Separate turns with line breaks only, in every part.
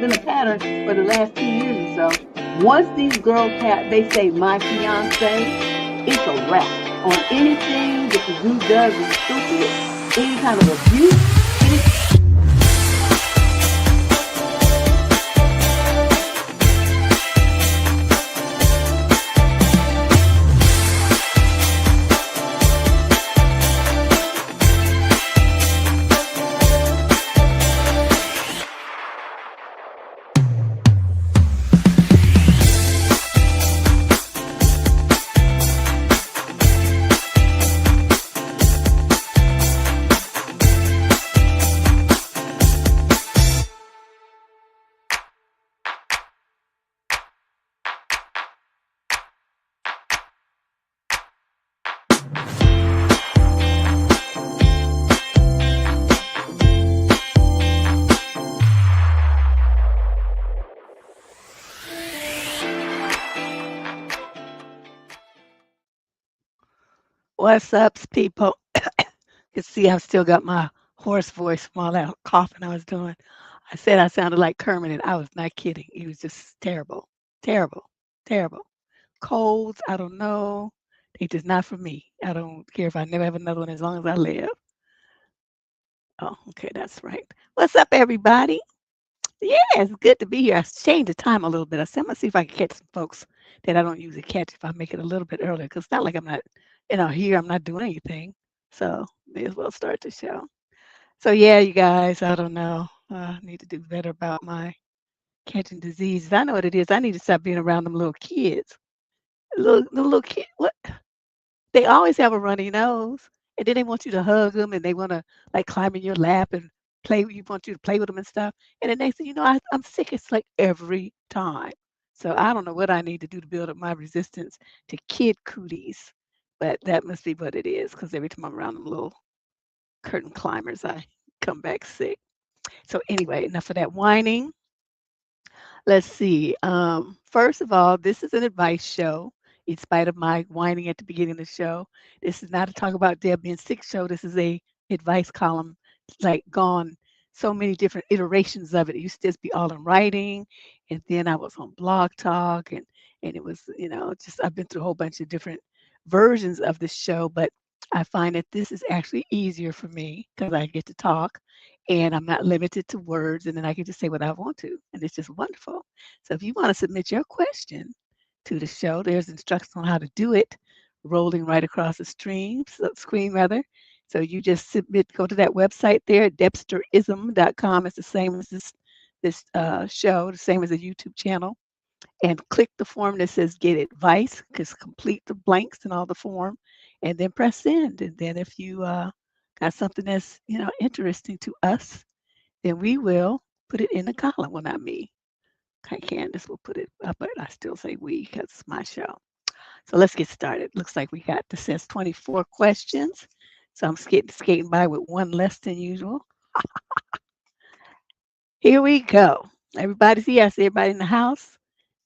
been a pattern for the last 2 years or so. Once these girls they say my fiance, it's a wrap on anything that the dude does is stupid, any kind of abuse, any. What's up, people? You see, I've still got my hoarse voice from all that coughing I was doing. I said I sounded like Kermit, and I was not kidding. It was just terrible, terrible, terrible. Colds, I don't know. They just not for me. I don't care if I never have another one as long as I live. Oh, okay, that's right. What's up, everybody? Yeah, it's good to be here. I changed the time a little bit. I said, I'm gonna see if I can catch some folks that I don't usually catch if I make it a little bit earlier, because it's not like I'm not, here I'm not doing anything. So may as well start the show. So yeah, you guys, I don't know. I need to do better about my catching diseases. I know what it is. I need to stop being around them little kids. The little kid, what? They always have a runny nose, and then they want you to hug them, and they want to like climb in your lap and play. You want you to play with them and stuff. And then next thing you know, I'm sick. It's like every time. So I don't know what I need to do to build up my resistance to kid cooties, but that must be what it is. Because every time I'm around them little curtain climbers, I come back sick. So anyway, enough of that whining. Let's see. First of all, this is an advice show. In spite of my whining at the beginning of the show, this is not a talk about Deb being sick show. This is a advice column, like gone so many different iterations of it. It used to just be all in writing, and then I was on Blog Talk, and it was just I've been through a whole bunch of different versions of this show, but I find that this is actually easier for me because I get to talk and I'm not limited to words, and then I can just say what I want to, and it's just wonderful. So if you want to submit your question to the show, there's instructions on how to do it, rolling right across the screen rather. So you just go to that website there, debsterism.com. It's the same as this show, the same as the YouTube channel, and click the form that says get advice, because complete the blanks and all the form, and then press send. And then if you got something that's interesting to us, then we will put it in the column. Well, not me. Candace will put it up, but I still say we because it's my show. So let's get started. Looks like we got, this says 24 questions. So I'm skating by with one less than usual. Here we go. Everybody's here. I see everybody in the house.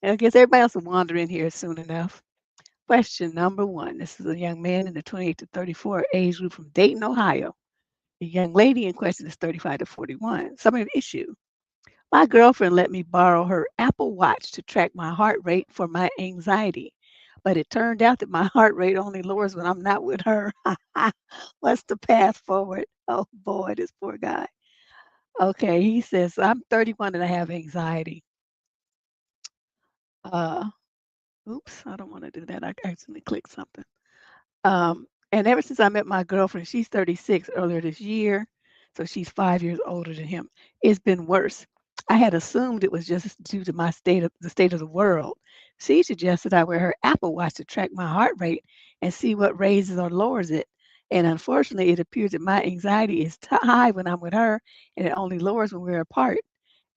And I guess everybody else will wander in here soon enough. Question number 1. This is a young man in the 28 to 34 age group from Dayton, Ohio. The young lady in question is 35 to 41. Summary of issue. My girlfriend let me borrow her Apple Watch to track my heart rate for my anxiety, but it turned out that my heart rate only lowers when I'm not with her. What's the path forward? Oh boy, this poor guy. Okay, he says, I'm 31 and I have anxiety. Oops, I don't want to do that. I accidentally clicked something. And ever since I met my girlfriend, she's 36 earlier this year, so she's 5 years older than him. It's been worse. I had assumed it was just due to the state of the world. She suggested I wear her Apple Watch to track my heart rate and see what raises or lowers it. And unfortunately, it appears that my anxiety is high when I'm with her, and it only lowers when we're apart.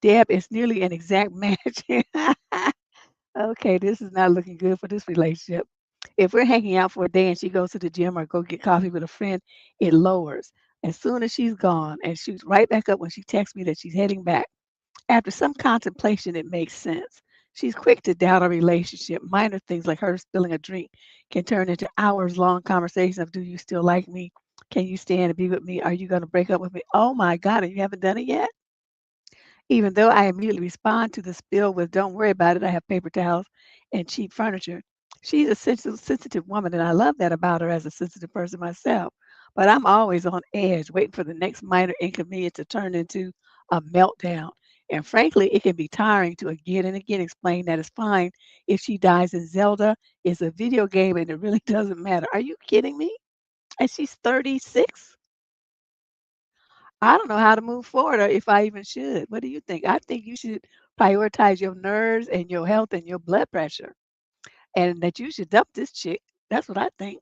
Deb, it's nearly an exact match. Okay, this is not looking good for this relationship. If we're hanging out for a day and she goes to the gym or go get coffee with a friend, it lowers. As soon as she's gone, and shoots right back up when she texts me that she's heading back. After some contemplation, it makes sense. She's quick to doubt our relationship. Minor things like her spilling a drink can turn into hours-long conversations of, do you still like me? Can you stand to be with me? Are you going to break up with me? Oh my God, and you haven't done it yet? Even though I immediately respond to the spill with, "Don't worry about it, I have paper towels and cheap furniture." She's a sensitive woman, and I love that about her as a sensitive person myself. But I'm always on edge, waiting for the next minor inconvenience to turn into a meltdown. And frankly, it can be tiring to again and again explain that it's fine if she dies in Zelda. It's a video game and it really doesn't matter. Are you kidding me? And she's 36? I don't know how to move forward or if I even should. What do you think? I think you should prioritize your nerves and your health and your blood pressure, and that you should dump this chick. That's what I think.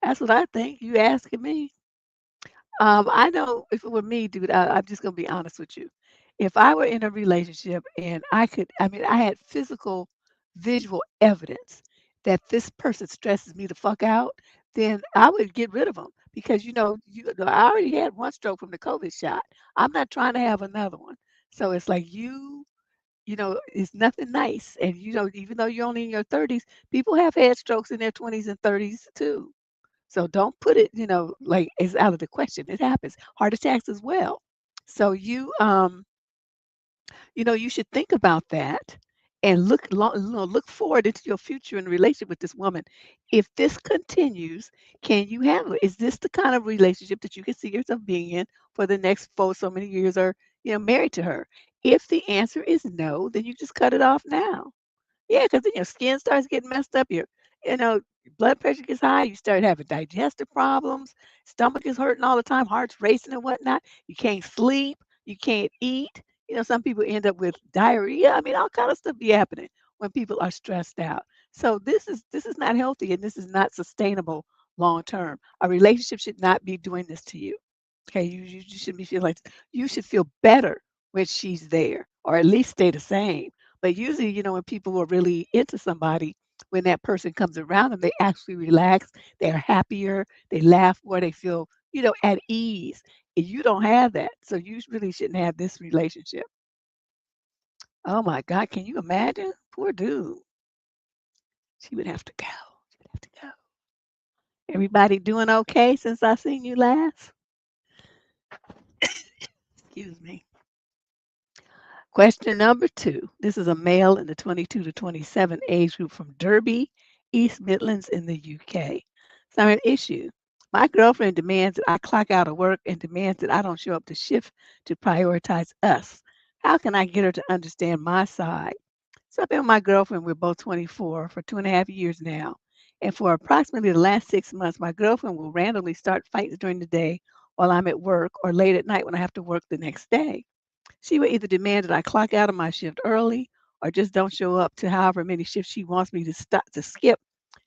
That's what I think. You asking me? I know if it were me, dude, I'm just gonna be honest with you. If I were in a relationship and I mean, I had physical, visual evidence that this person stresses me the fuck out, then I would get rid of them because I already had one stroke from the COVID shot. I'm not trying to have another one. So it's like it's nothing nice. And even though you're only in your 30s, people have had strokes in their 20s and 30s too. So don't put it, like it's out of the question. It happens. Heart attacks as well. So you should think about that and look forward into your future in relationship with this woman. If this continues, can you handle it? Is this the kind of relationship that you can see yourself being in for the next so many years or, married to her? If the answer is no, then you just cut it off now. Yeah, because then your skin starts getting messed up, your blood pressure gets high, you start having digestive problems, stomach is hurting all the time, heart's racing and whatnot. You can't sleep, you can't eat. Some people end up with diarrhea. I mean, all kind of stuff be happening when people are stressed out. So this is not healthy and this is not sustainable long term. A relationship should not be doing this to you. Okay, you shouldn't be feeling like you should feel better when she's there, or at least stay the same. But usually, when people are really into somebody, when that person comes around them, they actually relax, they're happier, they laugh more, they feel, at ease. And you don't have that. So you really shouldn't have this relationship. Oh my God, can you imagine? Poor dude. She would have to go. She would have to go. Everybody doing okay since I seen you last? Excuse me. Question number 2. This is a male in the 22 to 27 age group from Derby, East Midlands in the UK. So I have an issue. My girlfriend demands that I clock out of work and demands that I don't show up to shift to prioritize us. How can I get her to understand my side? So I've been with my girlfriend, we're both 24, for 2.5 years now. And for approximately the last 6 months, my girlfriend will randomly start fights during the day while I'm at work or late at night when I have to work the next day. She will either demand that I clock out of my shift early or just don't show up to however many shifts she wants me to skip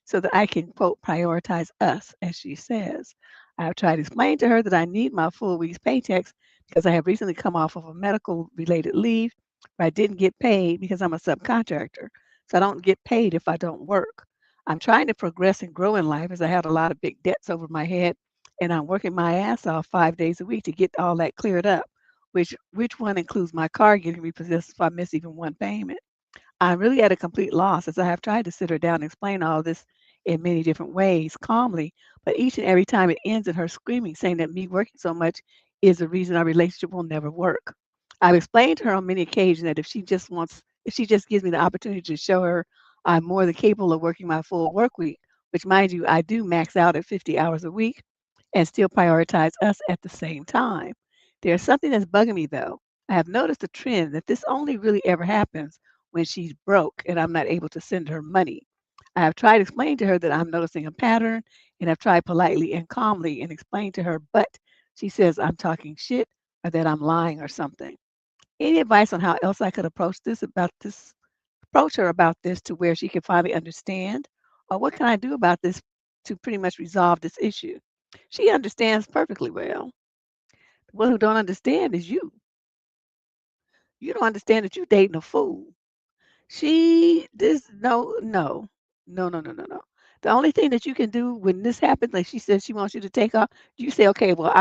so that I can quote prioritize us, as she says. I have tried to explain to her that I need my full week's paychecks because I have recently come off of a medical related leave where I didn't get paid because I'm a subcontractor. So I don't get paid if I don't work. I'm trying to progress and grow in life as I had a lot of big debts over my head and I'm working my ass off 5 days a week to get all that cleared up which one includes my car getting repossessed if I miss even one payment. I'm really at a complete loss as I have tried to sit her down and explain all this in many different ways calmly, but each and every time it ends in her screaming, saying that me working so much is the reason our relationship will never work. I've explained to her on many occasions that if she just gives me the opportunity to show her I'm more than capable of working my full work week, which mind you, I do max out at 50 hours a week and still prioritize us at the same time. There's something that's bugging me though. I have noticed a trend that this only really ever happens when she's broke and I'm not able to send her money. I have tried explaining to her that I'm noticing a pattern and have tried politely and calmly and explained to her, but she says I'm talking shit or that I'm lying or something. Any advice on how else I could approach her about this to where she can finally understand? Or what can I do about this to pretty much resolve this issue? She understands perfectly well. The one who don't understand is you. You don't understand that you dating a fool. She this no. The only thing that you can do when this happens, like she says she wants you to take off, you say, okay, well,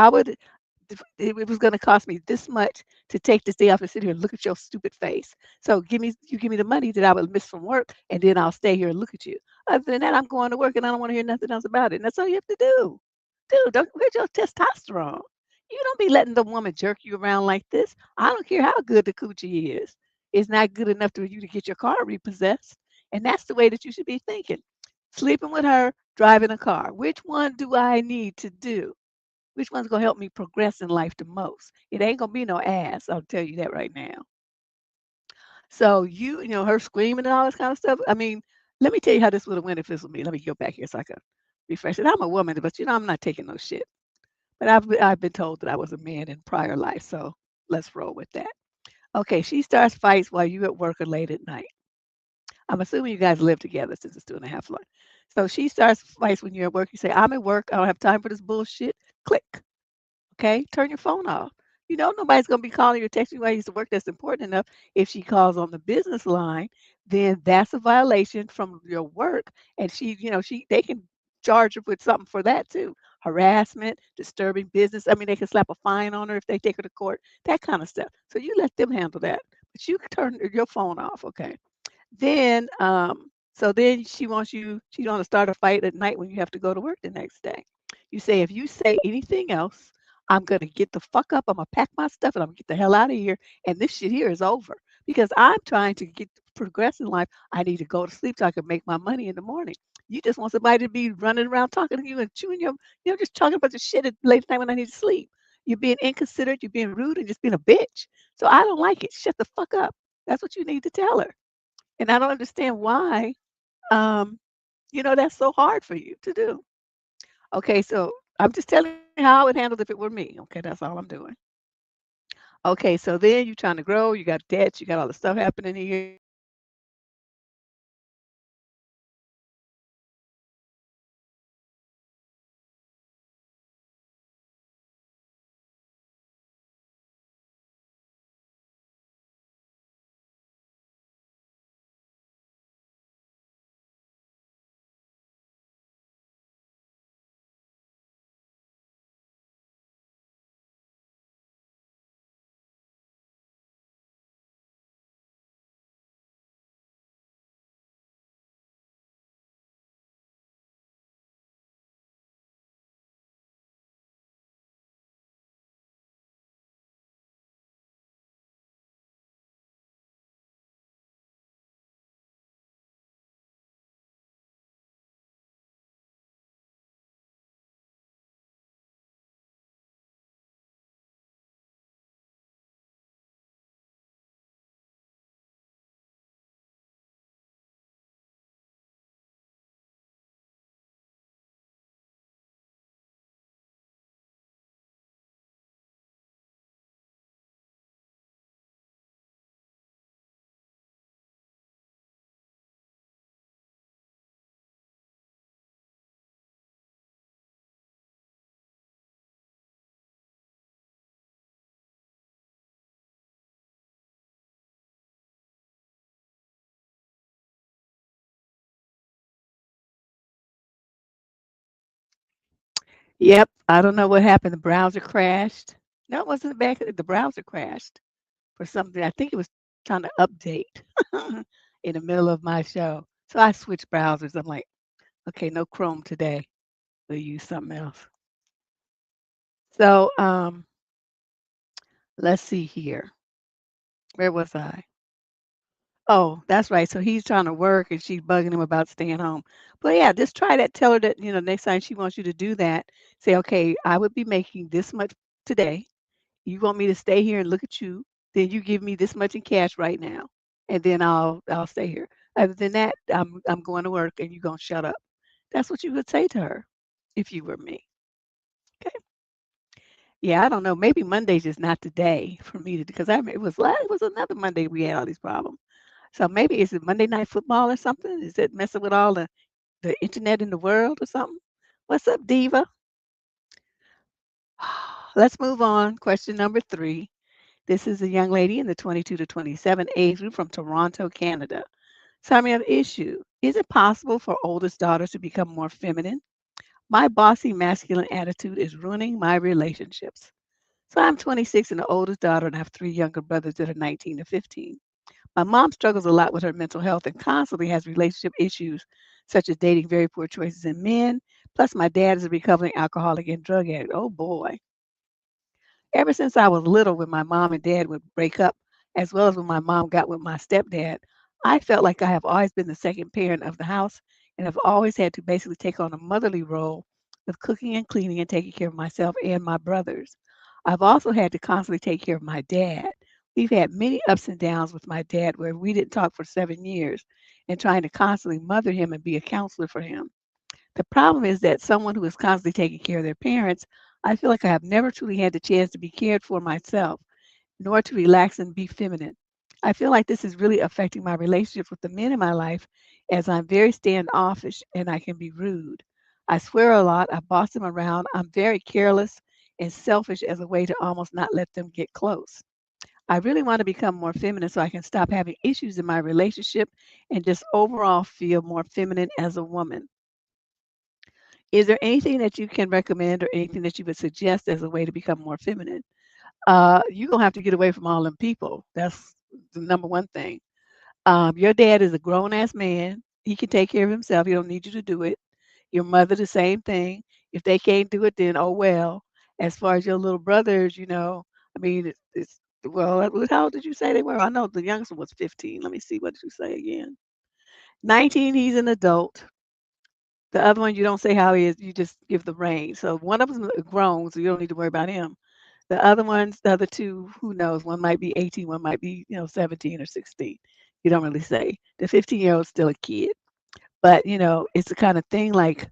if it was going to cost me this much to take this day off and sit here and look at your stupid face. So give me the money that I would miss from work, and then I'll stay here and look at you. Other than that, I'm going to work and I don't want to hear nothing else about it. And that's all you have to do. Dude, don't where's your testosterone? You don't be letting the woman jerk you around like this. I don't care how good the coochie is. It's not good enough for you to get your car repossessed. And that's the way that you should be thinking. Sleeping with her, driving a car. Which one do I need to do? Which one's gonna help me progress in life the most? It ain't gonna be no ass. I'll tell you that right now. So her screaming and all this kind of stuff. I mean, let me tell you how this would have went if this was me. Let me go back here so I can refresh it. I'm a woman, but I'm not taking no shit. But I've been told that I was a man in prior life, so let's roll with that. Okay, she starts fights while you at work or late at night. I'm assuming you guys live together since it's 2.5 months. So she starts fights when you're at work. You say, I'm at work. I don't have time for this bullshit. Click. Okay, turn your phone off. Nobody's going to be calling you or texting you while you used to work. That's important enough. If she calls on the business line, then that's a violation from your work. And they can charge her with something for that too. Harassment, disturbing business. I mean, they can slap a fine on her if they take her to court, that kind of stuff. So you let them handle that. But you can turn your phone off, okay? Then, so then she want to start a fight at night when you have to go to work the next day. You say, if you say anything else, I'm going to get the fuck up. I'm going to pack my stuff and I'm going to get the hell out of here. And this shit here is over because I'm trying to progress in life. I need to go to sleep so I can make my money in the morning. You just want somebody to be running around talking to you and chewing just talking about the shit at late night when I need to sleep. You're being inconsiderate, you're being rude, and just being a bitch. So I don't like it. Shut the fuck up. That's what you need to tell her. And I don't understand why, um, that's so hard for you to do. Okay, so I'm just telling you how I would handle it if it were me. Okay, that's all I'm doing. Okay, so then you're trying to grow, you got debts, you got all the stuff happening here. Yep, I don't know what happened. The browser crashed. No, it wasn't the back. The browser crashed for something. I think it was trying to update in the middle of my show. So I switched browsers. I'm like, okay, no Chrome today. We'll use something else. So let's see here. Where was I? Oh, that's right. So he's trying to work and she's bugging him about staying home. But yeah, just try that. Tell her that, next time she wants you to do that, say, okay, I would be making this much today. You want me to stay here and look at you, then you give me this much in cash right now. And then I'll stay here. Other than that, I'm going to work and you're gonna shut up. That's what you would say to her if you were me. Okay. Yeah, I don't know. Maybe Monday's just not the day for me to because it was another Monday we had all these problems. So maybe is it Monday Night Football or something? Is it messing with all the internet in the world or something? What's up, Diva? Let's move on. Question number 3. This is a young lady in the 22 to 27 age group from Toronto, Canada. Summary of issue. Is it possible for oldest daughters to become more feminine? My bossy masculine attitude is ruining my relationships. So I'm 26 and the oldest daughter, and I have 3 younger brothers that are 19 to 15. My mom struggles a lot with her mental health and constantly has relationship issues, such as dating very poor choices in men. Plus, my dad is a recovering alcoholic and drug addict. Oh boy. Ever since I was little, when my mom and dad would break up, as well as when my mom got with my stepdad, I felt like I have always been the second parent of the house and have always had to basically take on a motherly role with cooking and cleaning and taking care of myself and my brothers. I've also had to constantly take care of my dad. We've had many ups and downs with my dad where we didn't talk for 7 years and trying to constantly mother him and be a counselor for him. The problem is that someone who is constantly taking care of their parents, I feel like I have never truly had the chance to be cared for myself, nor to relax and be feminine. I feel like this is really affecting my relationships with the men in my life as I'm very standoffish and I can be rude. I swear a lot, I boss them around, I'm very careless and selfish as a way to almost not let them get close. I really want to become more feminine so I can stop having issues in my relationship and just overall feel more feminine as a woman. Is there anything that you can recommend or anything that you would suggest as a way to become more feminine? You're gonna have to get away from all them people. That's the number one thing. Your dad is a grown ass man. He can take care of himself. He don't need you to do it. Your mother, the same thing. If they can't do it, then oh well. As far as your little brothers, I mean, it's well. How old did you say they were? I know the youngest one was 15. Let me see. What did you say again? 19. He's an adult. The other one, you don't say how he is, you just give the range. So one of them is grown, so you don't need to worry about him. The other ones, the other two, who knows? One might be 18, one might be, 17 or 16. You don't really say. The 15-year-old's still a kid. But, it's the kind of thing like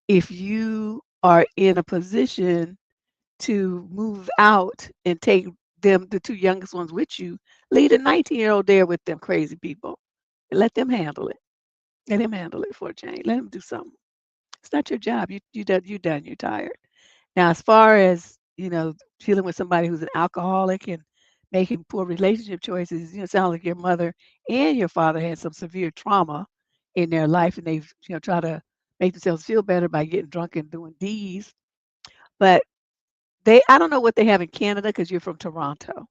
if you are in a position to move out and take them, the two youngest ones with you, leave the 19-year-old there with them crazy people. And let them handle it. Let him handle it for a change. Let him do something. It's not your job. You done. You're tired. Now, as far as dealing with somebody who's an alcoholic and making poor relationship choices, sounds like your mother and your father had some severe trauma in their life, and they've try to make themselves feel better by getting drunk and doing deeds. But I don't know what they have in Canada because you're from Toronto.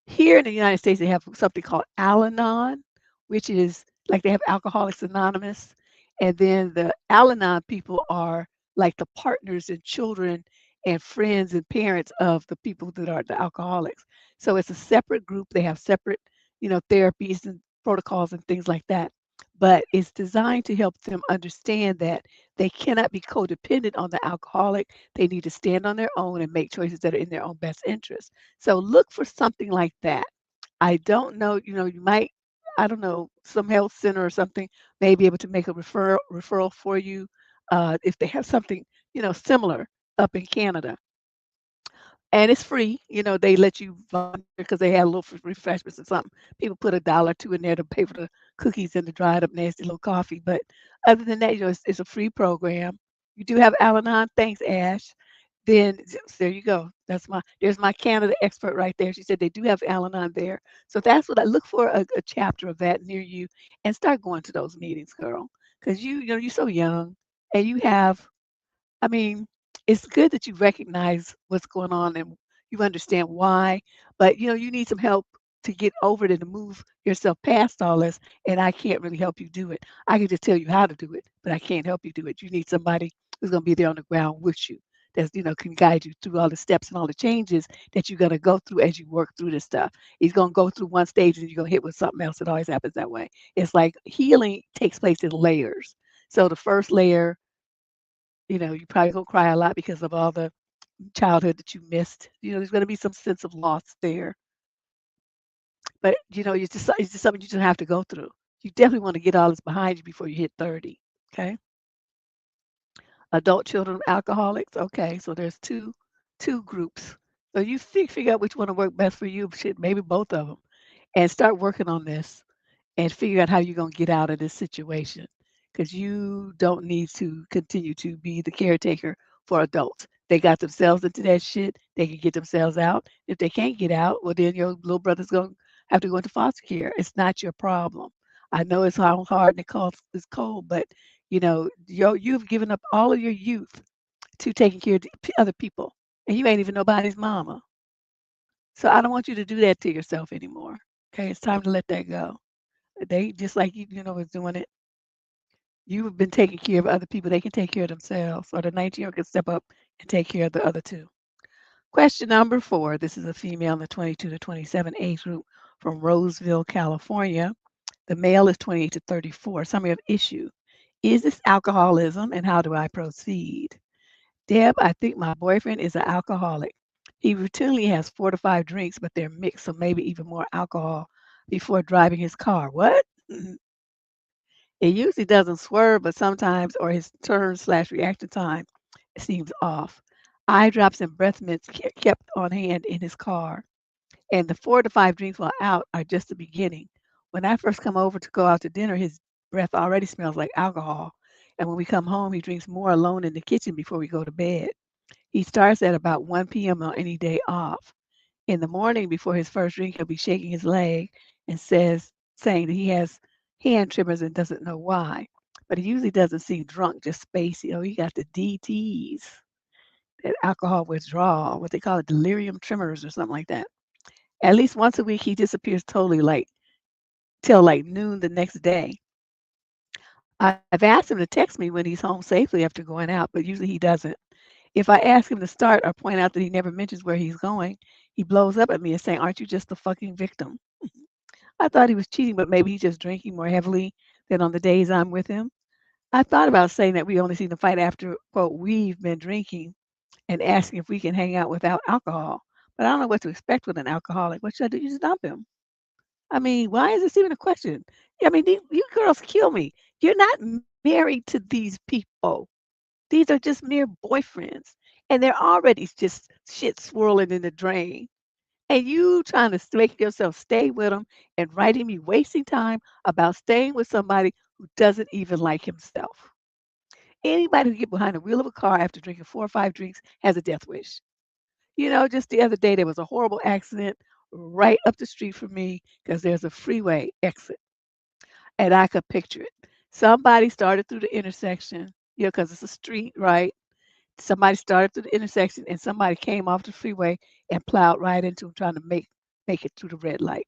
Here in the United States, they have something called Al-Anon, which is like they have Alcoholics Anonymous, and then the Al-Anon people are like the partners and children and friends and parents of the people that are the alcoholics. So it's a separate group. They have separate, therapies and protocols and things like that. But it's designed to help them understand that they cannot be codependent on the alcoholic. They need to stand on their own and make choices that are in their own best interest. So look for something like that. I don't know, you might, I don't know, some health center or something may be able to make a referral for you if they have something, similar up in Canada. And it's free. They let you volunteer because they had a little refreshments or something. People put a dollar or two in there to pay for the cookies and the dried up nasty little coffee. But other than that, it's a free program. You do have Al-Anon. Thanks, Ash. Then there you go. There's my Canada expert right there. She said they do have Al-Anon there. So that's what I look for, a chapter of that near you, and start going to those meetings, girl. Because you're so young and you have, I mean, it's good that you recognize what's going on and you understand why, but you need some help to get over it and to move yourself past all this. And I can't really help you do it. I can just tell you how to do it, but I can't help you do it. You need somebody who's going to be there on the ground with you. That can guide you through all the steps and all the changes that you're going to go through as you work through this stuff. He's going to go through one stage and you're going to hit with something else. It always happens that way. It's like healing takes place in layers. So the first layer, you probably gonna cry a lot because of all the childhood that you missed. There's gonna be some sense of loss there, but it's just something you just have to go through. You definitely want to get all this behind you before you hit 30. Okay, adult children of alcoholics. Okay, so there's two groups. So you figure out which one will work best for you. Shit, maybe both of them, and start working on this and figure out how you're going to get out of this situation because you don't need to continue to be the caretaker for adults. They got themselves into that shit. They can get themselves out. If they can't get out, well, then your little brother's going to have to go into foster care. It's not your problem. I know it's hard and it's cold, but you've given up all of your youth to taking care of other people, and you ain't even nobody's mama. So I don't want you to do that to yourself anymore. Okay, it's time to let that go. They just like was doing it. You've been taking care of other people. They can take care of themselves, or the 19-year-old can step up and take care of the other two. Question number 4. This is a female in the 22 to 27 age group from Roseville, California. The male is 28 to 34. Summary of issue. Is this alcoholism and how do I proceed? Deb, I think my boyfriend is an alcoholic. He routinely has 4 to 5 drinks, but they're mixed, so maybe even more alcohol before driving his car. What? It usually doesn't swerve, but sometimes, or his turn slash reaction time seems off. Eye drops and breath mints kept on hand in his car. And the 4 to 5 drinks while out are just the beginning. When I first come over to go out to dinner, his breath already smells like alcohol. And when we come home, he drinks more alone in the kitchen before we go to bed. He starts at about 1 p.m. on any day off. In the morning, before his first drink, he'll be shaking his leg and saying that he has hand tremors and doesn't know why. But he usually doesn't seem drunk, just spacey. Oh, he got the DTs, that alcohol withdrawal, what they call it, delirium tremors or something like that. At least once a week, he disappears totally, like till like noon the next day. I've asked him to text me when he's home safely after going out, but usually he doesn't. If I ask him to start or point out that he never mentions where he's going, he blows up at me and saying, "Aren't you just the fucking victim?" I thought he was cheating, but maybe he's just drinking more heavily than on the days I'm with him. I thought about saying that we only seem to fight after, quote, we've been drinking and asking if we can hang out without alcohol. But I don't know what to expect with an alcoholic. What should I do? You just dump him. I mean, why is this even a question? I mean, you girls kill me. You're not married to these people. These are just mere boyfriends. And they're already just shit swirling in the drain. And you trying to make yourself stay with them and writing me wasting time about staying with somebody who doesn't even like himself. Anybody who get behind the wheel of a car after drinking 4 or 5 drinks has a death wish. Just the other day there was a horrible accident right up the street from me because there's a freeway exit, and I could picture it. Somebody started through the intersection, because it's a street, right? Somebody started through the intersection, and somebody came off the freeway and plowed right into him, trying to make it through the red light.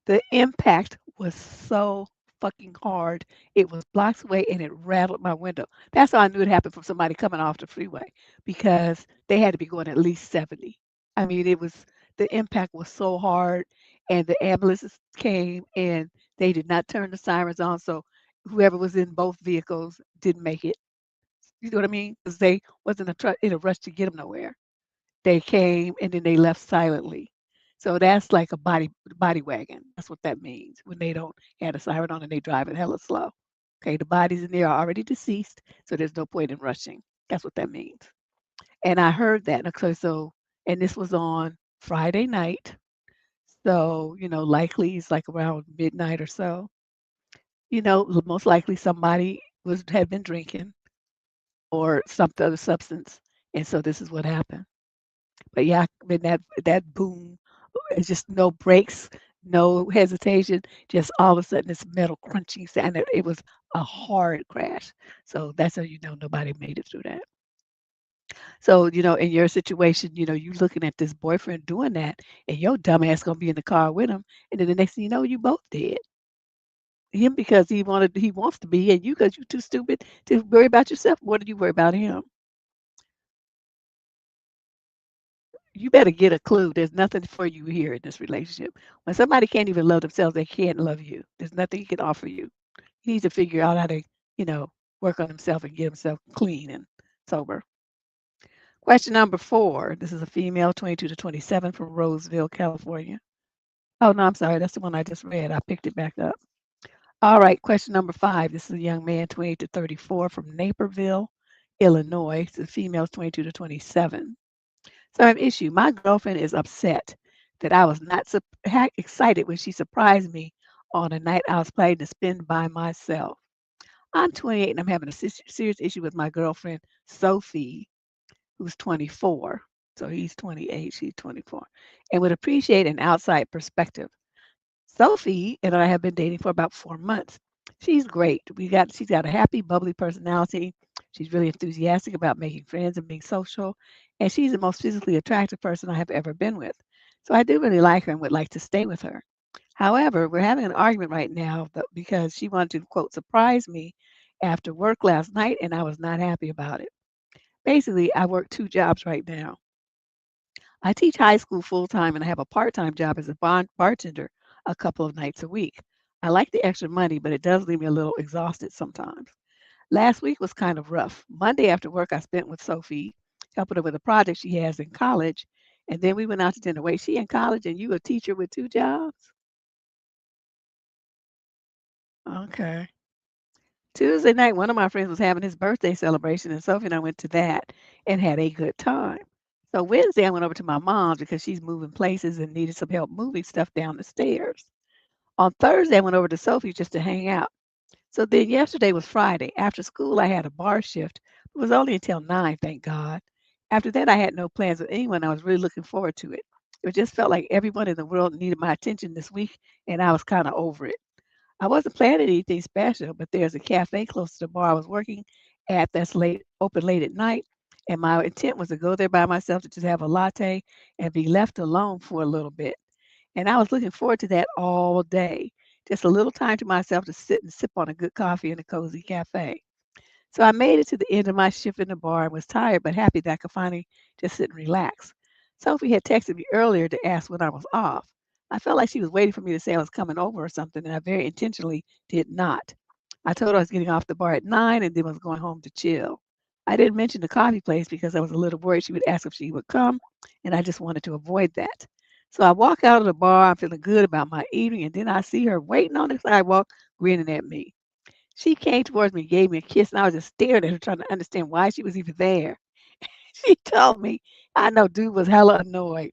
The impact was so fucking hard. It was blocks away and it rattled my window. That's how I knew it happened from somebody coming off the freeway because they had to be going at least 70. I mean, the impact was so hard, and the ambulances came and they did not turn the sirens on. So whoever was in both vehicles didn't make it. You know what I mean? Because they wasn't in a rush to get them nowhere. They came and then they left silently. So that's like a body wagon. That's what that means when they don't have a siren on and they drive it hella slow. Okay, the bodies in there are already deceased, so there's no point in rushing. That's what that means. And I heard that. Okay, and this was on Friday night. So, likely it's like around midnight or so. Most likely somebody had been drinking or some other substance. And so this is what happened. But yeah, I mean that boom, it's just no brakes, no hesitation, just all of a sudden this metal crunching sound. It was a hard crash. So that's how you know nobody made it through that. So, in your situation, you looking at this boyfriend doing that, and your dumb ass gonna be in the car with him, and then the next thing you know, you both dead. Him because he wants to be, and you because you're too stupid to worry about yourself. What did you worry about him? You better get a clue. There's nothing for you here in this relationship. When somebody can't even love themselves, they can't love you. There's nothing he can offer you. He needs to figure out how to, you know, work on himself and get himself clean and sober. Question number 4. This is a female, 22 to 27 from Roseville, California. Oh, no, I'm sorry. That's the one I just read. I picked it back up. All right. Question number 5. This is a young man, 28 to 34 from Naperville, Illinois. The female's 22 to 27. So I have an issue. My girlfriend is upset that I was not excited when she surprised me on a night I was planning to spend by myself. I'm 28 and I'm having a serious issue with my girlfriend, Sophie, who's 24. So he's 28, she's 24, and would appreciate an outside perspective. Sophie and I have been dating for about 4 months. She's great. She's got a happy, bubbly personality. She's really enthusiastic about making friends and being social. And she's the most physically attractive person I have ever been with. So I do really like her and would like to stay with her. However, we're having an argument right now because she wanted to, quote, surprise me after work last night, and I was not happy about it. Basically, I work 2 jobs right now. I teach high school full-time, and I have a part-time job as a bartender a couple of nights a week. I like the extra money, but it does leave me a little exhausted sometimes. Last week was kind of rough. Monday after work, I spent with Sophie, helping her with a project she has in college, and then we went out to dinner. Wait, she in college and you a teacher with 2 jobs? Okay. Tuesday night, one of my friends was having his birthday celebration, and Sophie and I went to that and had a good time. So Wednesday, I went over to my mom's because she's moving places and needed some help moving stuff down the stairs. On Thursday, I went over to Sophie just to hang out. So then yesterday was Friday. After school, I had a bar shift. It was only until 9, thank God. After that, I had no plans with anyone. I was really looking forward to it. It just felt like everyone in the world needed my attention this week, and I was kind of over it. I wasn't planning anything special, but there's a cafe close to the bar I was working at that's open late at night, and my intent was to go there by myself to just have a latte and be left alone for a little bit. And I was looking forward to that all day. Just a little time to myself to sit and sip on a good coffee in a cozy cafe. So I made it to the end of my shift in the bar and was tired but happy that I could finally just sit and relax. Sophie had texted me earlier to ask when I was off. I felt like she was waiting for me to say I was coming over or something, and I very intentionally did not. I told her I was getting off the bar at 9 and then was going home to chill. I didn't mention the coffee place because I was a little worried she would ask if she would come, and I just wanted to avoid that. So I walk out of the bar, I'm feeling good about my evening, and then I see her waiting on the sidewalk, grinning at me. She came towards me, gave me a kiss, and I was just staring at her, trying to understand why she was even there. She told me, I know dude was hella annoyed.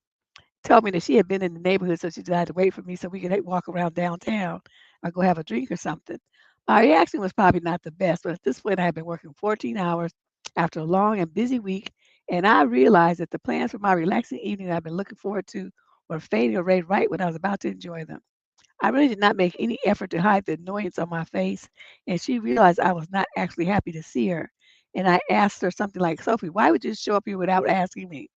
Told me that she had been in the neighborhood, so she just had to wait for me so we could walk around downtown or go have a drink or something. My reaction was probably not the best, but at this point, I had been working 14 hours after a long and busy week, and I realized that the plans for my relaxing evening I've been looking forward to were fading away right when I was about to enjoy them. I really did not make any effort to hide the annoyance on my face, and she realized I was not actually happy to see her. And I asked her something like, Sophie, why would you show up here without asking me?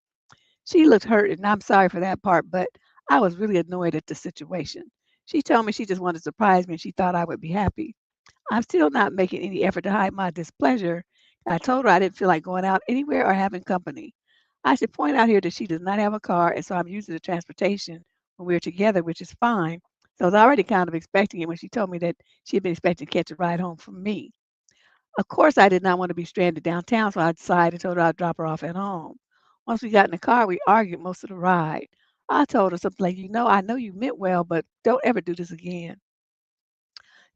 She looked hurt, and I'm sorry for that part, but I was really annoyed at the situation. She told me she just wanted to surprise me and she thought I would be happy. I'm still not making any effort to hide my displeasure. I told her I didn't feel like going out anywhere or having company. I should point out here that she does not have a car, and so I'm using the transportation when we're together, which is fine. So I was already kind of expecting it when she told me that she had been expecting to catch a ride home from me. Of course, I did not want to be stranded downtown, so I decided and told her I'd drop her off at home. Once we got in the car, we argued most of the ride. I told her something like, I know you meant well, but don't ever do this again.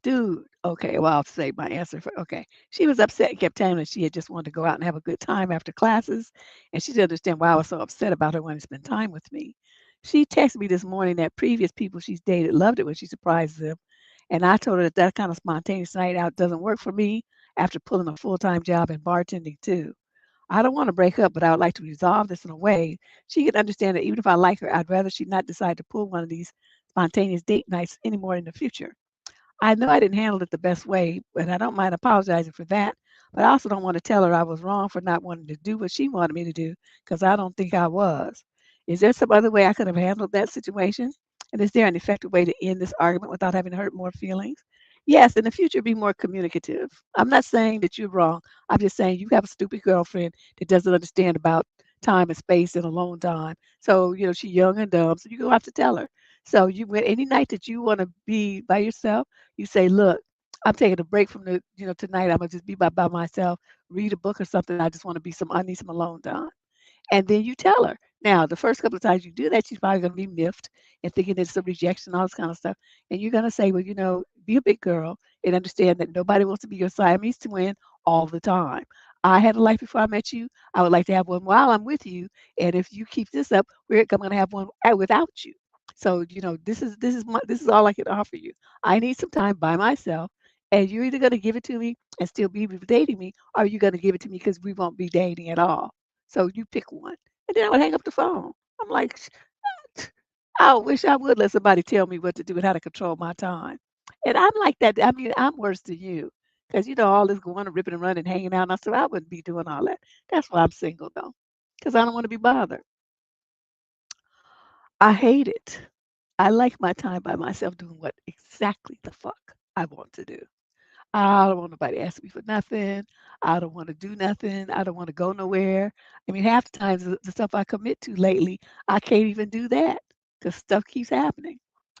Dude, okay, well, I'll say my answer for okay. She was upset and kept telling me she had just wanted to go out and have a good time after classes, and she didn't understand why I was so upset about her wanting to spend time with me. She texted me this morning that previous people she's dated loved it when she surprised them, and I told her that that kind of spontaneous night out doesn't work for me after pulling a full-time job in bartending too. I don't want to break up, but I would like to resolve this in a way she can understand that even if I like her, I'd rather she not decide to pull one of these spontaneous date nights anymore in the future. I know I didn't handle it the best way, and I don't mind apologizing for that. But I also don't want to tell her I was wrong for not wanting to do what she wanted me to do because I don't think I was. Is there some other way I could have handled that situation? And is there an effective way to end this argument without having to hurt more feelings? Yes, in the future, be more communicative. I'm not saying that you're wrong. I'm just saying you have a stupid girlfriend that doesn't understand about time and space and alone time. So, she's young and dumb. So you're going to have to tell her. So you went any night that you want to be by yourself, you say, "Look, I'm taking a break from tonight. I'm gonna just be by myself, read a book or something. I need some alone time." And then you tell her. Now, the first couple of times you do that, she's probably going to be miffed and thinking it's a rejection, all this kind of stuff. And you're going to say, well, be a big girl and understand that nobody wants to be your Siamese twin all the time. I had a life before I met you. I would like to have one while I'm with you. And if you keep this up, I'm going to have one without you. So, this is all I can offer you. I need some time by myself. And you're either going to give it to me and still be dating me, or you're going to give it to me because we won't be dating at all. So you pick one. And then I would hang up the phone. I'm like, I wish I would let somebody tell me what to do and how to control my time. And I'm like that. I mean, I'm worse than you. Because, all this going and ripping and running, hanging out. And I said, I wouldn't be doing all that. That's why I'm single, though. Because I don't want to be bothered. I hate it. I like my time by myself doing what exactly the fuck I want to do. I don't want nobody asking me for nothing. I don't want to do nothing. I don't want to go nowhere. I mean, half the times the stuff I commit to lately, I can't even do that because stuff keeps happening.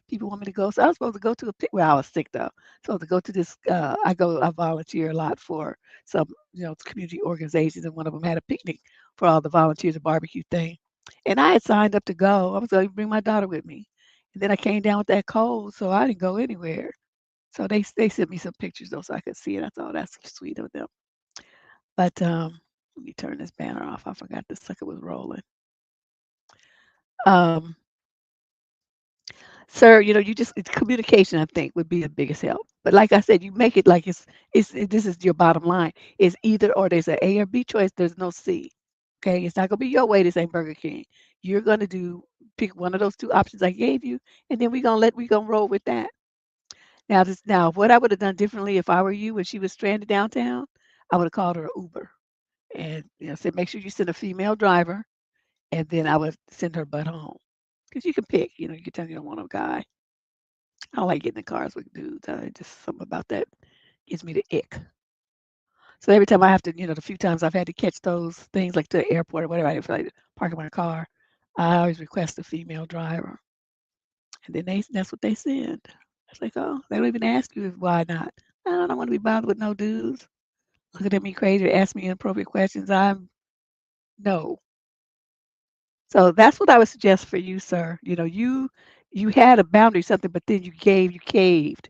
People want me to go. So I was supposed to go to a pic. Well, I was sick though. So to go to this, I volunteer a lot for some, community organizations, and one of them had a picnic for all the volunteers, a barbecue thing. And I had signed up to go. I was going to bring my daughter with me. And then I came down with that cold, so I didn't go anywhere. So they sent me some pictures though, so I could see it. I thought that's sweet of them. But let me turn this banner off. I forgot the sucker was rolling. Um, Sir, it's communication. I think would be the biggest help. But like I said, you make it like this is your bottom line. It's either or. There's an A or B choice. There's no C. Okay, it's not gonna be your way. This ain't Burger King. You're gonna pick one of those two options I gave you, and then we gonna roll with that. Now, what I would have done differently if I were you when she was stranded downtown, I would have called her an Uber and said, make sure you send a female driver, and then I would send her butt home. Because you can pick, you can tell you don't want a guy. I don't like getting in cars with dudes. Just something about that gives me the ick. So every time I have to, the few times I've had to catch those things like to the airport or whatever, I feel like parking my car, I always request a female driver. And then that's what they send. It's like, oh, they don't even ask you why not. I don't want to be bothered with no dudes looking at me crazy or asking me inappropriate questions. I'm no. So that's what I would suggest for you, sir. You had a boundary, something, but then you caved.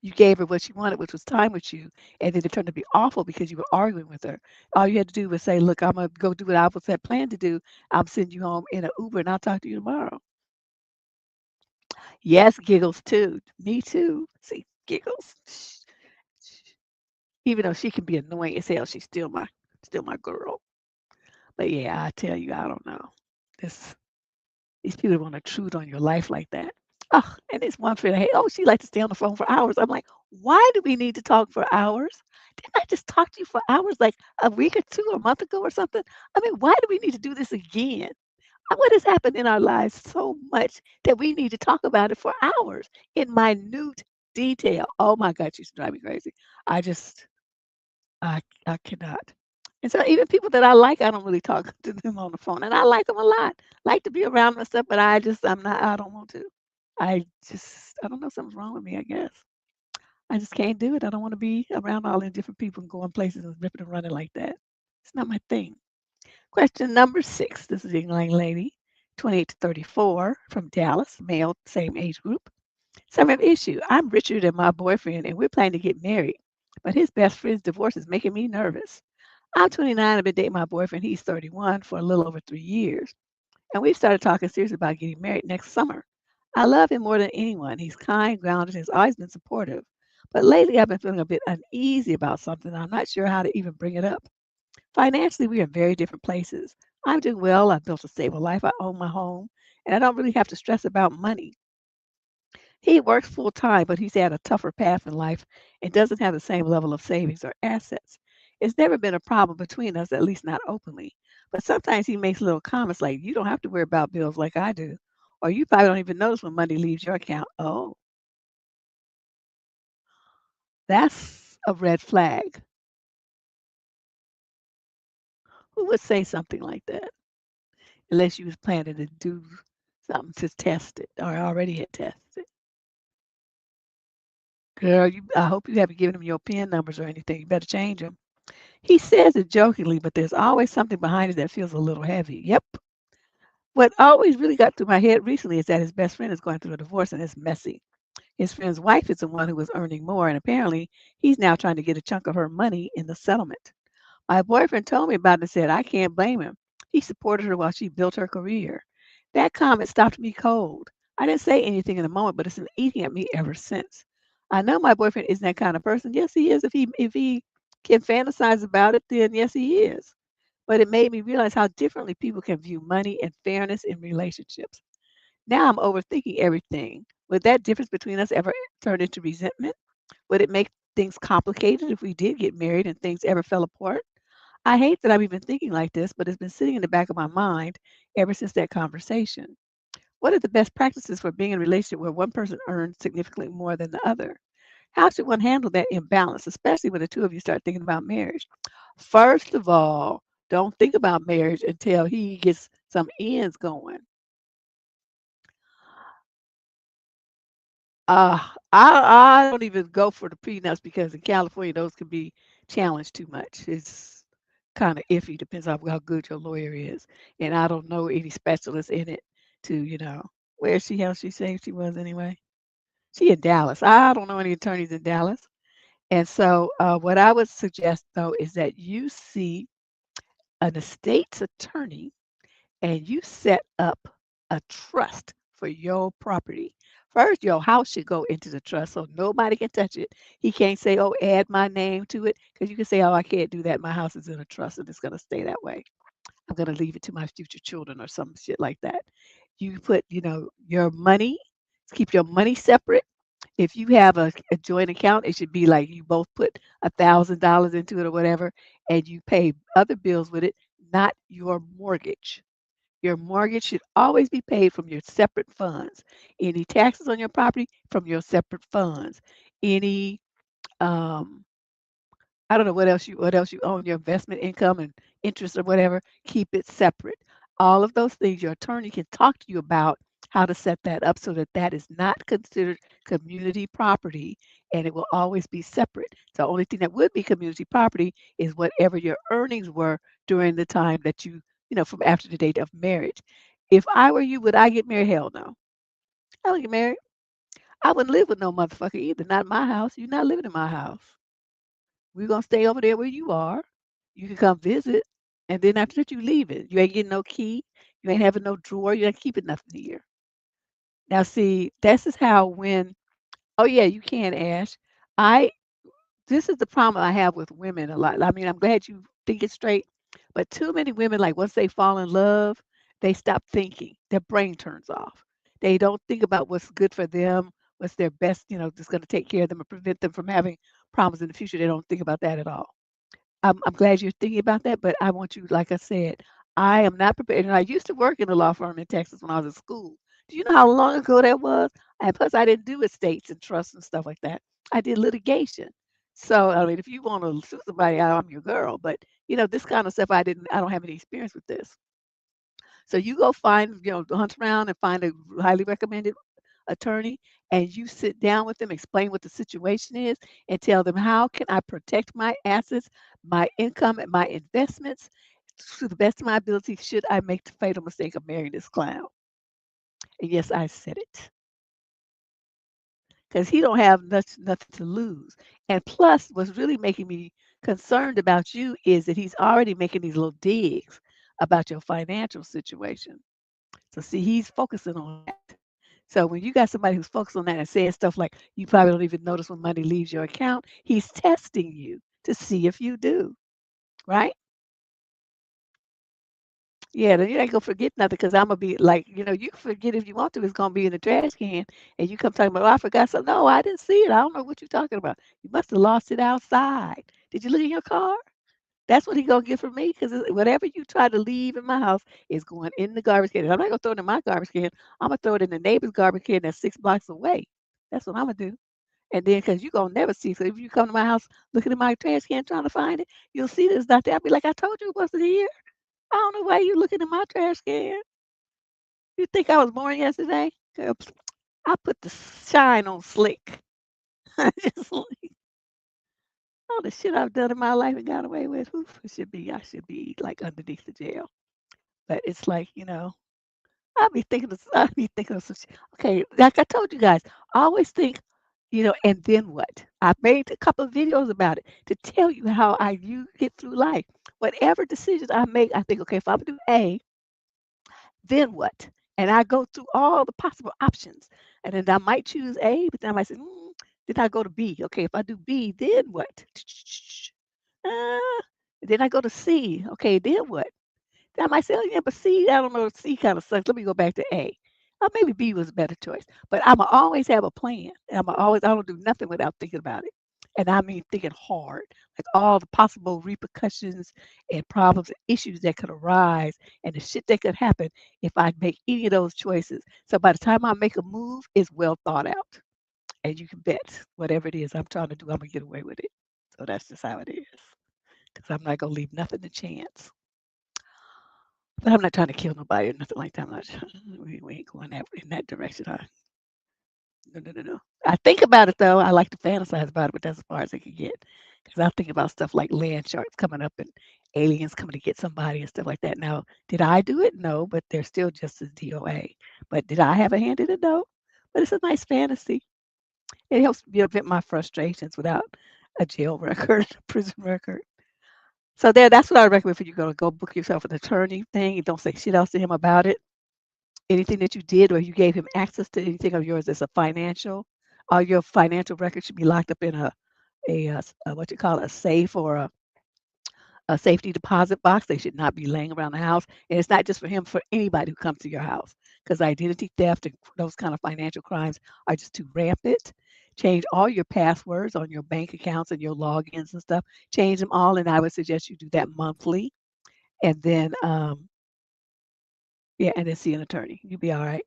You gave her what she wanted, which was time with you, and then it turned to be awful because you were arguing with her. All you had to do was say, "Look, I'm gonna go do what I was had planned to do. I'm sending you home in an Uber, and I'll talk to you tomorrow." Yes, giggles too. Me too. See, giggles. Even though she can be annoying as hell, she's still my girl. But yeah, I tell you, I don't know. This These people want to intrude on your life like that. Oh, and this one friend, hey, oh, she likes to stay on the phone for hours. I'm like, why do we need to talk for hours? Didn't I just talk to you for hours like a week or two or a month ago or something? I mean, why do we need to do this again? What has happened in our lives so much that we need to talk about it for hours in minute detail? Oh my God, she's driving me crazy. I just, I cannot. And so even people that I like, I don't really talk to them on the phone, and I like them a lot. Like to be around them and stuff, but I don't want to. I don't know, something's wrong with me, I guess. I just can't do it. I don't want to be around all these different people and going places and ripping and running like that. It's not my thing. Question number 6. This is a young lady, 28 to 34, from Dallas, male, same age group. Summary of issue. I'm richer than my boyfriend and we're planning to get married, but his best friend's divorce is making me nervous. I'm 29. I've been dating my boyfriend. He's 31 for a little over 3 years. And we started talking seriously about getting married next summer. I love him more than anyone. He's kind, grounded, and has always been supportive. But lately, I've been feeling a bit uneasy about something. I'm not sure how to even bring it up. Financially, we are in very different places. I'm doing well. I've built a stable life. I own my home, and I don't really have to stress about money. He works full time, but he's had a tougher path in life and doesn't have the same level of savings or assets. It's never been a problem between us, at least not openly. But sometimes he makes little comments like, you don't have to worry about bills like I do. Or you probably don't even notice when money leaves your account. Oh, that's a red flag. Who would say something like that? Unless you was planning to do something to test it or already had tested. Girl, I hope you haven't given him your PIN numbers or anything. You better change them. He says it jokingly, but there's always something behind it that feels a little heavy. Yep. What always really got through my head recently is that his best friend is going through a divorce and it's messy. His friend's wife is the one who was earning more, and apparently he's now trying to get a chunk of her money in the settlement. My boyfriend told me about it and said, I can't blame him. He supported her while she built her career. That comment stopped me cold. I didn't say anything in the moment, but it's been eating at me ever since. I know my boyfriend isn't that kind of person. Yes, he is. If he can fantasize about it, then yes, he is. But it made me realize how differently people can view money and fairness in relationships. Now I'm overthinking everything. Would that difference between us ever turn into resentment? Would it make things complicated if we did get married and things ever fell apart? I hate that I'm even thinking like this, but it's been sitting in the back of my mind ever since that conversation. What are the best practices for being in a relationship where one person earns significantly more than the other? How should one handle that imbalance, especially when the two of you start thinking about marriage? First of all, don't think about marriage until he gets some ends going. I don't even go for the prenups because in California those can be challenged too much. It's kind of iffy, depends on how good your lawyer is. And I don't know any specialists in it to, where is she else she said she was anyway? She in Dallas. I don't know any attorneys in Dallas. And so what I would suggest though is that you see an estate's attorney and you set up a trust for your property. First, your house should go into the trust so nobody can touch it. He can't say, oh, add my name to it, because you can say, oh, I can't do that. My house is in a trust and it's going to stay that way. I'm going to leave it to my future children or some shit like that. You put, your money, keep your money separate. If you have a joint account, it should be like you both put $1,000 into it or whatever, and you pay other bills with it, not your mortgage. Your mortgage should always be paid from your separate funds. Any taxes on your property from your separate funds. Any um, I don't know what else you own, your investment income and interest or whatever, keep it separate. All of those things your attorney can talk to you about how to set that up so that that is not considered community property and it will always be separate. The only thing that would be community property is whatever your earnings were during the time that from after the date of marriage. If I were you, would I get married? Hell no. I wouldn't get married. I wouldn't live with no motherfucker either. Not in my house. You're not living in my house. We're gonna stay over there where you are. You can come visit, and then after that, you leave it. You ain't getting no key. You ain't having no drawer. You ain't keeping nothing here. Now, see, this is how when. Oh yeah, you can, Ash. I. This is the problem I have with women a lot. I mean, I'm glad you think it straight, but too many women, like once they fall in love, they stop thinking. Their brain turns off. They don't think about what's good for them, what's their best, that's going to take care of them and prevent them from having problems in the future. They don't think about that at all. I'm glad you're thinking about that, but I want you, like I said, I am not prepared. And I used to work in a law firm in Texas when I was in school. Do you know how long ago that was? And plus, I didn't do estates and trusts and stuff like that. I did litigation. So, I mean, if you want to sue somebody, I'm your girl. But this kind of stuff, I don't have any experience with this. So you go find, hunt around and find a highly recommended attorney, and you sit down with them, explain what the situation is, and tell them how can I protect my assets, my income, and my investments to the best of my ability should I make the fatal mistake of marrying this clown. And yes, I said it. Because he don't have nothing to lose. And plus, what's really making me concerned about you is that he's already making these little digs about your financial situation. So see, he's focusing on that. So when you got somebody who's focused on that and saying stuff like you probably don't even notice when money leaves your account, he's testing you to see if you do, right? Yeah, then you ain't gonna forget nothing because I'm gonna be like, you can forget if you want to. It's gonna be in the trash can, and you come talking about, oh, I forgot something. No, I didn't see it. I don't know what you're talking about. You must have lost it outside. Did you look in your car? That's what he gonna get from me because whatever you try to leave in my house is going in the garbage can. And I'm not gonna throw it in my garbage can. I'm gonna throw it in the neighbor's garbage can that's 6 blocks away. That's what I'm gonna do. And then, because you gonna never see. So if you come to my house looking in my trash can trying to find it, you'll see this not there. I'll be like, I told you it wasn't here. I don't know why you looking in my trash can. You think I was born yesterday? Girl, I put the shine on slick. Just like all the shit I've done in my life and got away with. Oof, I should be like underneath the jail. But it's like, I be thinking of some shit. Okay, like I told you guys, I always think, and then what? I made a couple of videos about it to tell you how you get through life. Whatever decisions I make, I think, okay, if I'm gonna do A, then what? And I go through all the possible options. And then I might choose A, but then I might say, then I go to B. Okay, if I do B, then what? Uh, then I go to C. Okay, then what? I might say, "Oh, yeah, but C, I don't know, C kind of sucks. Let me go back to A." Maybe B was a better choice. But I'ma always have a plan. I don't do nothing without thinking about it. And I mean thinking hard, like all the possible repercussions and problems and issues that could arise and the shit that could happen if I make any of those choices. So by the time I make a move, it's well thought out. And you can bet whatever it is I'm trying to do, I'm gonna get away with it. So that's just how it is. Because I'm not gonna leave nothing to chance. But I'm not trying to kill nobody or nothing like that. I'm not. We ain't going that in that direction. No, no, no, no. I think about it though. I like to fantasize about it, but that's as far as I can get. Because I think about stuff like land sharks coming up and aliens coming to get somebody and stuff like that. Now, did I do it? No, but they're still just as DOA. But did I have a hand in it? No. But it's a nice fantasy. It helps me vent my frustrations without a jail record, a prison record. So that's what I recommend for you. Go book yourself an attorney thing. And don't say shit else to him about it. Anything that you did or you gave him access to anything of yours that's a financial, all your financial records should be locked up in a what you call it, a safe or a safety deposit box. They should not be laying around the house. And it's not just for him, for anybody who comes to your house, because identity theft and those kind of financial crimes are just too rampant. Change all your passwords on your bank accounts and your logins and stuff. Change them all, and I would suggest you do that monthly. And then, yeah, and then see an attorney. You'll be all right.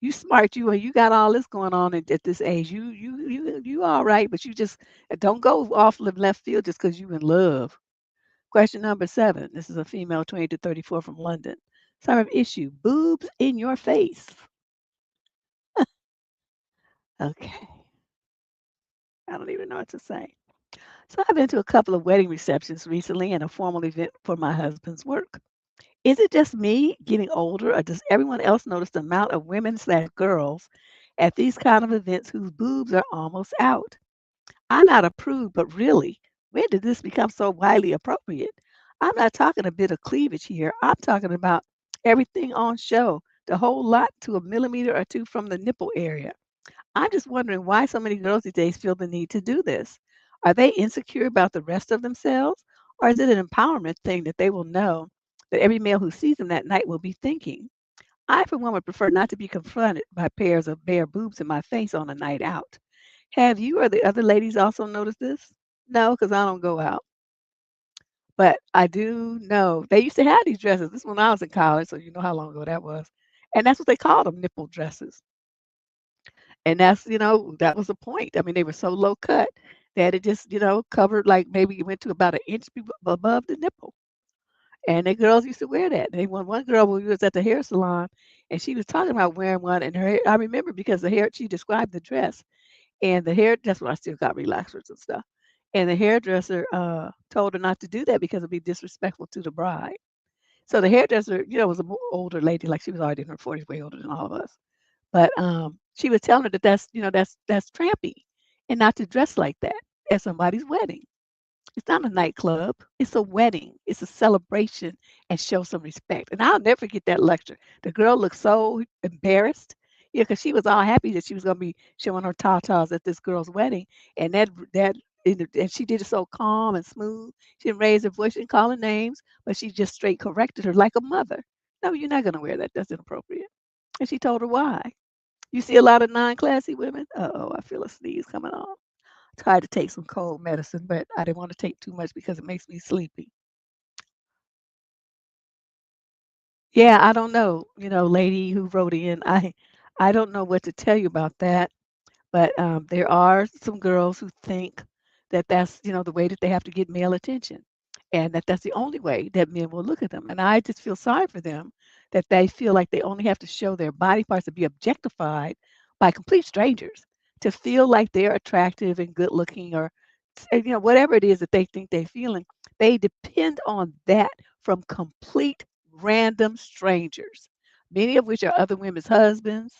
You smart, you got all this going on at this age. You all right, but you just don't go off left field just because you in love. Question number 7. This is a female 20 to 34 from London. Some of issue, boobs in your face. Okay, I don't even know what to say. So I've been to a couple of wedding receptions recently and a formal event for my husband's work. Is it just me getting older, or does everyone else notice the amount of women/girls at these kind of events whose boobs are almost out? I'm not a prude, but really, when did this become so widely appropriate? I'm not talking a bit of cleavage here. I'm talking about everything on show, the whole lot to a millimeter or two from the nipple area. I'm just wondering why so many girls these days feel the need to do this. Are they insecure about the rest of themselves? Or is it an empowerment thing that they will know that every male who sees them that night will be thinking? I, for one, would prefer not to be confronted by pairs of bare boobs in my face on a night out. Have you or the other ladies also noticed this? No, because I don't go out. But I do know they used to have these dresses. This when I was in college, so you know how long ago that was. And that's what they called them, nipple dresses. And that was the point. I mean, they were so low cut that it just, covered like maybe it went to about an inch above the nipple. And the girls used to wear that. They one girl when we was at the hair salon, and she was talking about wearing one, and I remember because the hair she described the dress, and the hair that's when I still got relaxers and stuff. And the hairdresser told her not to do that because it'd be disrespectful to the bride. So the hairdresser, was a more older lady, like she was already in her 40s, way older than all of us. But, she was telling her that that's trampy and not to dress like that at somebody's wedding. It's not a nightclub, it's a wedding, it's a celebration, and show some respect. And I'll never forget that lecture. The girl looked so embarrassed, because she was all happy that she was gonna be showing her tatas at this girl's wedding, and and she did it so calm and smooth. She didn't raise her voice, she didn't call her names, but she just straight corrected her like a mother. "No, you're not gonna wear that, that's inappropriate." And she told her why. You see a lot of non-classy women? Uh-oh, I feel a sneeze coming on. Tried to take some cold medicine, but I didn't want to take too much because it makes me sleepy. Yeah, I don't know, lady who wrote in. I don't know what to tell you about that. But, there are some girls who think that that's, the way that they have to get male attention, and that that's the only way that men will look at them, and I just feel sorry for them that they feel like they only have to show their body parts to be objectified by complete strangers to feel like they're attractive and good looking or, whatever it is that they think they're feeling. They depend on that from complete random strangers, many of which are other women's husbands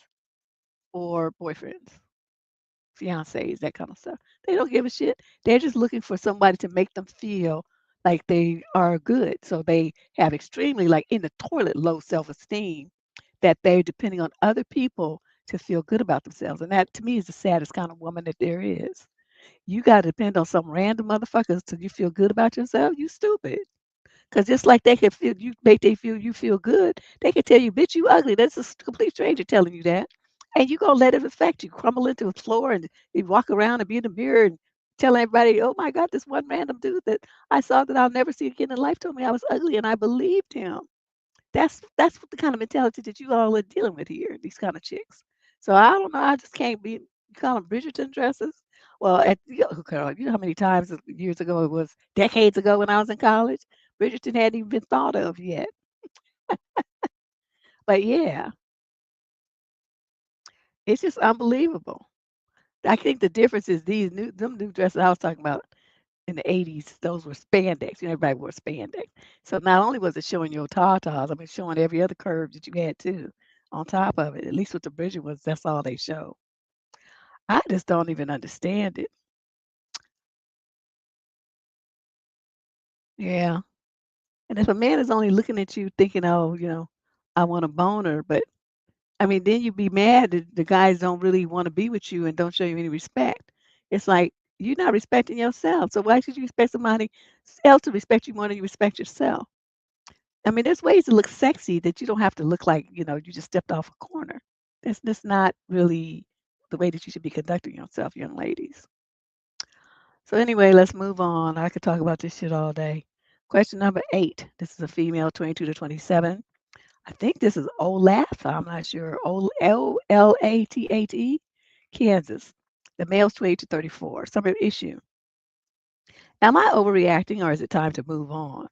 or boyfriends. Fiancés, that kind of stuff. They don't give a shit. They're just looking for somebody to make them feel like they are good. So they have extremely, like in the toilet, low self-esteem that they're depending on other people to feel good about themselves. And that to me is the saddest kind of woman that there is. You got to depend on some random motherfuckers till you feel good about yourself. You stupid. Because just like they can feel you, make they feel you feel good, they can tell you, bitch, you ugly. That's a complete stranger telling you that. And you gonna let it affect you, crumble into the floor, and you walk around and be in the mirror and tell everybody, oh my God, this one random dude that I saw that I'll never see again in life told me I was ugly and I believed him. That's what the kind of mentality that you all are dealing with here, these kind of chicks. So I don't know. I just can't be. You call them Bridgerton dresses? Well, girl, you know how many times years ago it was, decades ago when I was in college? Bridgerton hadn't even been thought of yet. But yeah, it's just unbelievable. I think the difference is them new dresses I was talking about in the 80s, those were spandex. You know, everybody wore spandex. So not only was it showing your tatas, I mean, showing every other curve that you had too on top of it. At least with the Bridget ones, that's all they show. I just don't even understand it. Yeah. And if a man is only looking at you thinking, oh, I want a boner, but I mean, then you'd be mad that the guys don't really want to be with you and don't show you any respect. It's like you're not respecting yourself. So why should you expect somebody else to respect you more than you respect yourself? I mean, there's ways to look sexy that you don't have to look like, you just stepped off a corner. That's not really the way that you should be conducting yourself, young ladies. So anyway, let's move on. I could talk about this shit all day. Question number 8. This is a female, 22 to 27. I think this is Olathe. I'm not sure. Olathe, Kansas. The male's 28 to 34. Summer issue. Am I overreacting or is it time to move on?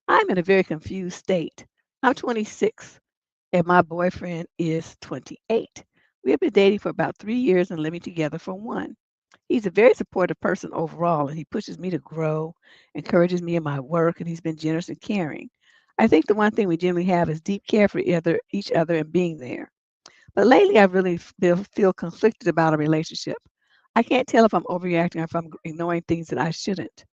I'm in a very confused state. I'm 26 and my boyfriend is 28. We have been dating for about 3 years and living together for one. He's a very supportive person overall, and he pushes me to grow, encourages me in my work, and he's been generous and caring. I think the one thing we generally have is deep care for each other and being there. But lately, I really feel conflicted about a relationship. I can't tell if I'm overreacting or if I'm ignoring things that I shouldn't.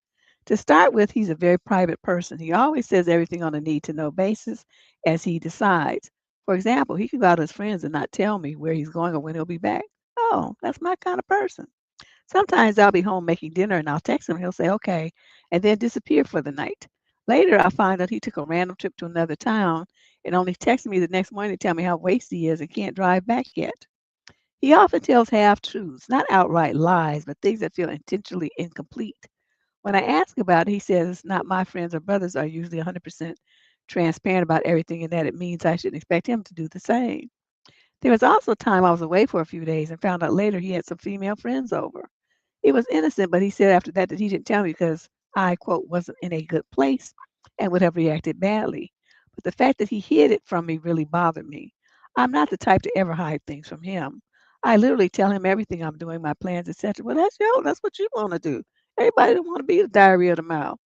To start with, he's a very private person. He always says everything on a need to know basis as he decides. For example, he can go out with his friends and not tell me where he's going or when he'll be back. Oh, that's my kind of person. Sometimes I'll be home making dinner and I'll text him. He'll say, okay, and then disappear for the night. Later, I find that he took a random trip to another town and only texted me the next morning to tell me how wasted he is and can't drive back yet. He often tells half truths, not outright lies, but things that feel intentionally incomplete. When I ask about it, he says it's not my friends or brothers are usually 100% transparent about everything and that it means I shouldn't expect him to do the same. There was also a time I was away for a few days and found out later he had some female friends over. It was innocent, but he said after that that he didn't tell me because I, quote, wasn't in a good place and would have reacted badly. But the fact that he hid it from me really bothered me. I'm not the type to ever hide things from him. I literally tell him everything I'm doing, my plans, etc. Well, that's what you want to do. Everybody don't want to be the diarrhea of the mouth.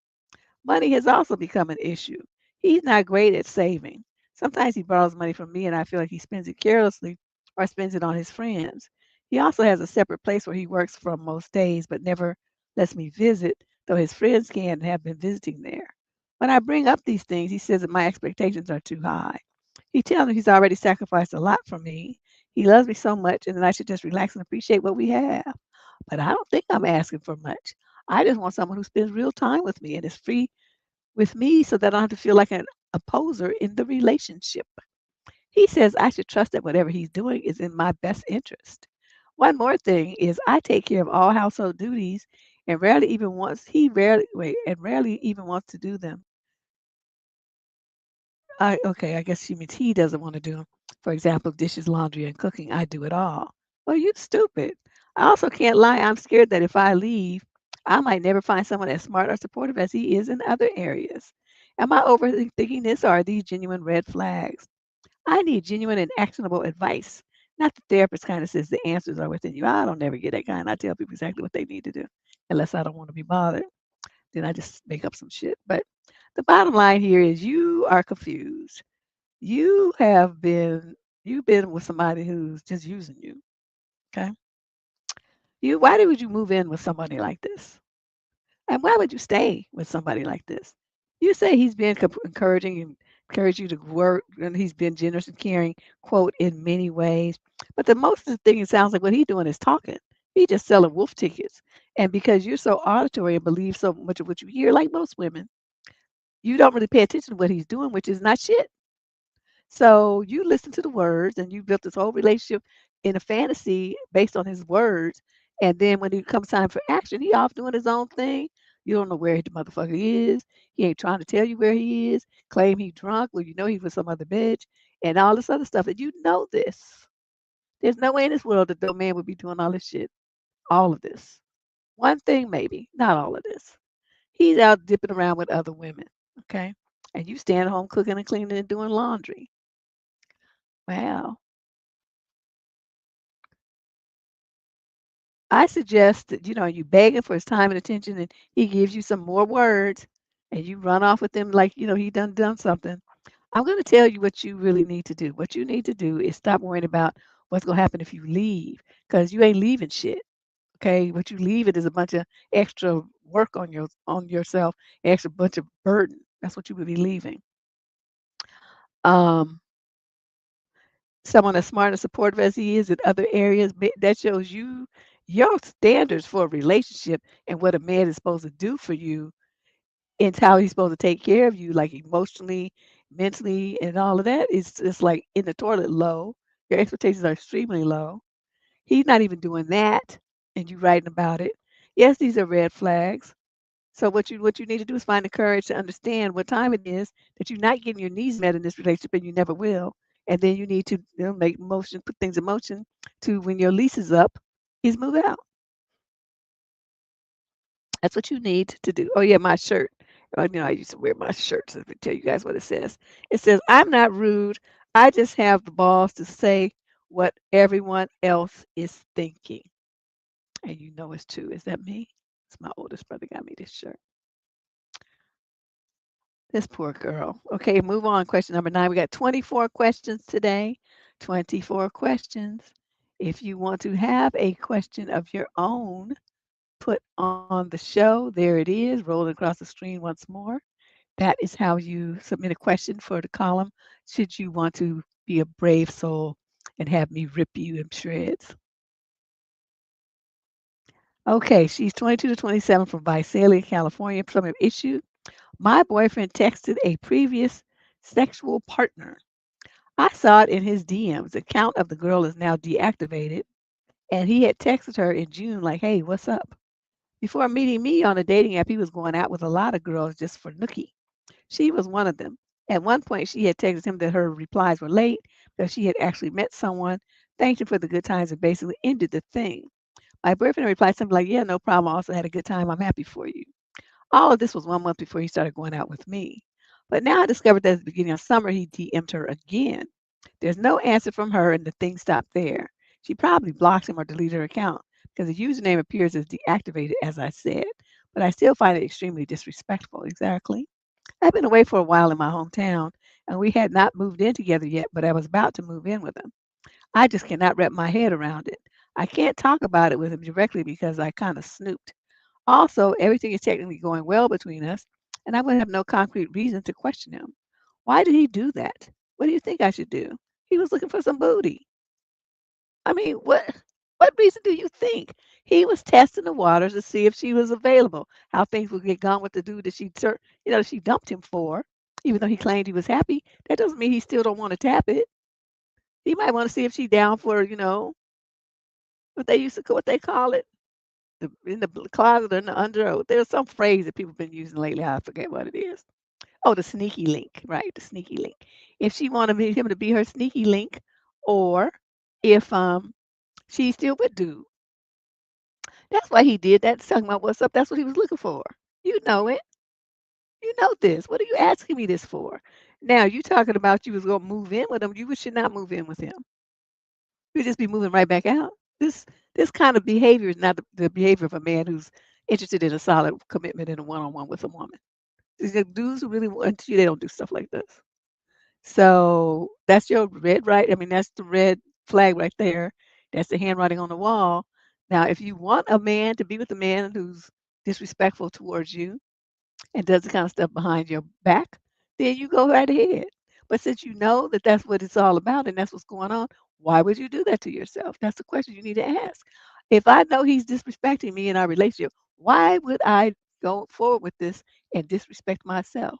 Money has also become an issue. He's not great at saving. Sometimes he borrows money from me and I feel like he spends it carelessly or spends it on his friends. He also has a separate place where he works from most days but never lets me visit, though his friends can and have been visiting there. When I bring up these things, he says that my expectations are too high. He tells me he's already sacrificed a lot for me. He loves me so much and that I should just relax and appreciate what we have. But I don't think I'm asking for much. I just want someone who spends real time with me and is free with me so that I don't have to feel like an opposer in the relationship. He says I should trust that whatever he's doing is in my best interest. One more thing is I take care of all household duties and rarely even wants to do them. I guess she means he doesn't want to do them. For example, dishes, laundry, and cooking, I do it all. Well, you stupid. I also can't lie. I'm scared that if I leave, I might never find someone as smart or supportive as he is in other areas. Am I overthinking this or are these genuine red flags? I need genuine and actionable advice. Not the therapist kind of says the answers are within you. I don't never get that kind. I tell people exactly what they need to do, unless I don't want to be bothered. Then I just make up some shit. But the bottom line here is you are confused. You have been you've been with somebody who's just using you. Okay. Why would you move in with somebody like this? And why would you stay with somebody like this? You say he's been encouraging and encouraged you to work, and he's been generous and caring, quote, in many ways. But the most of the thing it sounds like what he's doing is talking. He's just selling wolf tickets. And because you're so auditory and believe so much of what you hear, like most women, you don't really pay attention to what he's doing, which is not shit. So you listen to the words and you built this whole relationship in a fantasy based on his words. And then when it comes time for action, he off doing his own thing. You don't know where the motherfucker is. He ain't trying to tell you where he is. Claim he drunk. Well, you know he was some other bitch and all this other stuff. And you know this. There's no way in this world that no man would be doing all this shit, all of this. One thing maybe, not all of this. He's out dipping around with other women, okay? And you stand home cooking and cleaning and doing laundry. Wow. I suggest that, you begging for his time and attention and he gives you some more words and you run off with him like, he done something. I'm going to tell you what you really need to do. What you need to do is stop worrying about what's going to happen if you leave because you ain't leaving shit. Okay, what you leave it is a bunch of extra work on yourself, extra bunch of burden. That's what you would be leaving. Um, Someone as smart and supportive as he is in other areas, that shows you your standards for a relationship and what a man is supposed to do for you and how he's supposed to take care of you, like emotionally, mentally, and all of that is just like in the toilet low. Your expectations are extremely low. He's not even doing that, and you writing about it. Yes, these are red flags. So what you need to do is find the courage to understand what time it is that you're not getting your needs met in this relationship and you never will. And then you need to make motion, put things in motion to when your lease is up, is move out. That's what you need to do. Oh yeah, my shirt. I used to wear my shirts. Let me tell you guys what it says. It says, "I'm not rude. I just have the balls to say what everyone else is thinking." And you know it's true. Is that me? It's my oldest brother got me this shirt. This poor girl. Okay, move on. Question number 9. We got 24 questions today. 24 questions. If you want to have a question of your own put on the show, there it is, rolling across the screen once more. That is how you submit a question for the column, should you want to be a brave soul and have me rip you in shreds. Okay, she's 22 to 27 from Visalia, California. Some issue. My boyfriend texted a previous sexual partner. I saw it in his DMs. The account of the girl is now deactivated, and he had texted her in June, like, "Hey, what's up?" Before meeting me on a dating app, he was going out with a lot of girls just for nookie. She was one of them. At one point, she had texted him that her replies were late, that she had actually met someone, thanked him for the good times, and basically ended the thing. My boyfriend replied something like, "Yeah, no problem. I also had a good time. I'm happy for you." All of this was 1 month before he started going out with me. But now I discovered that at the beginning of summer, he DM'd her again. There's no answer from her, and the thing stopped there. She probably blocked him or deleted her account because the username appears as deactivated, as I said. But I still find it extremely disrespectful. Exactly. I've been away for a while in my hometown, and we had not moved in together yet, but I was about to move in with him. I just cannot wrap my head around it. I can't talk about it with him directly because I kind of snooped. Also, everything is technically going well between us, and I would have no concrete reason to question him. Why did he do that? What do you think I should do? He was looking for some booty. I mean, what reason do you think? He was testing the waters to see if she was available, how things would get gone with the dude that she dumped him for. Even though he claimed he was happy, that doesn't mean he still don't want to tap it. He might want to see if she's down for, what they call it, in the closet or in the under. There's some phrase that people have been using lately. I forget what it is. Oh, the sneaky link, right? The sneaky link. If she wanted him to be her sneaky link, or if she's still with dude. That's why he did that. Talking about what's up. That's what he was looking for. You know it. You know this. What are you asking me this for? Now you talking about you was gonna move in with him. You should not move in with him. You just be moving right back out. This kind of behavior is not the behavior of a man who's interested in a solid commitment in a one-on-one with a woman. The dudes who really want you, they don't do stuff like this. So that's your red, right? I mean, that's the red flag right there. That's the handwriting on the wall. Now, if you want a man to be with a man who's disrespectful towards you and does the kind of stuff behind your back, then you go right ahead. But since you know that that's what it's all about and that's what's going on, why would you do that to yourself? That's the question you need to ask. If I know he's disrespecting me in our relationship, why would I go forward with this and disrespect myself?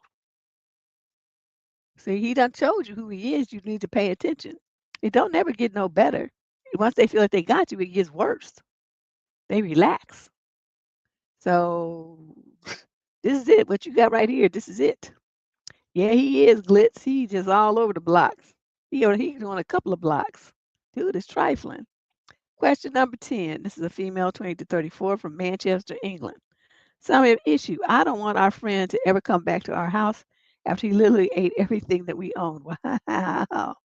See, he done told you who he is. You need to pay attention. It don't never get no better. Once they feel like they got you, it gets worse. They relax. So this is it. What you got right here, this is it. Yeah, he is glitz. He just all over the blocks. He's on a couple of blocks. Dude is trifling. Question number 10. This is a female, 20 to 34, from Manchester, England. Summary of issue. I don't want our friend to ever come back to our house after he literally ate everything that we own. Wow.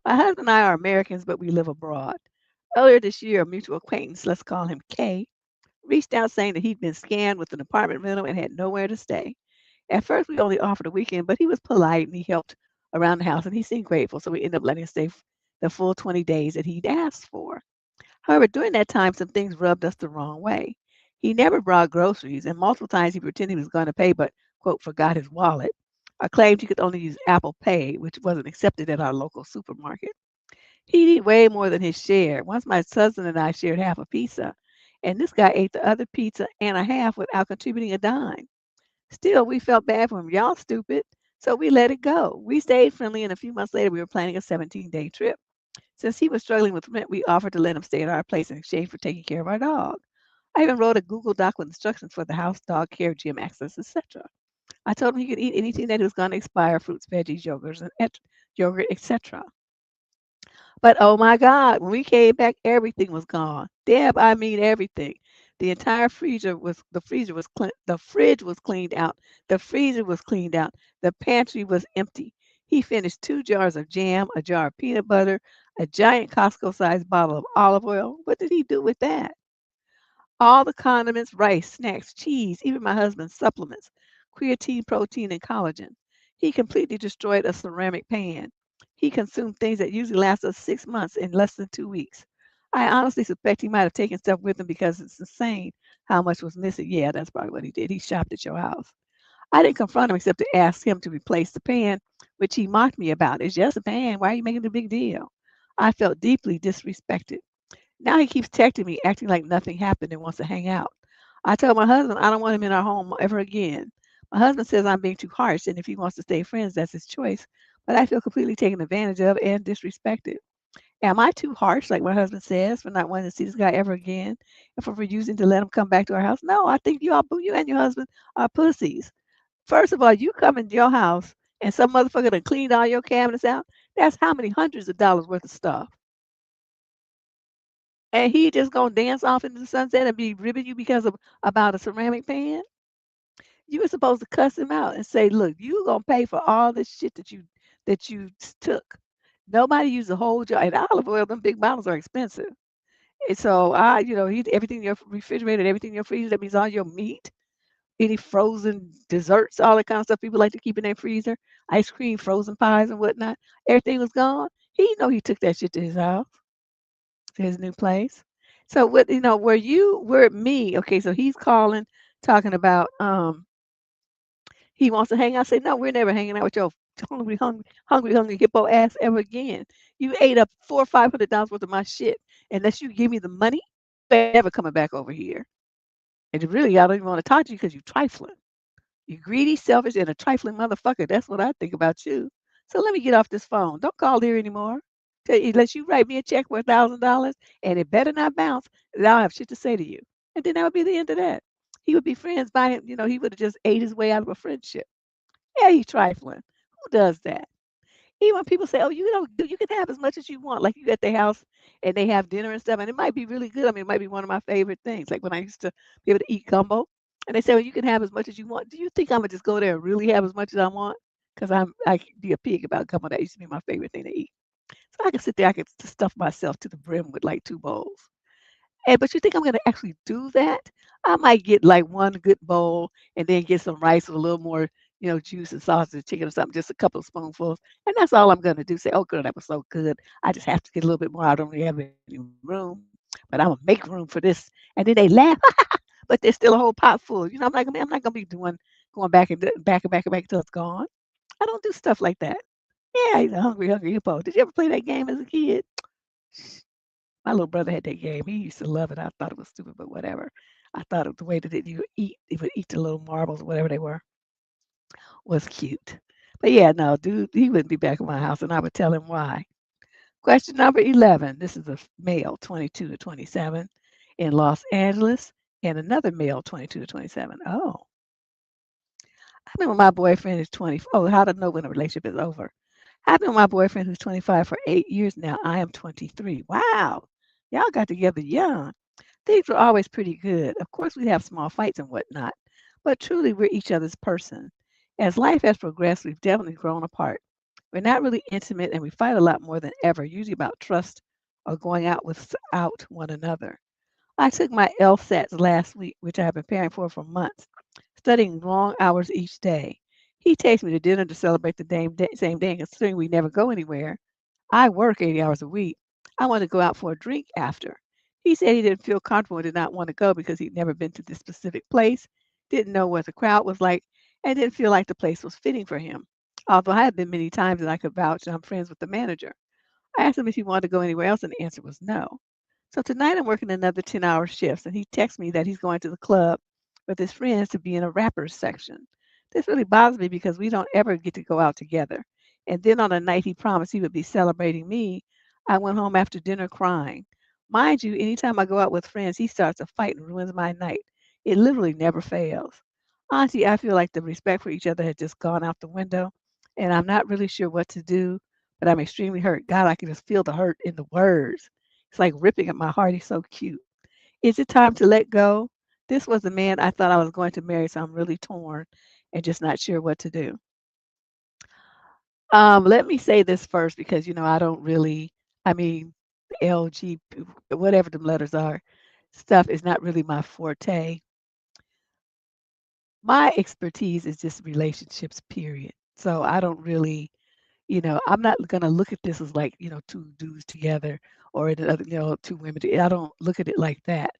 My husband and I are Americans, but we live abroad. Earlier this year, a mutual acquaintance, let's call him K, reached out saying that he'd been scammed with an apartment rental and had nowhere to stay. At first, we only offered a weekend, but he was polite and he helped around the house and he seemed grateful. So we ended up letting him stay the full 20 days that he'd asked for. However, during that time, some things rubbed us the wrong way. He never brought groceries, and multiple times he pretended he was going to pay, but, quote, forgot his wallet, or claimed he could only use Apple Pay, which wasn't accepted at our local supermarket. He'd eat way more than his share. Once my cousin and I shared half a pizza, and this guy ate the other pizza and a half without contributing a dime. Still, we felt bad for him. Y'all stupid. So we let it go. We stayed friendly, and a few months later, we were planning a 17-day trip. Since he was struggling with rent, we offered to let him stay at our place in exchange for taking care of our dog. I even wrote a Google Doc with instructions for the house, dog care, gym access, etc. I told him he could eat anything that was going to expire, fruits, veggies, yogurts, and yogurt, etc. But oh my God, when we came back, everything was gone. Deb, I mean everything. The entire the fridge was cleaned out. The freezer was cleaned out. The pantry was empty. He finished 2 jars of jam, a jar of peanut butter, a giant Costco-sized bottle of olive oil. What did he do with that? All the condiments, rice, snacks, cheese, even my husband's supplements, creatine, protein, and collagen. He completely destroyed a ceramic pan. He consumed things that usually last us 6 months in less than 2 weeks. I honestly suspect he might have taken stuff with him because it's insane how much was missing. Yeah, that's probably what he did. He shopped at your house. I didn't confront him except to ask him to replace the pan, which he mocked me about. It's just a pan. Why are you making a big deal? I felt deeply disrespected. Now he keeps texting me, acting like nothing happened and wants to hang out. I told my husband I don't want him in our home ever again. My husband says I'm being too harsh, and if he wants to stay friends, that's his choice. But I feel completely taken advantage of and disrespected. Am I too harsh, like my husband says, for not wanting to see this guy ever again, and for refusing to let him come back to our house? No, I think you and your husband are pussies. First of all, you come into your house and some motherfucker done cleaned all your cabinets out. That's how many hundreds of dollars worth of stuff. And he just gonna dance off into the sunset and be ribbing you because of about a ceramic pan? You were supposed to cuss him out and say, "Look, you gonna pay for all this shit that you took. Nobody used a whole jar. And olive oil, them big bottles are expensive. And so he everything in your refrigerator, everything in your freezer. That means all your meat, any frozen desserts, all that kind of stuff people like to keep in their freezer, ice cream, frozen pies, and whatnot. Everything was gone. He know he took that shit to his house, to his new place. So were me, okay, so he's calling, talking about he wants to hang out. Say, no, we're never hanging out with your hungry hippo ass ever again. You ate up $400 or $500 worth of my shit. Unless you give me the money, you ain't never coming back over here. And really, I don't even want to talk to you because you trifling. You greedy, selfish, and a trifling motherfucker. That's what I think about you. So let me get off this phone. Don't call here anymore. Unless you write me a check for $1,000 and it better not bounce, then I'll have shit to say to you. And then that would be the end of that. He would be friends by him. He would have just ate his way out of a friendship. Yeah, he's trifling. Who does that? Even when people say, "Oh, you can have as much as you want," like you at their house and they have dinner and stuff, and it might be really good. I mean, it might be one of my favorite things. Like when I used to be able to eat gumbo, and they say, "Well, you can have as much as you want." Do you think I'm gonna just go there and really have as much as I want? Because I can be a pig about gumbo. That used to be my favorite thing to eat. So I can sit there, I can stuff myself to the brim with like 2 bowls. But you think I'm gonna actually do that? I might get like one good bowl and then get some rice with a little more, juice and sausage, chicken or something, just a couple of spoonfuls, and that's all I'm gonna do. Say, "Oh, girl, that was so good. I just have to get a little bit more. I don't really have any room, but I'm gonna make room for this." And then they laugh, but there's still a whole pot full. I'm not gonna be going back and back and back and back until it's gone. I don't do stuff like that. Yeah, he's a hungry hippo. Did you ever play that game as a kid? My little brother had that game. He used to love it. I thought it was stupid, but whatever. I thought the way that it would eat the little marbles or whatever they were, was cute. But yeah, no, dude, he wouldn't be back at my house, and I would tell him why. Question number 11. This is a male, 22 to 27, in Los Angeles, and another male, 22 to 27. Oh, I remember my boyfriend is 20. Oh, how to know when a relationship is over. I've been with my boyfriend who's 25 for 8 years now. I am 23. Wow. Y'all got together young. Things were always pretty good. Of course, we have small fights and whatnot, but truly, we're each other's person. As life has progressed, we've definitely grown apart. We're not really intimate and we fight a lot more than ever, usually about trust or going out without one another. I took my LSATs last week, which I have been preparing for months, studying long hours each day. He takes me to dinner to celebrate the same day, and considering we never go anywhere. I work 80 hours a week. I want to go out for a drink after. He said he didn't feel comfortable and did not want to go because he'd never been to this specific place, didn't know what the crowd was like, and didn't feel like the place was fitting for him. Although I had been many times and I could vouch, and I'm friends with the manager. I asked him if he wanted to go anywhere else, and the answer was no. So tonight I'm working another 10-hour shifts, and he texts me that he's going to the club with his friends to be in a rappers section. This really bothers me because we don't ever get to go out together. And then on a night he promised he would be celebrating me, I went home after dinner crying. Mind you, anytime I go out with friends, he starts a fight and ruins my night. It literally never fails. Honestly, I feel like the respect for each other had just gone out the window, and I'm not really sure what to do, but I'm extremely hurt. God, I can just feel the hurt in the words. It's like ripping at my heart. He's so cute. Is it time to let go? This was the man I thought I was going to marry, so I'm really torn and just not sure what to do. Let me say this first because I don't really, I mean, LG, whatever the letters are, stuff is not really my forte. My expertise is just relationships, period. So I don't really, I'm not going to look at this as like, two dudes together or another, two women. I don't look at it like that.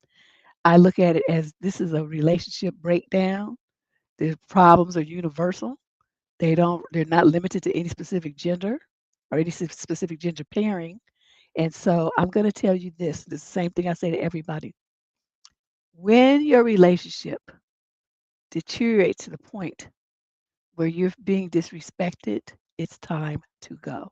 I look at it as this is a relationship breakdown. The problems are universal. They're not limited to any specific gender or any specific gender pairing. And so I'm going to tell you this, the same thing I say to everybody. When your relationship deteriorates to the point where you're being disrespected, it's time to go.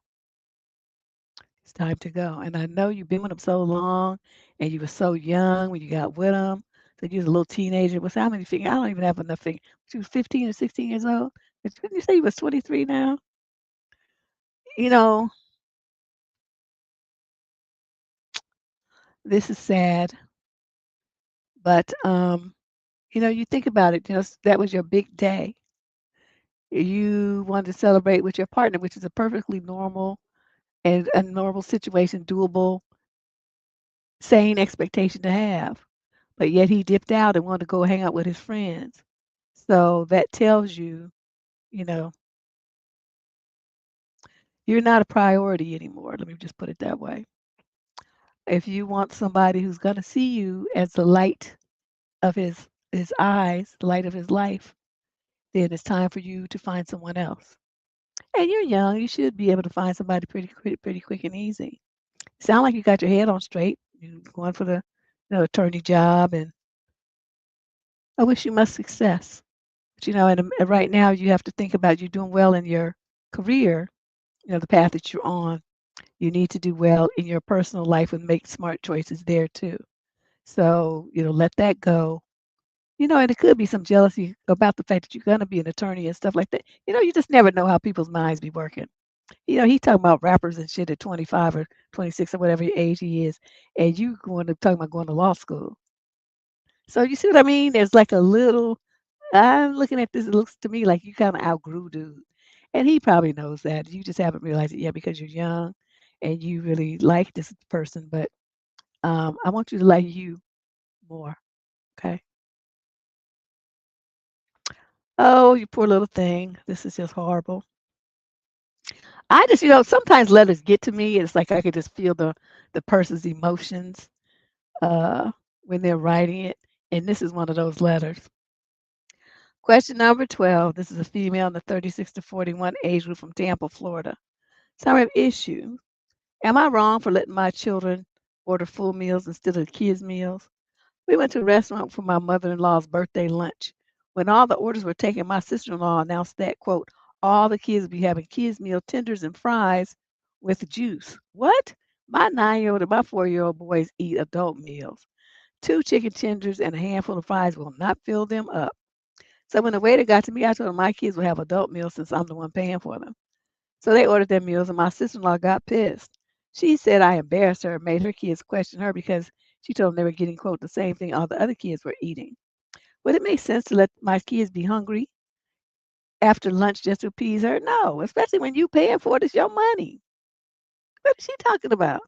It's time to go. And I know you've been with them so long and you were so young when you got with them. So you was a little teenager. What's how many fingers? I don't even have enough fingers. She was 15 or 16 years old. Didn't you say you was 23 now? You know, this is sad, but you think about it, that was your big day. You wanted to celebrate with your partner, which is a perfectly normal and a normal situation, doable, sane expectation to have. But yet he dipped out and wanted to go hang out with his friends. So that tells you, you know, you're not a priority anymore. Let me just put it that way. If you want somebody who's going to see you as the light of his eyes, the light of his life, then it's time for you to find someone else. And you're young, you should be able to find somebody pretty quick and easy. Sound like you got your head on straight. You're going for the attorney job, and I wish you much success. But and right now you have to think about you doing well in your career, the path that you're on. You need to do well in your personal life and make smart choices there too. So, let that go. And it could be some jealousy about the fact that you're going to be an attorney and stuff like that. You just never know how people's minds be working. He talking about rappers and shit at 25 or 26 or whatever age he is, and you going to talking about going to law school. So you see what I mean? There's like a little. I'm looking at this. It looks to me like you kind of outgrew dude, and he probably knows that. You just haven't realized it yet because you're young, and you really like this person. But I want you to like you more. Okay. Oh, you poor little thing. This is just horrible. I just, sometimes letters get to me. It's like I could just feel the person's emotions uh, when they're writing it. And this is one of those letters. Question number 12. This is a female in the 36 to 41 age group from Tampa, Florida. Summary of issue. Am I wrong for letting my children order full meals instead of kids' meals? We went to a restaurant for my mother-in-law's birthday lunch. When all the orders were taken, my sister-in-law announced that, quote, all the kids will be having kids' meal tenders and fries with juice. What? My 9-year-old and my 4-year-old boys eat adult meals. 2 chicken tenders and a handful of fries will not fill them up. So when the waiter got to me, I told him my kids will have adult meals since I'm the one paying for them. So they ordered their meals, and my sister-in-law got pissed. She said I embarrassed her and made her kids question her because she told them they were getting, quote, the same thing all the other kids were eating. Would it make sense to let my kids be hungry after lunch just to appease her? No, especially when you paying for it. It's your money. What is she talking about?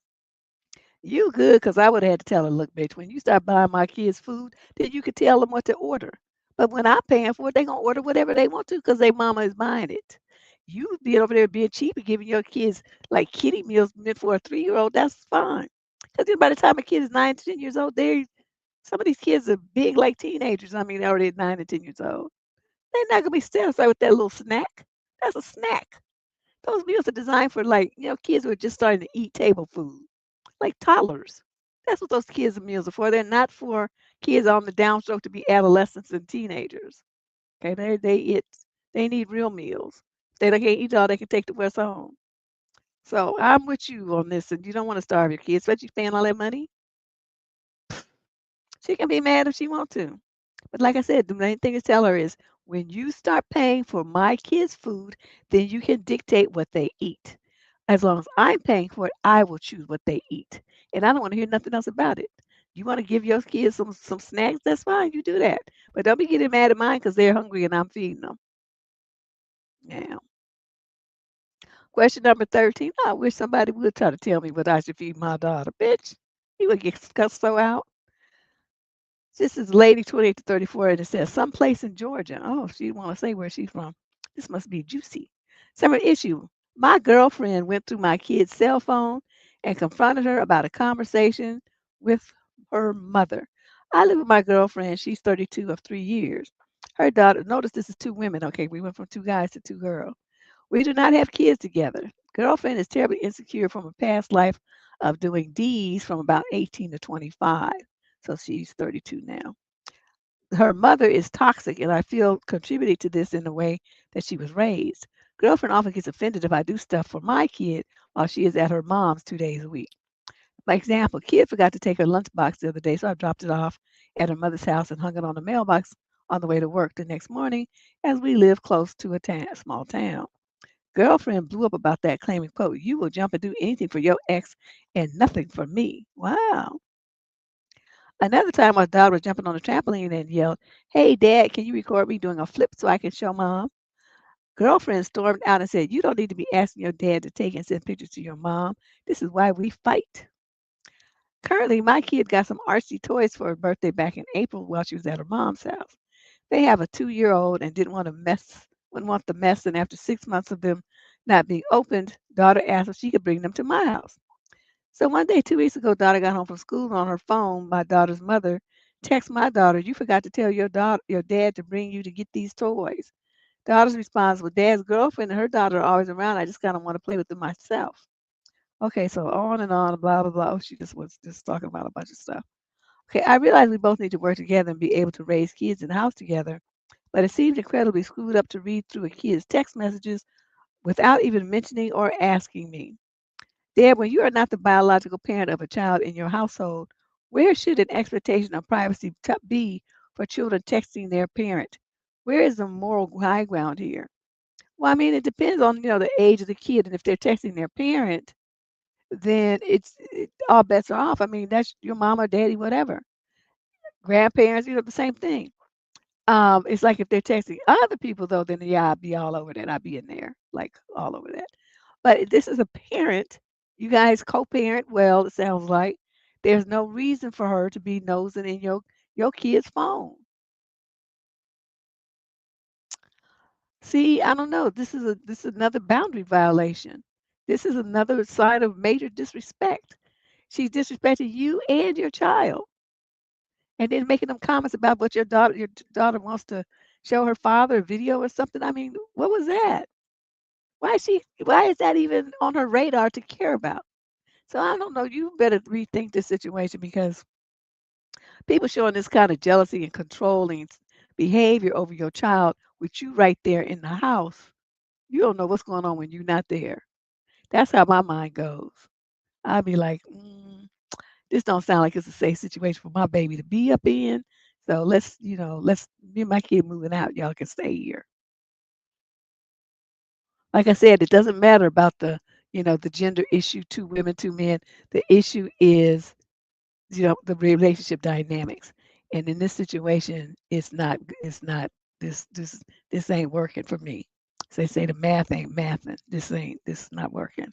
You good, because I would have had to tell her, look, bitch, when you start buying my kids food, then you could tell them what to order. But when I'm paying for it, they going to order whatever they want to because their mama is buying it. You being over there being cheap and giving your kids like kitty meals meant for a 3-year-old, that's fine. Because by the time a kid is 9 to 10 years old, some of these kids are big like teenagers. I mean, they're already 9 and 10 years old. They're not going to be satisfied with that little snack. That's a snack. Those meals are designed for like, kids who are just starting to eat table food like toddlers. That's what those kids' meals are for. They're not for kids on the downstroke to be adolescents and teenagers. Okay, they need real meals. If they can't eat all, they can take the rest home. So I'm with you on this, and you don't want to starve your kids, especially paying all that money. She can be mad if she wants to. But like I said, the main thing to tell her is when you start paying for my kids' food, then you can dictate what they eat. As long as I'm paying for it, I will choose what they eat. And I don't want to hear nothing else about it. You want to give your kids some snacks, that's fine, you do that. But don't be getting mad at mine because they're hungry and I'm feeding them. Now, question number 13. I wish somebody would try to tell me what I should feed my daughter. Bitch, you would get cussed so out. This is lady 28 to 34, and it says someplace in Georgia. Oh, she didn't want to say where she's from. This must be juicy. Summer issue. My girlfriend went through my kid's cell phone and confronted her about a conversation with her mother. I live with my girlfriend. She's 32 of 3 years. Her daughter, notice this is two women. Okay, we went from two guys to two girls. We do not have kids together. Girlfriend is terribly insecure from a past life of doing D's from about 18 to 25. So she's 32 now. Her mother is toxic, and I feel contributing to this in the way that she was raised. Girlfriend often gets offended if I do stuff for my kid while she is at her mom's 2 days a week. For example, kid forgot to take her lunchbox the other day, so I dropped it off at her mother's house and hung it on the mailbox on the way to work the next morning, as we live close to a small town. Girlfriend blew up about that, claiming, quote, you will jump and do anything for your ex and nothing for me. Wow. Another time, my daughter was jumping on the trampoline and yelled, hey, Dad, can you record me doing a flip so I can show Mom? Girlfriend stormed out and said, you don't need to be asking your dad to take and send pictures to your mom. This is why we fight. Currently, my kid got some artsy toys for her birthday back in April while she was at her mom's house. They have a 2-year-old and wouldn't want the mess. And after 6 months of them not being opened, daughter asked if she could bring them to my house. So one day, 2 weeks ago, daughter got home from school and on her phone. My daughter's mother texted my daughter, you forgot to tell your dad to bring you to get these toys. Daughter's response, well, dad's girlfriend and her daughter are always around. I just kind of want to play with them myself. Okay, so on and on, blah, blah, blah. Oh, she just was just talking about a bunch of stuff. Okay, I realize we both need to work together and be able to raise kids in the house together, but it seems incredibly screwed up to read through a kid's text messages without even mentioning or asking me. Dad, when you are not the biological parent of a child in your household, where should an expectation of privacy be for children texting their parent? Where is the moral high ground here? Well, I mean, it depends on the age of the kid, and if they're texting their parent, then all bets are off. I mean, that's your mama, daddy, whatever, grandparents, the same thing. It's like if they're texting other people, though, then yeah, I'd be all over that. I'd be in there, like all over that. But if this is a parent, you guys co-parent well, it sounds like. There's no reason for her to be nosing in your kid's phone. See, I don't know. This is another boundary violation. This is another sign of major disrespect. She's disrespecting you and your child, and then making them comments about what your daughter wants to show her father a video or something. I mean, what was that? Why is that even on her radar to care about? So I don't know. You better rethink this situation because people showing this kind of jealousy and controlling behavior over your child with you right there in the house, you don't know what's going on when you're not there. That's how my mind goes. I'd be like, this don't sound like it's a safe situation for my baby to be up in. So let's me and my kid moving out. Y'all can stay here. Like I said, it doesn't matter about the gender issue, two women, two men. The issue is, the relationship dynamics. And in this situation, it's not this ain't working for me. So they say the math ain't mathing. This is not working.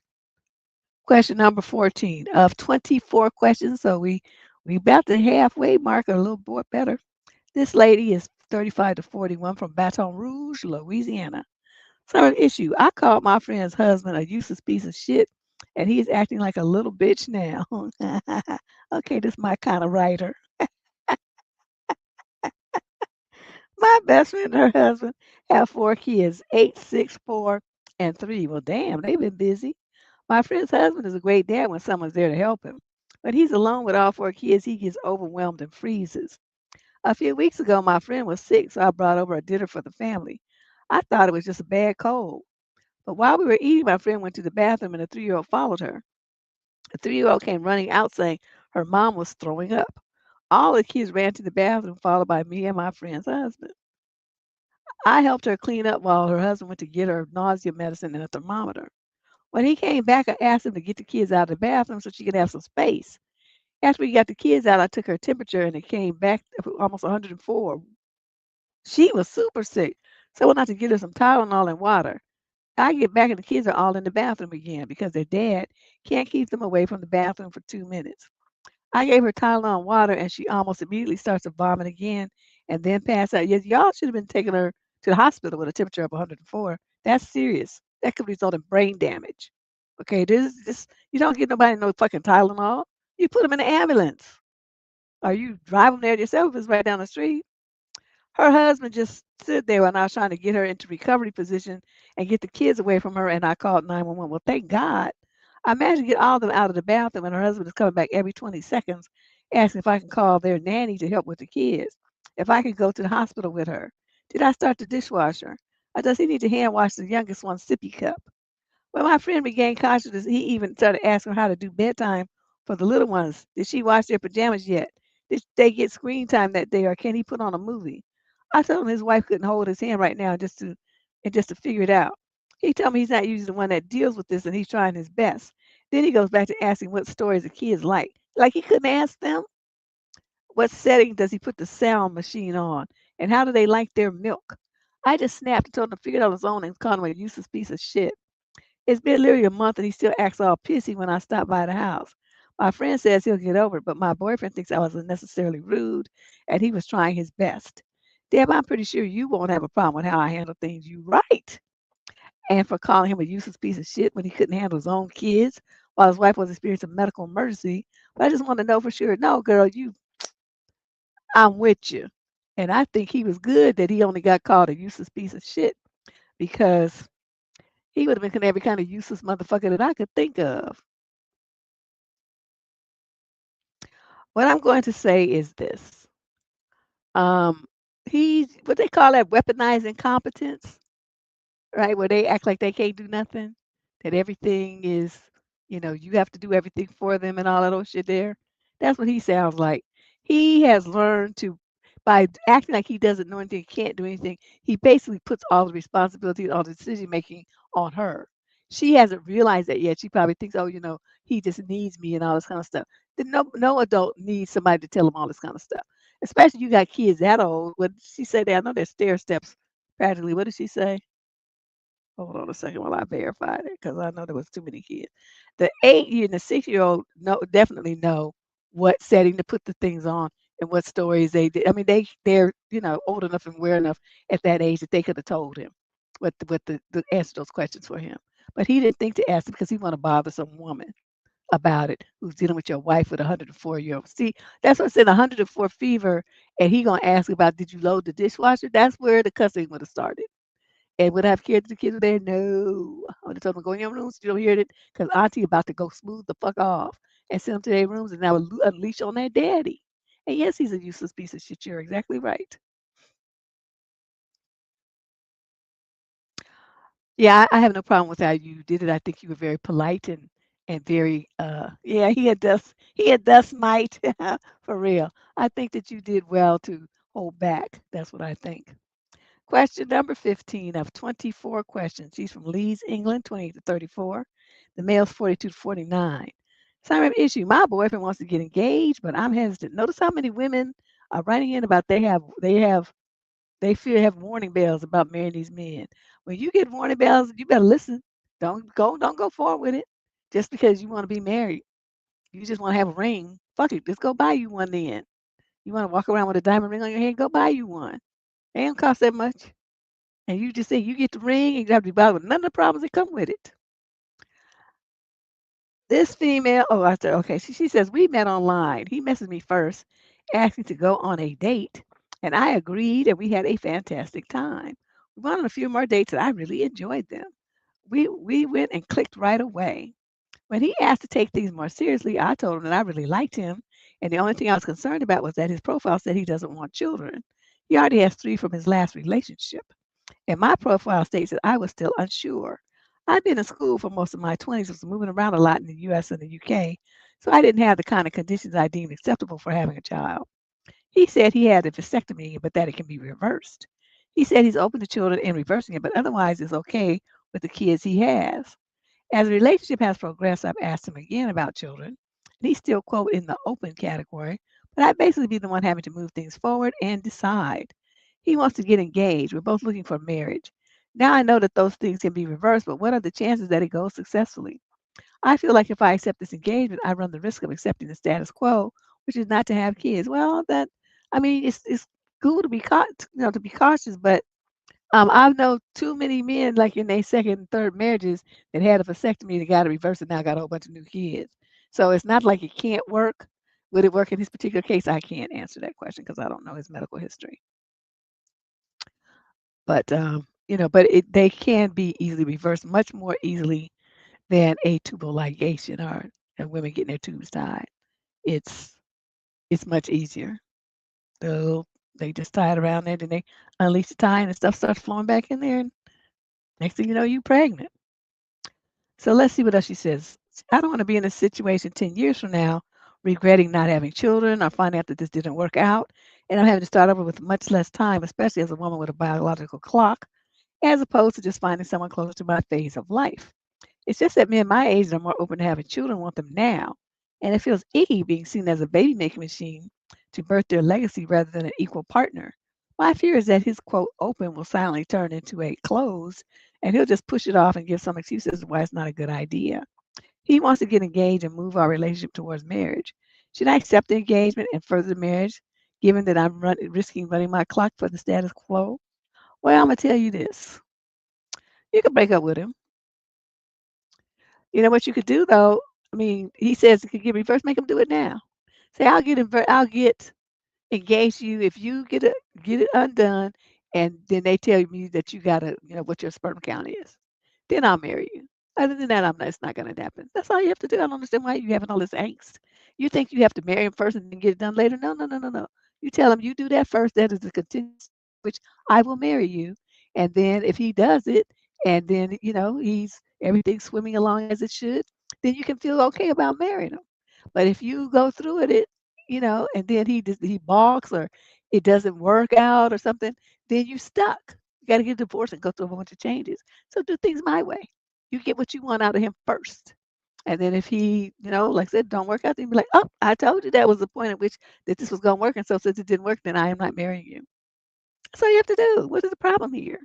Question number 14 of 24 questions. So we about the halfway mark, or a little more better. This lady is 35 to 41 from Baton Rouge, Louisiana. So an issue. I called my friend's husband a useless piece of shit, and he's acting like a little bitch now. Okay, this is my kind of writer. My best friend and her husband have four kids, 8, 6, 4, and 3. Well, damn, they've been busy. My friend's husband is a great dad when someone's there to help him. But he's alone with all four kids. He gets overwhelmed and freezes. A few weeks ago, my friend was sick, so I brought over a dinner for the family. I thought it was just a bad cold. But while we were eating, my friend went to the bathroom and the 3-year-old followed her. The 3-year-old came running out saying her mom was throwing up. All the kids ran to the bathroom, followed by me and my friend's husband. I helped her clean up while her husband went to get her nausea medicine and a thermometer. When he came back, I asked him to get the kids out of the bathroom so she could have some space. After we got the kids out, I took her temperature and it came back almost 104. She was super sick. So I went out to get her some Tylenol and water. I get back and the kids are all in the bathroom again because their dad can't keep them away from the bathroom for 2 minutes. I gave her Tylenol and water and she almost immediately starts to vomit again and then pass out. Yes, y'all should have been taking her to the hospital with a temperature of 104. That's serious. That could result in brain damage. Okay, this you don't get nobody no fucking Tylenol. You put them in an ambulance. Or you drive them there yourself if it's right down the street. Her husband just stood there when I was trying to get her into recovery position and get the kids away from her, and I called 911. Well, thank God. I managed to get all of them out of the bathroom, and her husband is coming back every 20 seconds asking if I can call their nanny to help with the kids, if I could go to the hospital with her. Did I start the dishwasher? Or does he need to hand wash the youngest one's sippy cup? When my friend regained consciousness, he even started asking her how to do bedtime for the little ones. Did she wash their pajamas yet? Did they get screen time that day, or can he put on a movie? I told him his wife couldn't hold his hand right now just to figure it out. He told me he's not usually the one that deals with this and he's trying his best. Then he goes back to asking what stories the kids like. Like he couldn't ask them what setting does he put the sound machine on and how do they like their milk. I just snapped and told him to figure it out on his own and called him a useless piece of shit. It's been literally a month and he still acts all pissy when I stop by the house. My friend says he'll get over it, but my boyfriend thinks I was unnecessarily rude and he was trying his best. Deb, I'm pretty sure you won't have a problem with how I handle things. You right. And for calling him a useless piece of shit when he couldn't handle his own kids while his wife was experiencing a medical emergency. But I just want to know for sure. No, girl, I'm with you. And I think he was good that he only got called a useless piece of shit because he would have been every kind of useless motherfucker that I could think of. What I'm going to say is this. Um, he's what they call that weaponized incompetence, right? Where they act like they can't do nothing, that everything is, you have to do everything for them and all of those shit there. That's what he sounds like. He has learned to, by acting like he doesn't know anything, can't do anything, he basically puts all the responsibility, all the decision making on her. She hasn't realized that yet. She probably thinks, oh, he just needs me and all this kind of stuff. Then no adult needs somebody to tell them all this kind of stuff. Especially you got kids that old. What did she say there? I know there's stair steps practically. What did she say? Hold on a second while I verified it because I know there was too many kids. The 8-year and the 6-year-old definitely know what setting to put the things on and what stories they did. I mean, they're old enough and aware enough at that age that they could have told him what the answer those questions for him. But he didn't think to ask because he want to bother some woman about it who's dealing with your wife with a 104-year-old. See, that's what I said, 104 fever, and he gonna ask about did you load the dishwasher? That's where the cussing would have started. And would I have cared if the kids were there? No. I would have told them, go in your rooms. You don't hear it because Auntie about to go smooth the fuck off and send them to their rooms and now unleash on their daddy. And yes, he's a useless piece of shit. You're exactly right. Yeah, I have no problem with how you did it. I think you were very polite and very yeah, he had dust might for real. I think that you did well to hold back. That's what I think. Question number 15 of 24 questions. She's from Leeds, England, 28 to 34. The male's 42 to 49. Simon issue. My boyfriend wants to get engaged, but I'm hesitant. Notice how many women are writing in about they fear have warning bells about marrying these men. When you get warning bells, you better listen. Don't go forward with it just because you want to be married. You just want to have a ring. Fuck it. Let's go buy you one then. You want to walk around with a diamond ring on your hand? Go buy you one. It don't cost that much. And you just say you get the ring and you have to be bothered with none of the problems that come with it. This female, oh, I said, okay. She says, we met online. He messaged me first, asking to go on a date. And I agreed, and we had a fantastic time. We went on a few more dates, and I really enjoyed them. We went and clicked right away. When he asked to take things more seriously, I told him that I really liked him. And the only thing I was concerned about was that his profile said he doesn't want children. He already has three from his last relationship. And my profile states that I was still unsure. I'd been in school for most of my 20s, was moving around a lot in the US and the UK, so I didn't have the kind of conditions I deemed acceptable for having a child. He said he had a vasectomy, but that it can be reversed. He said he's open to children and reversing it, but otherwise is okay with the kids he has. As the relationship has progressed, I've asked him again about children, and he's still, quote, in the open category, but I'd basically be the one having to move things forward and decide. He wants to get engaged. We're both looking for marriage. Now I know that those things can be reversed, but what are the chances that it goes successfully? I feel like if I accept this engagement, I run the risk of accepting the status quo, which is not to have kids. Well, I mean, it's cool to be to be cautious, but I've known too many men, like in their second and third marriages, that had a vasectomy that got a reverse and now got a whole bunch of new kids. So it's not like it can't work. Would it work in his particular case? I can't answer that question because I don't know his medical history. But they can be easily reversed, much more easily than a tubal ligation or women getting their tubes tied. It's it's much easier. So they just tie it around there, then they unleash the tie and the stuff starts flowing back in there, and next thing you know, you pregnant. So let's see what else she says. I don't want to be in a situation 10 years from now regretting not having children or finding out that this didn't work out. And I'm having to start over with much less time, especially as a woman with a biological clock, as opposed to just finding someone close to my phase of life. It's just that men my age are more open to having children, want them now. And it feels icky being seen as a baby making machine to birth their legacy rather than an equal partner. My fear is that his quote open will silently turn into a closed and he'll just push it off and give some excuses why it's not a good idea. He wants to get engaged and move our relationship towards marriage. Should I accept the engagement and further the marriage, given that risking running my clock for the status quo? Well, I'm going to tell you this. You can break up with him. You know what you could do though? I mean, he says he could get reverse, make him do it now. Say, I'll get engaged to you if you get it undone, and then they tell me that you gotta, what your sperm count is. Then I'll marry you. Other than that, it's not gonna happen. That's all you have to do. I don't understand why you having all this angst. You think you have to marry him first and then get it done later? No, no, no, no, no. You tell him you do that first. That is the contingency which I will marry you. And then if he does it, and then he's everything's swimming along as it should, then you can feel okay about marrying him. But if you go through it, and then he balks or it doesn't work out or something, then you stuck. You got to get divorced and go through a whole bunch of changes. So do things my way. You get what you want out of him first. And then if he, like I said, don't work out, then be like, oh, I told you that was the point at which that this was going to work. And so since it didn't work, then I am not marrying you. That's all you have to do. What is the problem here?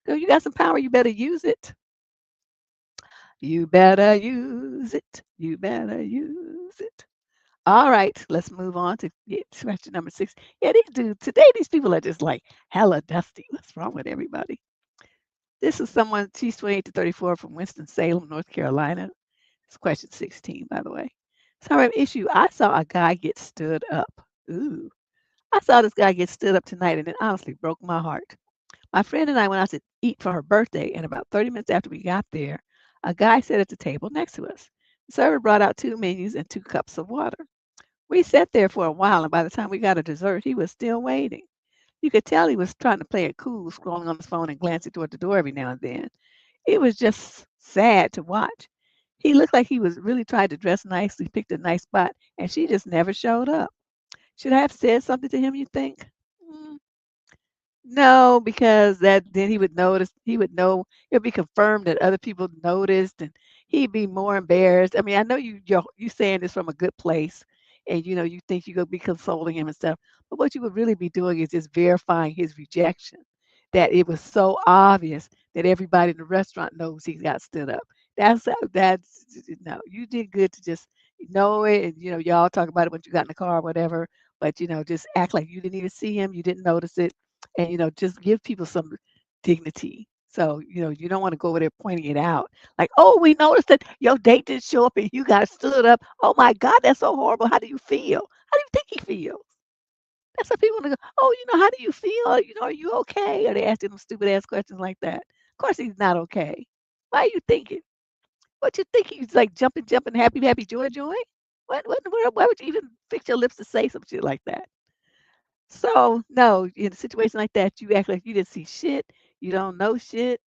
You got some power. You better use it. You better use it. You better use it. All right, let's move on to question number 6. Yeah, these people are just like hella dusty. What's wrong with everybody? This is someone, she's 28 to 34 from Winston-Salem, North Carolina. It's question 16, by the way. Sorry, issue. I saw a guy get stood up. Ooh. I saw this guy get stood up tonight, and it honestly broke my heart. My friend and I went out to eat for her birthday, and about 30 minutes after we got there, a guy sat at the table next to us. The server brought out 2 menus and 2 cups of water. We sat there for a while, and by the time we got a dessert, he was still waiting. You could tell he was trying to play it cool, scrolling on his phone and glancing toward the door every now and then. It was just sad to watch. He looked like he was really trying to dress nicely, picked a nice spot, and she just never showed up. Should I have said something to him, you think? Mm, No, because then he would notice, he would know, it would be confirmed that other people noticed, and he'd be more embarrassed. I mean, I know you saying this from a good place, and you think you're gonna be consoling him and stuff, but what you would really be doing is just verifying his rejection. That it was so obvious that everybody in the restaurant knows he got stood up. That's no, you did good to just know it, and y'all talk about it when you got in the car or whatever, but just act like you didn't even see him, you didn't notice it, and just give people some dignity. So you don't want to go over there pointing it out like, oh, we noticed that your date didn't show up and you got stood up. Oh my God, that's so horrible. How do you feel? How do you think he feels? That's what people want to go, oh, how do you feel? Are you okay? Or they asking them stupid ass questions like that. Of course he's not okay. Why are you thinking? What you think he's like jumping, jumping, happy, happy, joy, joy? What in the world? Why would you even fix your lips to say some shit like that? So, no, in a situation like that, you act like you didn't see shit, you don't know shit,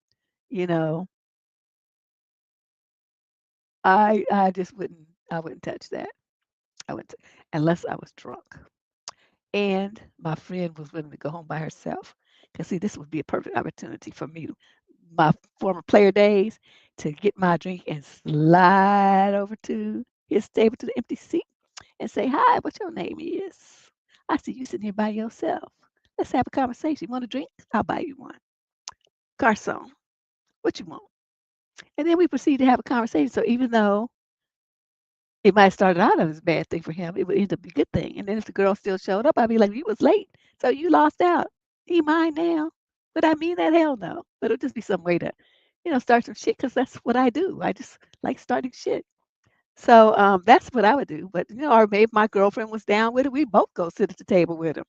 you know. I just wouldn't touch that. I wouldn't unless I was drunk and my friend was willing to go home by herself. Cause see, this would be a perfect opportunity for me to my former player days to get my drink and slide over to his table to the empty seat and say, "Hi, what your name is? I see you sitting here by yourself. Let's have a conversation. You want a drink? I'll buy you one. Garçon, what you want?" And then we proceed to have a conversation. So even though it might have started out as a bad thing for him, it would end up be a good thing. And then if the girl still showed up, I'd be like, "You was late, so you lost out. He mine now." Would I mean that? Hell no. But it'll just be some way to, start some shit because that's what I do. I just like starting shit. So that's what I would do. But or maybe my girlfriend was down with it. We both go sit at the table with him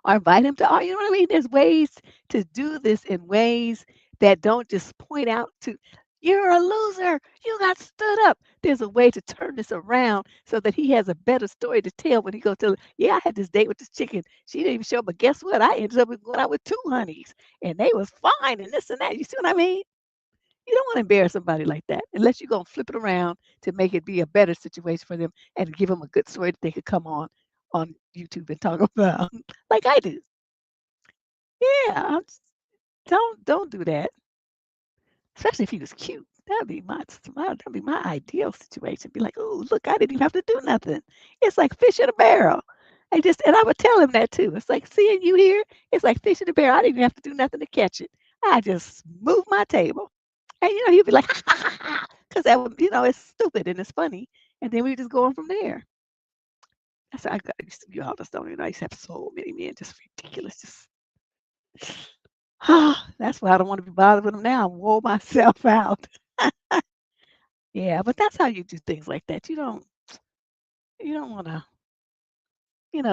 or invite him to, you know what I mean? There's ways to do this in ways that don't just point out to, you're a loser, you got stood up. There's a way to turn this around so that he has a better story to tell when he goes to, yeah, I had this date with this chicken. She didn't even show up, but guess what? I ended up going out with two honeys and they was fine and this and that. You see what I mean? You don't want to embarrass somebody like that unless you're going to flip it around to make it be a better situation for them and give them a good story that they could come on YouTube and talk about like I do. Yeah, don't do that, especially if he was cute. That'd be my ideal situation. Be like, "Oh, look, I didn't even have to do nothing. It's like fish in a barrel." And I would tell him that too. It's like seeing you here. It's like fish in a barrel. I didn't even have to do nothing to catch it. I just moved my table, and he'd be like, because that would, it's stupid and it's funny, and then we just go on from there. That's I used to, you all just don't even know. I used to have so many men, just ridiculous, just that's why I don't want to be bothered with them now. I wore myself out. Yeah, but that's how you do things like that. You don't want to,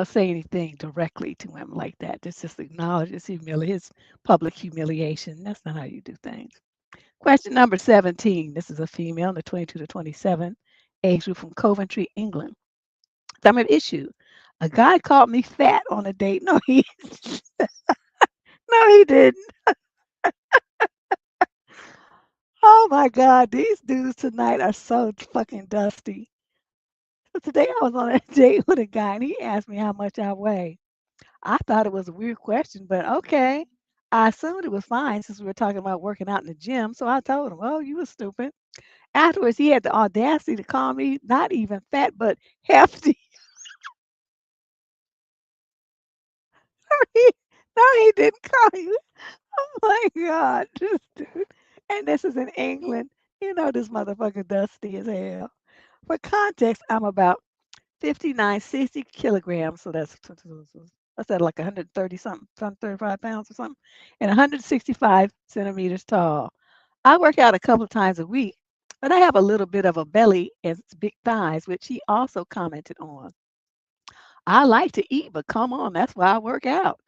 say anything directly to him like that. Just acknowledge his public humiliation. That's not how you do things. Question number 17. This is a female in the 22 to 27 age group from Coventry, England. Summer issue. A guy called me fat on a date. No, he no, he didn't. Oh my God, these dudes tonight are so fucking dusty. So today I was on a date with a guy and he asked me how much I weigh. I thought it was a weird question, but okay. I assumed it was fine since we were talking about working out in the gym. So I told him, "Oh, you were stupid." Afterwards, he had the audacity to call me not even fat, but hefty. He- no, he didn't call you. Oh my God, this dude. And this is in England. This motherfucker dusty as hell. For context, I'm about 59, 60 kilograms. So what's that, like 130 something, 135 pounds or something, and 165 centimeters tall. I work out a couple of times a week, but I have a little bit of a belly and big thighs, which he also commented on. I like to eat, but come on, that's why I work out.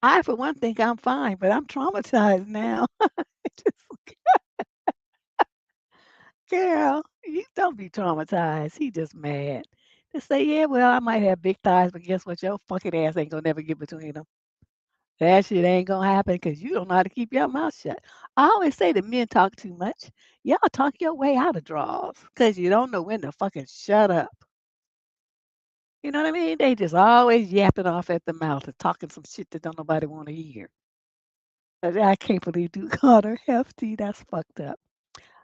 I, for one, think I'm fine, but I'm traumatized now. Just, girl, you don't be traumatized. He just mad. Just say, yeah, well, I might have big thighs, but guess what? Your fucking ass ain't gonna never get between them. That shit ain't gonna happen because you don't know how to keep your mouth shut. I always say that men talk too much. Y'all talk your way out of draws because you don't know when to fucking shut up. You know what I mean? They just always yapping off at the mouth and talking some shit that don't nobody want to hear. I can't believe you called her hefty. That's fucked up.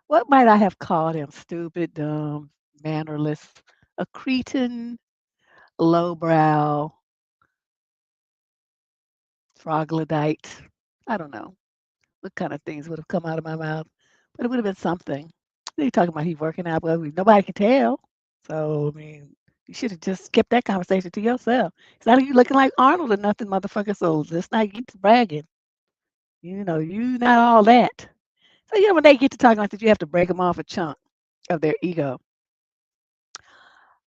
What might I have called him? Stupid, dumb, mannerless, a cretin, lowbrow, troglodyte. I don't know what kind of things would have come out of my mouth, but it would have been something. They talking about he working out, but nobody can tell. So I mean, you should have just kept that conversation to yourself. It's not like you looking like Arnold or nothing, motherfucker. So let's not get to bragging. You know, you not all that. So when they get to talking like that, you have to break them off a chunk of their ego.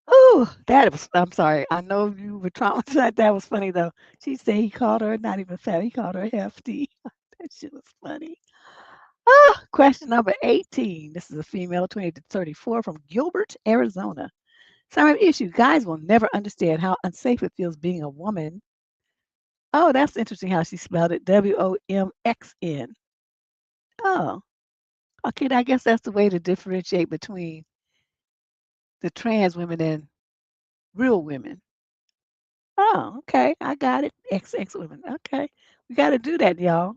Oh, that was. I'm sorry. I know you were traumatized. That was funny though. She said he called her not even fat. He called her hefty. That shit was funny. Ah, question number 18. This is a female, 20 to 34 from Gilbert, Arizona. Summary issue. Guys will never understand how unsafe it feels being a woman. Oh, that's interesting how she spelled it. WOMXN. Oh, okay. I guess that's the way to differentiate between the trans women and real women. Oh, okay. I got it. XX women. Okay. We got to do that, y'all.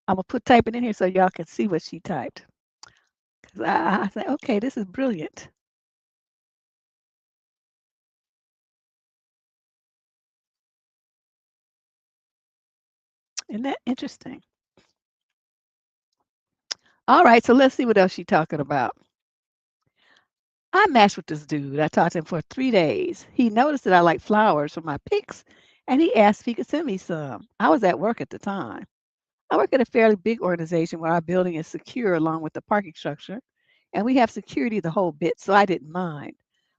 I'm going to put typing in here so y'all can see what she typed. 'Cause I said, okay, this is brilliant. Isn't that interesting? All right. So let's see what else she's talking about. I matched with this dude. I talked to him for 3 days. He noticed that I like flowers for my pics and he asked if he could send me some. I was at work at the time. I work at a fairly big organization where our building is secure along with the parking structure, and we have security the whole bit, so I didn't mind.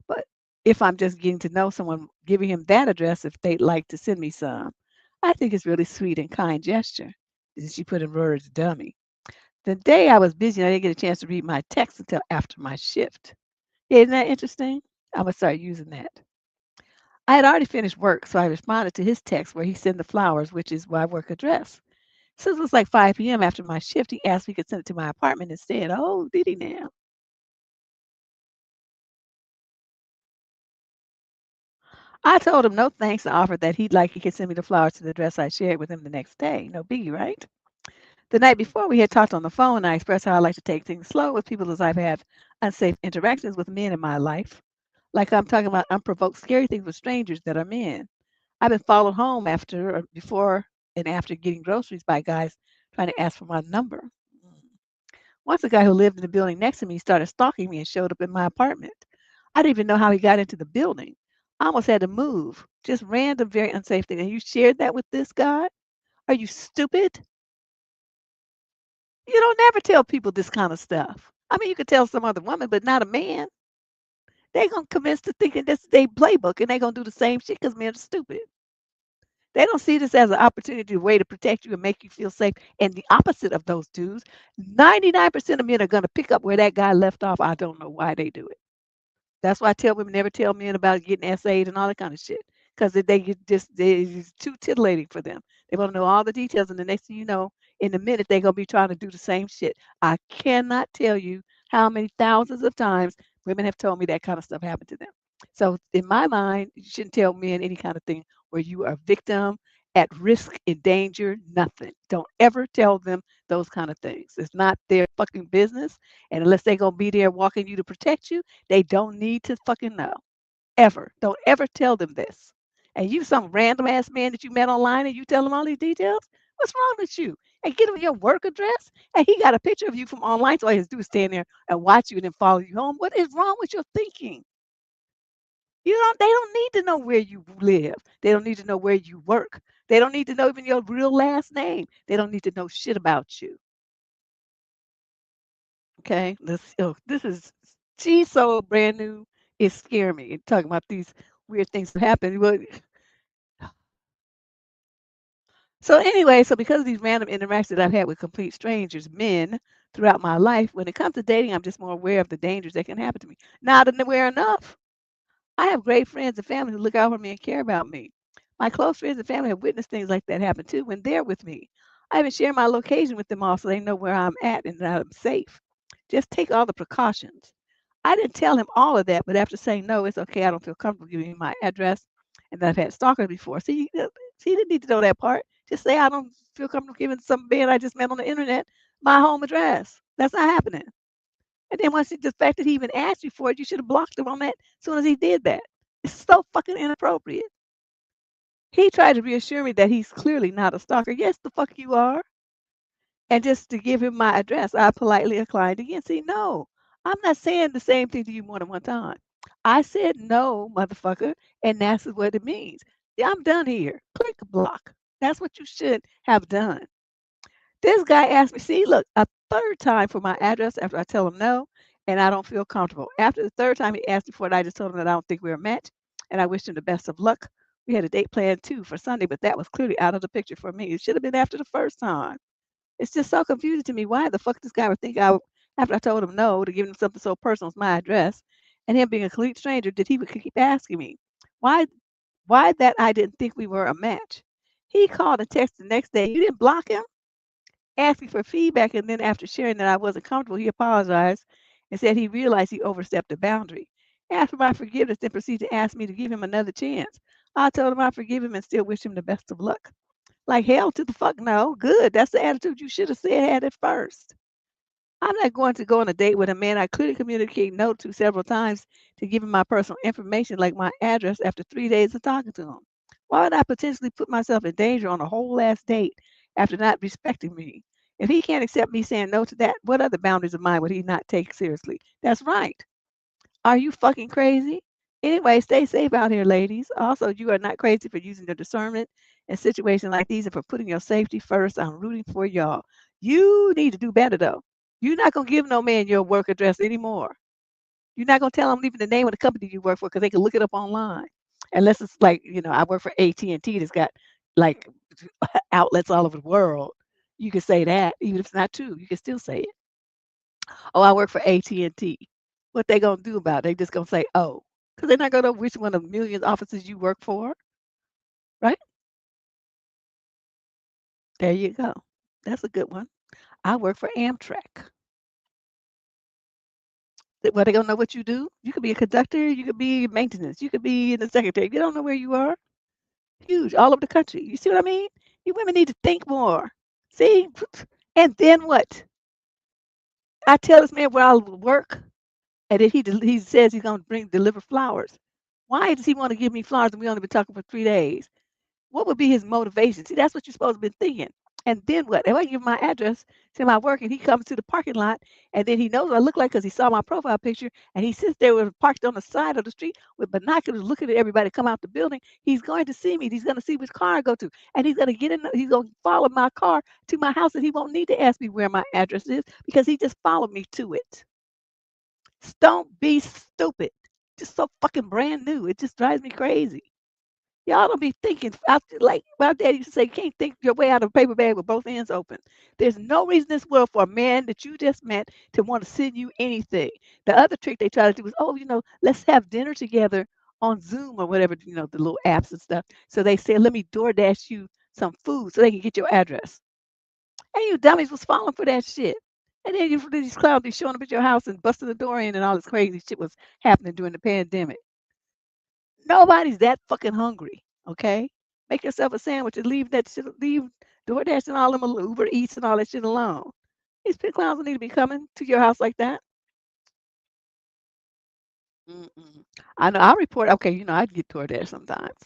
But if I'm just getting to know someone, giving him that address if they'd like to send me some, I think it's really sweet and kind gesture. She put in words, dummy. The day I was busy, I didn't get a chance to read my text until after my shift. Isn't that interesting? I'm gonna start using that. I had already finished work, so I responded to his text where he sent the flowers, which is my work address. Since it was like 5 p.m. after my shift, he asked if he could send it to my apartment instead. Oh, did he now? I told him no thanks and offered that he could send me the flowers to the address I shared with him the next day. No biggie, right? The night before, we had talked on the phone, and I expressed how I like to take things slow with people as I've had unsafe interactions with men in my life. Like I'm talking about unprovoked, scary things with strangers that are men. I've been followed home after or before and after getting groceries by guys trying to ask for my number. Once a guy who lived in the building next to me started stalking me and showed up in my apartment. I didn't even know how he got into the building. I almost had to move. Just random, very unsafe thing. And you shared that with this guy? Are you stupid? You don't never tell people this kind of stuff. I mean, you could tell some other woman, but not a man. They gonna convince to thinking this is their playbook, and they gonna do the same shit because men are stupid. They don't see this as an opportunity, a way to protect you and make you feel safe. And the opposite of those dudes, 99% of men are gonna pick up where that guy left off. I don't know why they do it. That's why I tell women never tell men about getting SA'd and all that kind of shit. Because they get just it's too titillating for them. They want to know all the details, and the next thing you know, in a minute they're gonna be trying to do the same shit. I cannot tell you how many thousands of times women have told me that kind of stuff happened to them. So in my mind, you shouldn't tell men any kind of thing where you are a victim, at risk, in danger, nothing. Don't ever tell them those kind of things. It's not their fucking business. And unless they're gonna be there walking you to protect you, they don't need to fucking know. Ever. Don't ever tell them this. And you some random ass man that you met online and you tell him all these details? What's wrong with you? And get him your work address and he got a picture of you from online. So all he has to do is stand there and watch you and then follow you home. What is wrong with your thinking? They don't need to know where you live. They don't need to know where you work. They don't need to know even your real last name. They don't need to know shit about you. Okay, this is she's so brand new. It scared me. Talking about these weird things that happen. Well, so anyway, so because of these random interactions that I've had with complete strangers, men throughout my life, when it comes to dating, I'm just more aware of the dangers that can happen to me. Not aware enough. I have great friends and family who look out for me and care about me. My close friends and family have witnessed things like that happen too when they're with me. I even share my location with them all so they know where I'm at and that I'm safe. Just take all the precautions. I didn't tell him all of that, but after saying no, it's okay. I don't feel comfortable giving you my address. and that I've had stalkers before. See, he didn't need to know that part. Just say I don't feel comfortable giving some man I just met on the internet my home address. That's not happening. And then the fact that he even asked you for it, you should have blocked him on that as soon as he did that. It's so fucking inappropriate. He tried to reassure me that he's clearly not a stalker. Yes, the fuck you are. And just to give him my address, I politely declined again. See, no, I'm not saying the same thing to you more than one time. I said no, motherfucker, and that's what it means. Yeah, I'm done here. Click block. That's what you should have done. This guy asked me, see, look, a third time for my address after I tell him no, and I don't feel comfortable. After the third time he asked me for it, I just told him that I don't think we're a match, and I wished him the best of luck. We had a date planned too for Sunday, but that was clearly out of the picture for me. It should have been after the first time. It's just so confusing to me. Why the fuck this guy would think after I told him no to give him something so personal as my address, and him being a complete stranger, that he would keep asking me why why that I didn't think we were a match. He called and texted the next day. You didn't block him? Asked me for feedback, and then after sharing that I wasn't comfortable, he apologized and said he realized he overstepped a boundary. After my forgiveness, then proceeded to ask me to give him another chance. I told him I forgive him and still wish him the best of luck. Like hell to the fuck no. Good. That's the attitude you should have said had at first. I'm not going to go on a date with a man I clearly communicated no to several times to give him my personal information like my address after 3 days of talking to him. Why would I potentially put myself in danger on a whole last date after not respecting me? If he can't accept me saying no to that, what other boundaries of mine would he not take seriously? That's right. Are you fucking crazy? Anyway, stay safe out here, ladies. Also, you are not crazy for using your discernment in situations like these and for putting your safety first. I'm rooting for y'all. You need to do better, though. You're not going to give no man your work address anymore. You're not going to tell them even the name of the company you work for because they can look it up online. Unless it's like, I work for AT&T that's got like outlets all over the world. You can say that, even if it's not true. You can still say it. Oh, I work for AT&T. What they gonna do about it? They just gonna say, oh, because they're not gonna know which one of the millions offices you work for, right? There you go. That's a good one. I work for Amtrak. Well, they gonna know what you do. You could be a conductor. You could be maintenance. You could be in the secretary. You don't know where you are. Huge, all over the country. You see what I mean? You women need to think more. See, and then what? I tell this man where I work, and then he says he's gonna deliver flowers. Why does he want to give me flowers and we only been talking for 3 days? What would be his motivation? See, that's what you're supposed to be thinking. And then what? If I give my address to my work and he comes to the parking lot and then he knows what I look like because he saw my profile picture and he sits there with parked on the side of the street with binoculars looking at everybody come out the building, he's going to see me. He's going to see which car I go to. And he's going to get in, he's going to follow my car to my house and he won't need to ask me where my address is because he just followed me to it. Don't be stupid. Just so fucking brand new. It just drives me crazy. Y'all don't be thinking like my daddy used to say, you can't think your way out of a paper bag with both ends open. There's no reason in this world for a man that you just met to want to send you anything. The other trick they try to do is, oh, let's have dinner together on Zoom or whatever, the little apps and stuff. So they say, let me DoorDash you some food so they can get your address. And you dummies was falling for that shit. And then these clowns be showing up at your house and busting the door in and all this crazy shit was happening during the pandemic. Nobody's that fucking hungry, okay? Make yourself a sandwich and leave DoorDash and all them Uber Eats and all that shit alone. These pit clowns don't need to be coming to your house like that. Mm-mm. I know. I report. Okay, I get DoorDash sometimes,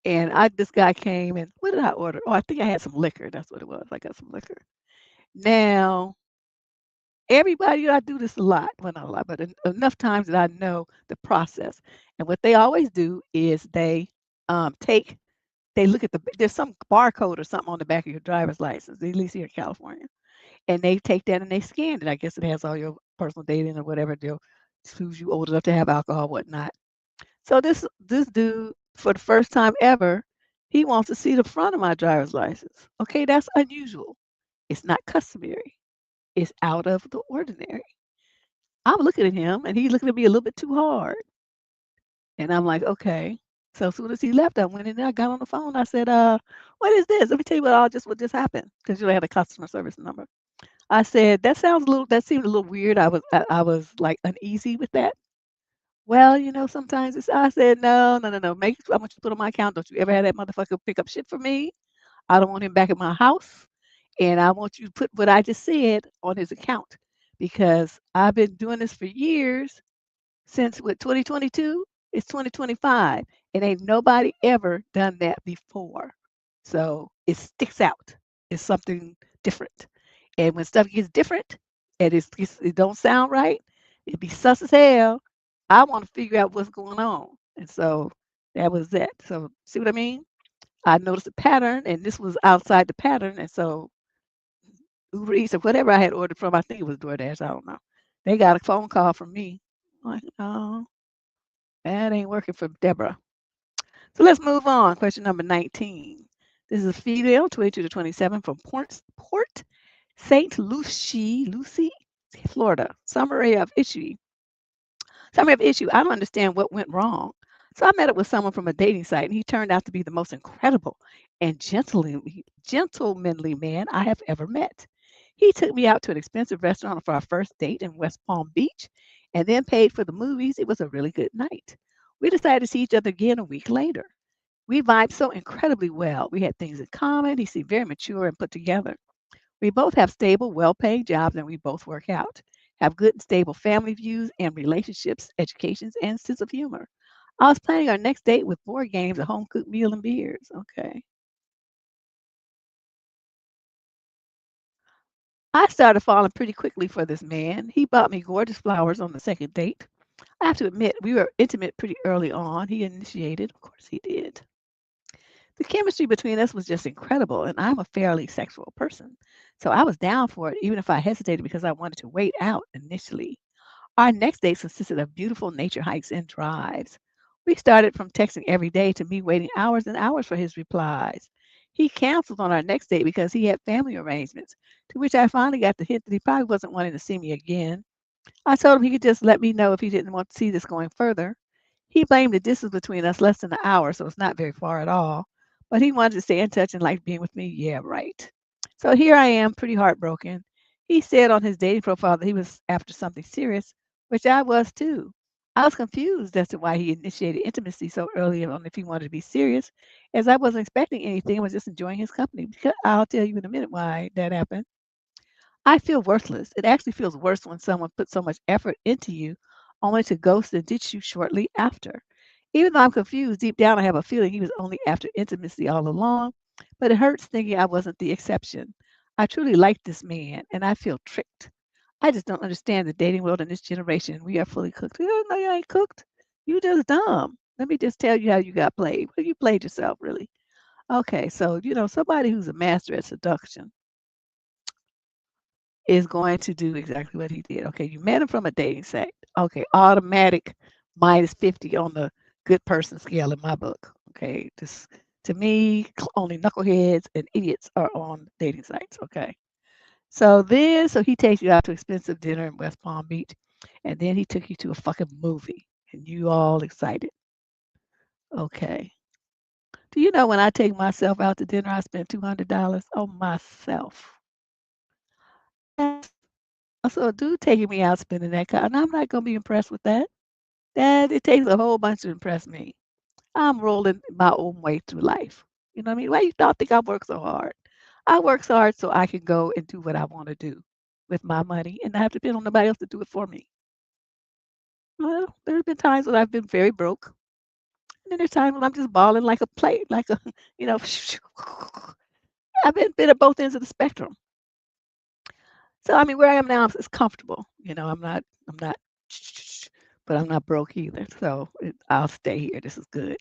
and this guy came and what did I order? Oh, I think I had some liquor. That's what it was. I got some liquor. Now, everybody, I do this a lot. Well, not a lot, but enough times that I know the process. And what they always do is take they look at there's some barcode or something on the back of your driver's license, at least here in California. And they take that and they scan it. I guess it has all your personal data in or whatever. They'll choose you old enough to have alcohol, whatnot. So this dude, for the first time ever, he wants to see the front of my driver's license. Okay, that's unusual. It's not customary. It's out of the ordinary. I'm looking at him and he's looking at me a little bit too hard. And I'm like, okay. So as soon as he left, I went in there, I got on the phone. I said, what is this? Let me tell you what just happened. Because I had a customer service number. I said, that seemed a little weird. I was like uneasy with that. Well, sometimes I said, no, no, no, no. Make I want you to put on my account. Don't you ever have that motherfucker pick up shit for me. I don't want him back at my house. And I want you to put what I just said on his account because I've been doing this for years since what 2022, it's 2025, and ain't nobody ever done that before. So it sticks out. It's something different. And when stuff gets different and it don't sound right, it be sus as hell. I want to figure out what's going on. And so that was that. So see what I mean? I noticed a pattern and this was outside the pattern. And so Uber Eats or whatever I had ordered from, I think it was DoorDash, I don't know. They got a phone call from me. I'm like, oh, that ain't working for Deborah. So let's move on. Question number 19. This is a female, 22 to 27, from Port St. Lucie, Florida. Summary of issue. I don't understand what went wrong. So I met up with someone from a dating site, and he turned out to be the most incredible and gentlemanly man I have ever met. He took me out to an expensive restaurant for our first date in West Palm Beach and then paid for the movies. It was a really good night. We decided to see each other again a week later. We vibed so incredibly well. We had things in common. He seemed very mature and put together. We both have stable, well paying jobs and we both work out, have good and stable family views and relationships, educations, and sense of humor. I was planning our next date with board games, a home cooked meal, and beers. Okay. I started falling pretty quickly for this man. He bought me gorgeous flowers on the second date. I have to admit, we were intimate pretty early on. He initiated, of course, he did. The chemistry between us was just incredible, and I'm a fairly sexual person. So I was down for it, even if I hesitated because I wanted to wait out initially. Our next dates consisted of beautiful nature hikes and drives. We started from texting every day to me waiting hours and hours for his replies. He canceled on our next date because he had family arrangements, to which I finally got the hint that he probably wasn't wanting to see me again. I told him he could just let me know if he didn't want to see this going further. He blamed the distance between us less than an hour, so it's not very far at all. But he wanted to stay in touch and liked being with me. Yeah, right. So here I am, pretty heartbroken. He said on his dating profile that he was after something serious, which I was too. I was confused as to why he initiated intimacy so early on if he wanted to be serious, as I wasn't expecting anything, I was just enjoying his company. Because I'll tell you in a minute why that happened. I feel worthless. It actually feels worse when someone puts so much effort into you only to ghost and ditch you shortly after. Even though I'm confused, deep down I have a feeling he was only after intimacy all along, but it hurts thinking I wasn't the exception. I truly like this man and I feel tricked. I just don't understand the dating world in this generation. We are fully cooked. No, you ain't cooked. You just dumb. Let me just tell you how you got played. Well, you played yourself, really. Okay, so somebody who's a master at seduction is going to do exactly what he did. Okay, you met him from a dating site. Okay, automatic minus 50 on the good person scale in my book. Okay, just to me, only knuckleheads and idiots are on dating sites. Okay, so he takes you out to expensive dinner in West Palm Beach, and then he took you to a fucking movie, and you all excited. Okay, do you know when I take myself out to dinner, I spend $200 on myself? That's so a dude taking me out spending that kind, and I'm not gonna be impressed with that. That it takes a whole bunch to impress me. I'm rolling my own way through life. You know what I mean? Why you don't think I work so hard? I work so hard so I can go and do what I want to do with my money and not have to depend on nobody else to do it for me. Well, there's been times when I've been very broke, and then there's times when I'm just balling like a plate, like a, you know, I've been at both ends of the spectrum. So I mean, where I am now is comfortable. I'm not, but I'm not broke either. So I'll stay here. This is good.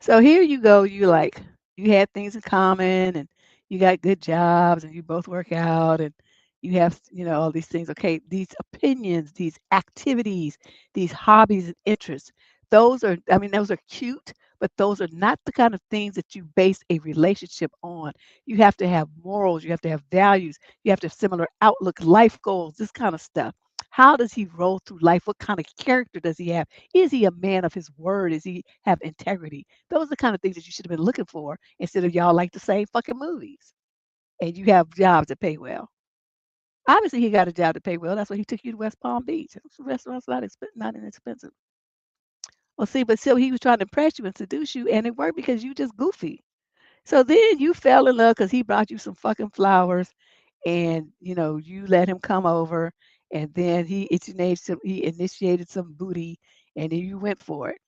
So here you go. You had things in common, and you got good jobs, and you both work out, and you have all these things. Okay, these opinions, these activities, these hobbies and interests. Those are cute, but those are not the kind of things that you base a relationship on. You have to have morals. You have to have values. You have to have similar outlook, life goals, this kind of stuff. How does he roll through life? What kind of character does he have? Is he a man of his word? Does he have integrity? Those are the kind of things that you should have been looking for instead of y'all like the same fucking movies. And you have jobs that pay well. Obviously, he got a job that pay well. That's why he took you to West Palm Beach. Restaurants not inexpensive. Well, see, but so he was trying to impress you and seduce you, and it worked because you just goofy. So then you fell in love because he brought you some fucking flowers, and you let him come over, and then he initiated some booty, and then you went for it.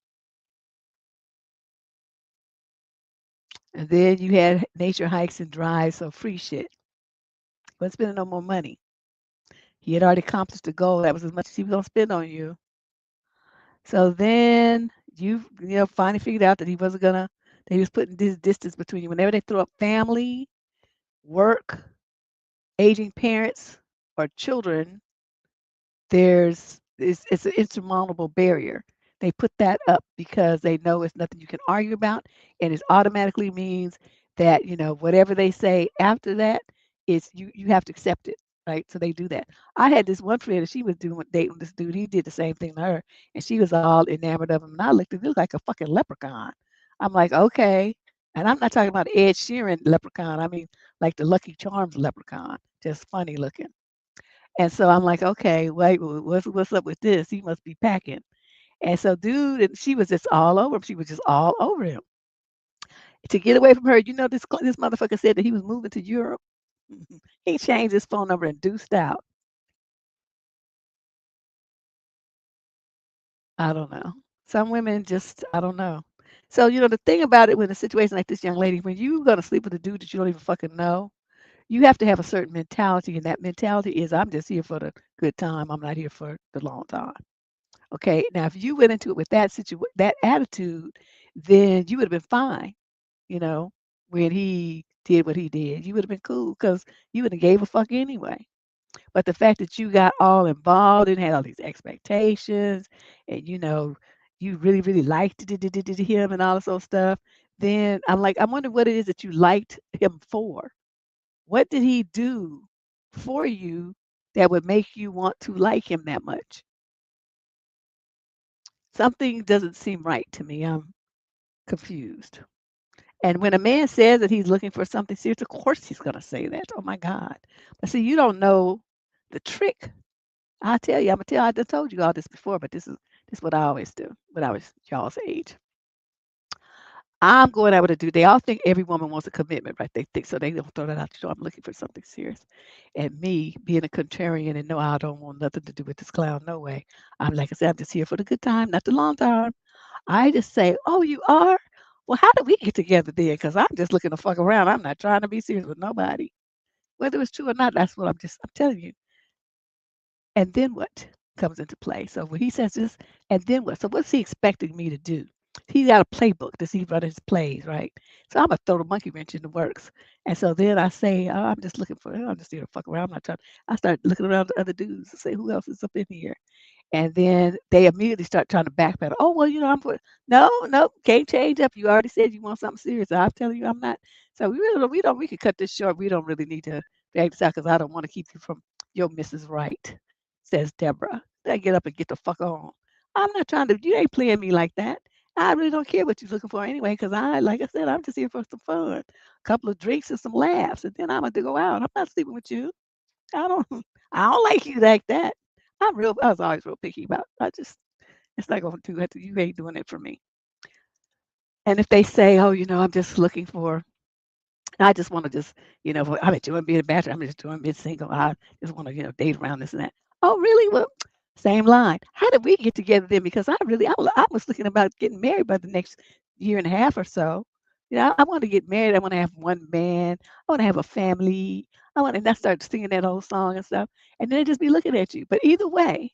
And then you had nature hikes and drives, so free shit. Wasn't spending no more money. He had already accomplished the goal. That was as much as he was gonna spend on you. So then you finally figured out that he wasn't gonna that he was putting this distance between you. Whenever they throw up family, work, aging parents, or children, it's an insurmountable barrier. They put that up because they know it's nothing you can argue about, and it automatically means that whatever they say after that is you have to accept it, right? So they do that. I had this one friend, and she was doing dating this dude. He did the same thing to her, and she was all enamored of him. And I looked at him, he looked like a fucking leprechaun. I'm like, okay, and I'm not talking about Ed Sheeran leprechaun. I mean, like the Lucky Charms leprechaun, just funny looking. And so I'm like, okay, wait, what's up with this? He must be packing. And so, dude, and she was just all over him. She was just all over him. To get away from her, this motherfucker said that he was moving to Europe. He changed his phone number and deuced out. I don't know. Some women just, I don't know. So, the thing about it with a situation like this young lady, when you're going to sleep with a dude that you don't even fucking know, you have to have a certain mentality. And that mentality is, I'm just here for the good time. I'm not here for the long time. Okay, now if you went into it with that attitude, then you would have been fine, you know, when he did what he did. You would have been cool because you would have gave a fuck anyway. But the fact that you got all involved and had all these expectations, and you really, really liked him and all this old stuff, then I'm like, I wonder what it is that you liked him for. What did he do for you that would make you want to like him that much? Something doesn't seem right to me. I'm confused. And when a man says that he's looking for something serious, of course he's going to say that. Oh my God. But see, you don't know the trick. I tell you, I'm gonna tell. I done told you all this before, but this is what I always do when I was y'all's age. I'm going out with a dude. They all think every woman wants a commitment, right? They think so. They don't throw that out. I'm looking for something serious. And me being a contrarian and no, I don't want nothing to do with this clown. No way. I'm like I said, I'm just here for the good time, not the long time. I just say, "Oh, you are? Well, how did we get together then? Because I'm just looking to fuck around. I'm not trying to be serious with nobody. Whether it's true or not, that's what I'm telling you." And then what comes into play? So when he says this, and then what? So what's he expecting me to do? He's got a playbook. Does he run his plays, right? So I'm gonna throw the monkey wrench in the works. And so then I say, oh, I'm just here to fuck around. I'm not trying. I start looking around the other dudes and say, who else is up in here? And then they immediately start trying to backpedal. Oh, well, no, no, can't change up. You already said you want something serious. I'm telling you, I'm not. So we could cut this short. We don't really need to drag this out because I don't want to keep you from your Mrs. Right, says Deborah. Then get up and get the fuck on. I'm not trying to, you ain't playing me like that. I really don't care what you're looking for anyway, because like I said, I'm just here for some fun, a couple of drinks and some laughs, and then I'm going to go out. I'm not sleeping with you. I don't I don't like you like that. I was always real picky about it's not gonna do it. You ain't doing it for me. And if they say, oh, I'm just looking for I just want to I'm enjoying being a bachelor. I'm just enjoying being single. I just want to, date around this and that. Oh, really? Well, same line. How did we get together then? Because I was thinking about getting married by the next year and a half or so. I want to get married. I want to have one man. I want to have a family. And I started singing that old song and stuff. And then they just be looking at you. But either way,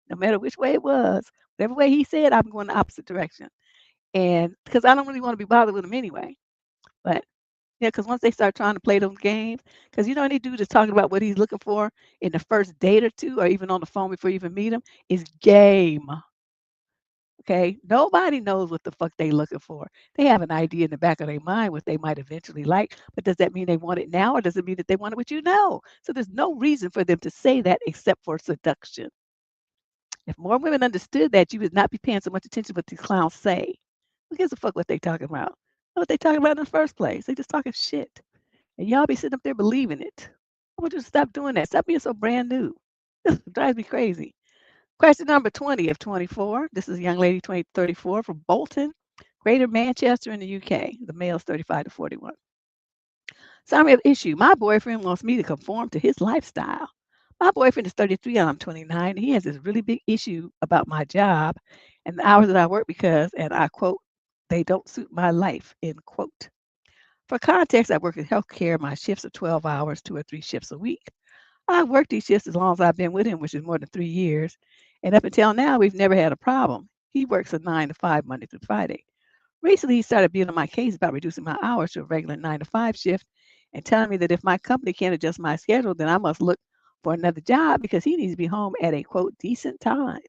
no matter which way it was, whatever way he said, I'm going the opposite direction. And because I don't really want to be bothered with him anyway. But yeah, because once they start trying to play those games, because any dude is talking about what he's looking for in the first date or two, or even on the phone before you even meet him, is game. Okay, nobody knows what the fuck they looking for. They have an idea in the back of their mind what they might eventually like, but does that mean they want it now, or does it mean that they want it what you know? So there's no reason for them to say that except for seduction. If more women understood that, you would not be paying so much attention to what these clowns say. Who gives a fuck what they talking about? What they talking about in the first place? They just talking shit. And y'all be sitting up there believing it. I want you to stop doing that. Stop being so brand new. It drives me crazy. Question number 20 of 24. This is a young lady, 34, from Bolton, Greater Manchester in the UK. The male's 35 to 41. Summary of issue. My boyfriend wants me to conform to his lifestyle. My boyfriend is 33 and I'm 29. He has this really big issue about my job and the hours that I work because, and I quote, they don't suit my life, end quote. For context, I work in healthcare. My shifts are 12 hours, 2 or 3 shifts a week. I've worked these shifts as long as I've been with him, which is more than 3 years. And up until now, we've never had a problem. He works a 9 to 5 Monday through Friday. Recently, he started being on my case about reducing my hours to a regular 9 to 5 shift and telling me that if my company can't adjust my schedule, then I must look for another job because he needs to be home at a quote decent time.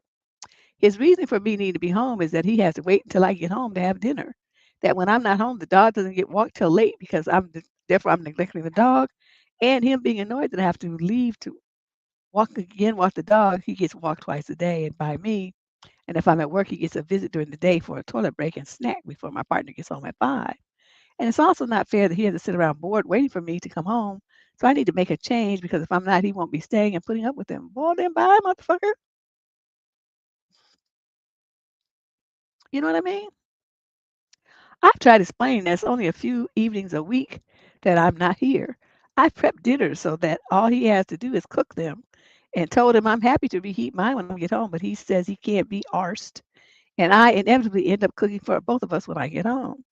His reason for me needing to be home is that he has to wait until I get home to have dinner. That when I'm not home, the dog doesn't get walked till late because therefore I'm neglecting the dog, and him being annoyed that I have to leave to walk the dog. He gets walked twice a day and by me. And if I'm at work, he gets a visit during the day for a toilet break and snack before my partner gets home at 5. And it's also not fair that he has to sit around bored waiting for me to come home. So I need to make a change because if I'm not, he won't be staying and putting up with him. Boy, then bye, motherfucker. You know what I mean? I've tried explaining there's only a few evenings a week that I'm not here. I prep dinners so that all he has to do is cook them and told him I'm happy to reheat mine when I get home, but he says he can't be arsed. And I inevitably end up cooking for both of us when I get home.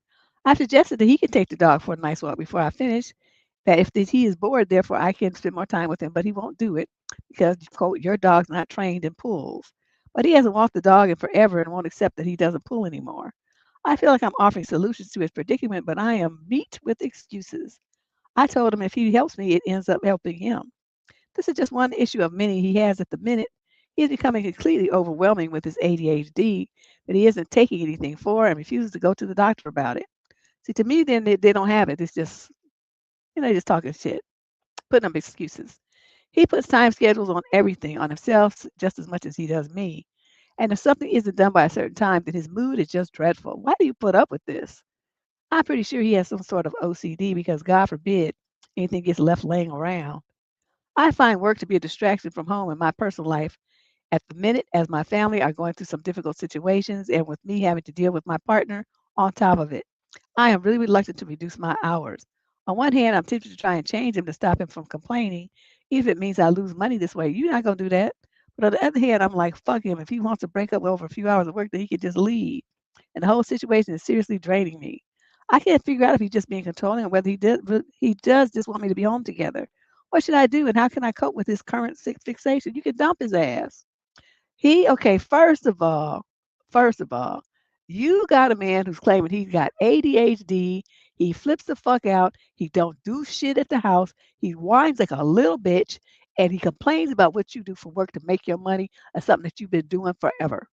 I suggested that he can take the dog for a nice walk before I finish, that if he is bored, therefore I can spend more time with him, but he won't do it because, quote, your dog's not trained in pulls. But he hasn't walked the dog in forever and won't accept that he doesn't pull anymore. I feel like I'm offering solutions to his predicament, but I am meat with excuses. I told him if he helps me, it ends up helping him. This is just one issue of many he has at the minute. He is becoming completely overwhelming with his ADHD that he isn't taking anything for and refuses to go to the doctor about it. See, to me, then they don't have it. It's just, just talking shit, putting up excuses. He puts time schedules on everything, on himself, just as much as he does me. And if something isn't done by a certain time, then his mood is just dreadful. Why do you put up with this? I'm pretty sure he has some sort of OCD because, God forbid, anything gets left laying around. I find work to be a distraction from home and my personal life at the minute as my family are going through some difficult situations and with me having to deal with my partner on top of it. I am really reluctant to reduce my hours. On one hand, I'm tempted to try and change him to stop him from complaining, even if it means I lose money this way. You're not going to do that. But on the other hand, I'm like, fuck him. If he wants to break up over a few hours of work, then he can just leave. And the whole situation is seriously draining me. I can't figure out if he's just being controlling or whether he does just want me to be home together. What should I do and how can I cope with his current fixation? You can dump his ass. Okay, first of all, you got a man who's claiming he's got ADHD. He flips the fuck out. He don't do shit at the house. He whines like a little bitch, and he complains about what you do for work to make your money or something that you've been doing forever.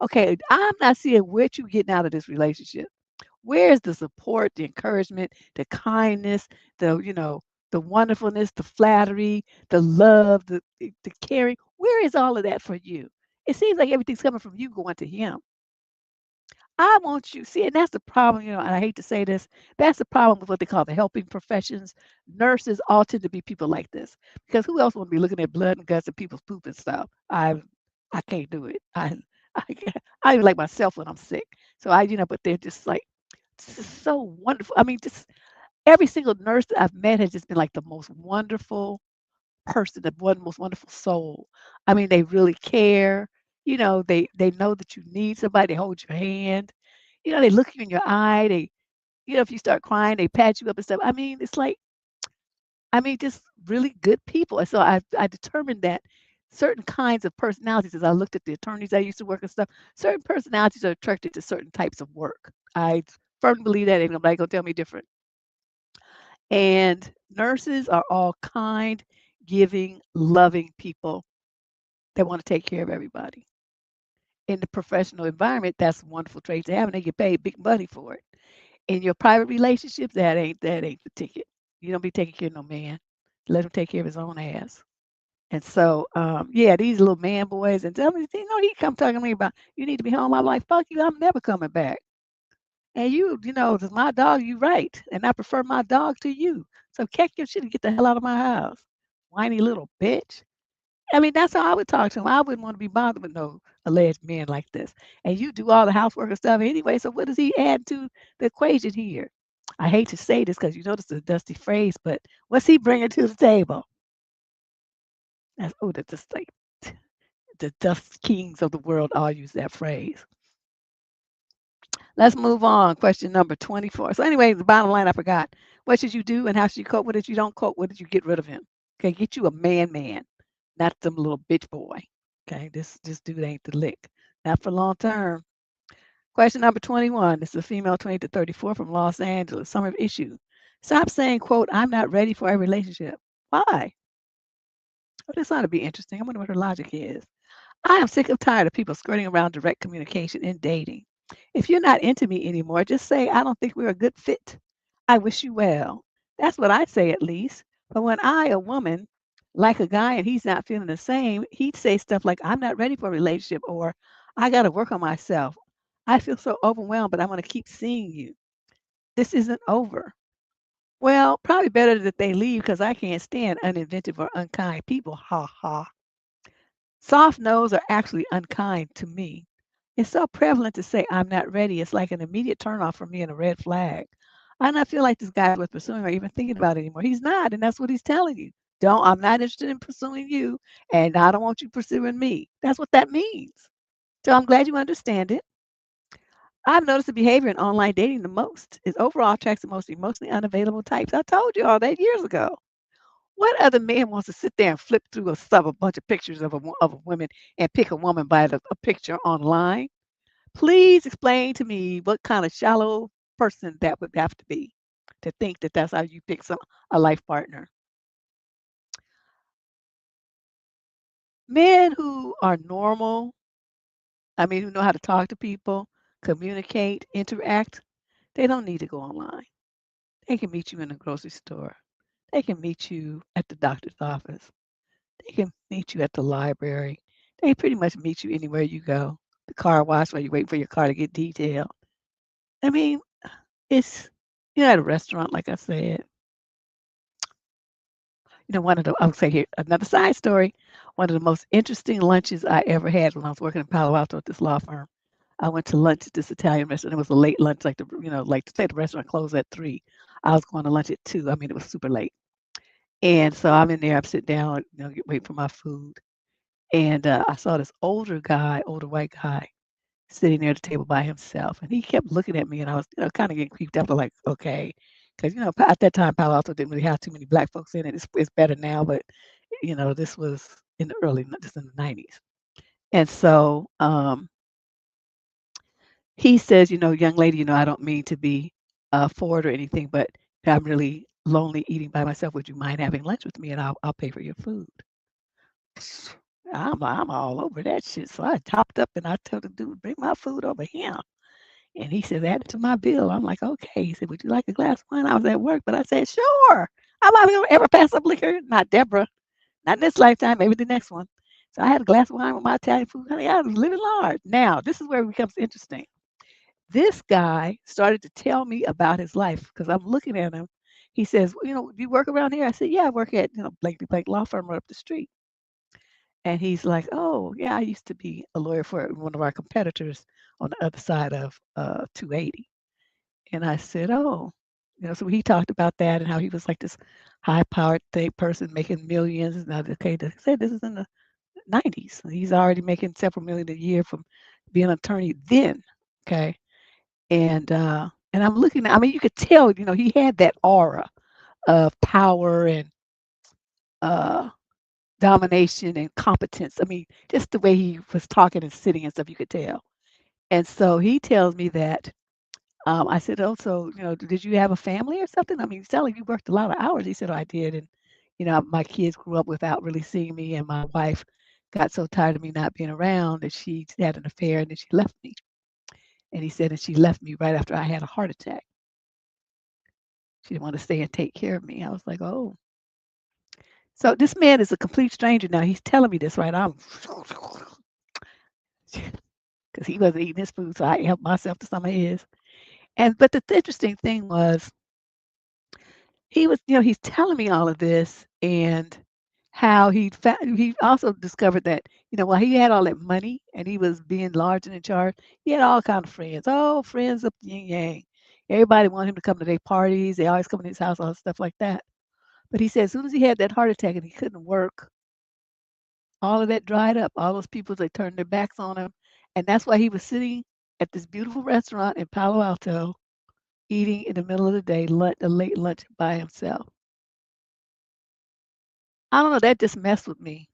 Okay, I'm not seeing what you getting out of this relationship. Where's the support, the encouragement, the kindness, the wonderfulness, the flattery, the love, the caring? Where is all of that for you? It seems like everything's coming from you going to him. I want you see, and that's the problem, and I hate to say this, that's the problem with what they call the helping professions. Nurses all tend to be people like this because who else want to be looking at blood and guts and people's poop and stuff? I can't do it. I, I even like myself when I'm sick. So but they're just like this is so wonderful. I mean, just every single nurse that I've met has just been like the most wonderful person, the one most wonderful soul. I mean, they really care. They know that you need somebody. They hold your hand. They look you in your eye. If you start crying, they pat you up and stuff. I mean, it's like, just really good people. And so I determined that certain kinds of personalities, as I looked at the attorneys I used to work and stuff, certain personalities are attracted to certain types of work. I firmly believe that. Ain't nobody gonna tell me different. And nurses are all kind, giving, loving people that want to take care of everybody. In the professional environment, that's a wonderful trait to have, and they get paid big money for it. In your private relationships, that ain't the ticket. You don't be taking care of no man. Let him take care of his own ass. And so, yeah, these little man boys and tell me, he come talking to me about you need to be home. I'm like, fuck you, I'm never coming back. And it's my dog, you right. And I prefer my dog to you. So catch your shit and get the hell out of my house. Whiny little bitch. I mean, that's how I would talk to him. I wouldn't want to be bothered with no alleged men like this. And you do all the housework and stuff anyway. So what does he add to the equation here? I hate to say this because you know this is a dusty phrase, but what's he bringing to the table? That's that's just like the dust kings of the world all use that phrase. Let's move on. Question number 24. So anyway, the bottom line I forgot. What should you do and how should you cope with it? You don't cope with it, you get rid of him. Okay, get you a man, not some little bitch boy. Okay, this dude ain't the lick. Not for long term. Question number 21. This is a female 20 to 34 from Los Angeles. Summer issue. Stop saying, quote, I'm not ready for a relationship. Why? Oh, this ought to be interesting. I wonder what her logic is. I am sick of tired of people skirting around direct communication in dating. If you're not into me anymore, just say, I don't think we're a good fit. I wish you well. That's what I say at least. But when I, a woman, like a guy and he's not feeling the same, he'd say stuff like, I'm not ready for a relationship or I got to work on myself. I feel so overwhelmed, but I want to keep seeing you. This isn't over. Well, probably better that they leave because I can't stand uninventive or unkind people. Ha ha. Soft no's are actually unkind to me. It's so prevalent to say I'm not ready. It's like an immediate turnoff for me and a red flag. I don't feel like this guy's worth pursuing or even thinking about it anymore. He's not, and that's what he's telling you. Don't I'm not interested in pursuing you, and I don't want you pursuing me. That's what that means. So I'm glad you understand it. I've noticed the behavior in online dating the most is overall attracts the most emotionally unavailable types. I told you all that years ago. What other man wants to sit there and flip through a bunch of pictures of a woman and pick a woman by a picture online? Please explain to me what kind of shallow person that would have to be to think that that's how you pick a life partner. Men who are normal, I mean, who know how to talk to people, communicate, interact, they don't need to go online. They can meet you in the grocery store. They can meet you at the doctor's office. They can meet you at the library. They pretty much meet you anywhere you go. The car wash while you wait for your car to get detailed. I mean, it's you're at a restaurant, like I said. One of the I'll say here another side story. One of the most interesting lunches I ever had when I was working in Palo Alto at this law firm. I went to lunch at this Italian restaurant. It was a late lunch, like like to say the restaurant closed at 3. I was going to lunch at 2. I mean, it was super late. And so I'm in there, I'm sitting down, waiting for my food. And I saw this older white guy, sitting there at the table by himself. And he kept looking at me, and I was, kind of getting creeped up. Like, okay, because at that time, Palo Alto didn't really have too many black folks in it. It's better now, but this was in the just in the 90s. And so he says, young lady, I don't mean to be forward or anything, but I'm really lonely eating by myself. Would you mind having lunch with me, and I'll pay for your food? I'm all over that shit. So I topped up and I told the dude, bring my food over here. And he said, add it to my bill. I'm like, okay. He said, would you like a glass of wine? I was at work, but I said, sure. I'm not going to ever pass up liquor. Not Deborah. Not in this lifetime, maybe the next one. So I had a glass of wine with my Italian food. Honey, I was living large. Now, this is where it becomes interesting. This guy started to tell me about his life because I'm looking at him. He says, well, do you work around here? I said, yeah, I work at, Blakely Blake Law Firm right up the street. And he's like, "Oh, yeah, I used to be a lawyer for one of our competitors on the other side of 280." And I said, "Oh," so he talked about that and how he was like this high-powered person making millions. And I okay, I said this is in the 90s. He's already making several million a year from being an attorney then. Okay, and I'm looking at, I mean, you could tell, he had that aura of power and uh domination and competence. I mean, just the way he was talking and sitting and stuff, you could tell. And so he tells me that, I said, oh, so, did you have a family or something? I mean, it sounded like you worked a lot of hours. He said, oh, I did. And, my kids grew up without really seeing me. And my wife got so tired of me not being around that she had an affair and then she left me. And he said, and she left me right after I had a heart attack. She didn't want to stay and take care of me. I was like, oh. So this man is a complete stranger now. He's telling me this, right? I'm because he wasn't eating his food, so I helped myself to some of his. But the interesting thing was, he was, he's telling me all of this, and how he also discovered that, while he had all that money and he was being large and in charge, he had all kind of friends. Oh, friends of yin yang. Everybody wanted him to come to their parties. They always come to his house, all stuff like that. But he said as soon as he had that heart attack and he couldn't work, all of that dried up. All those people, they turned their backs on him. And that's why he was sitting at this beautiful restaurant in Palo Alto, eating in the middle of the day, a late lunch by himself. I don't know, that just messed with me.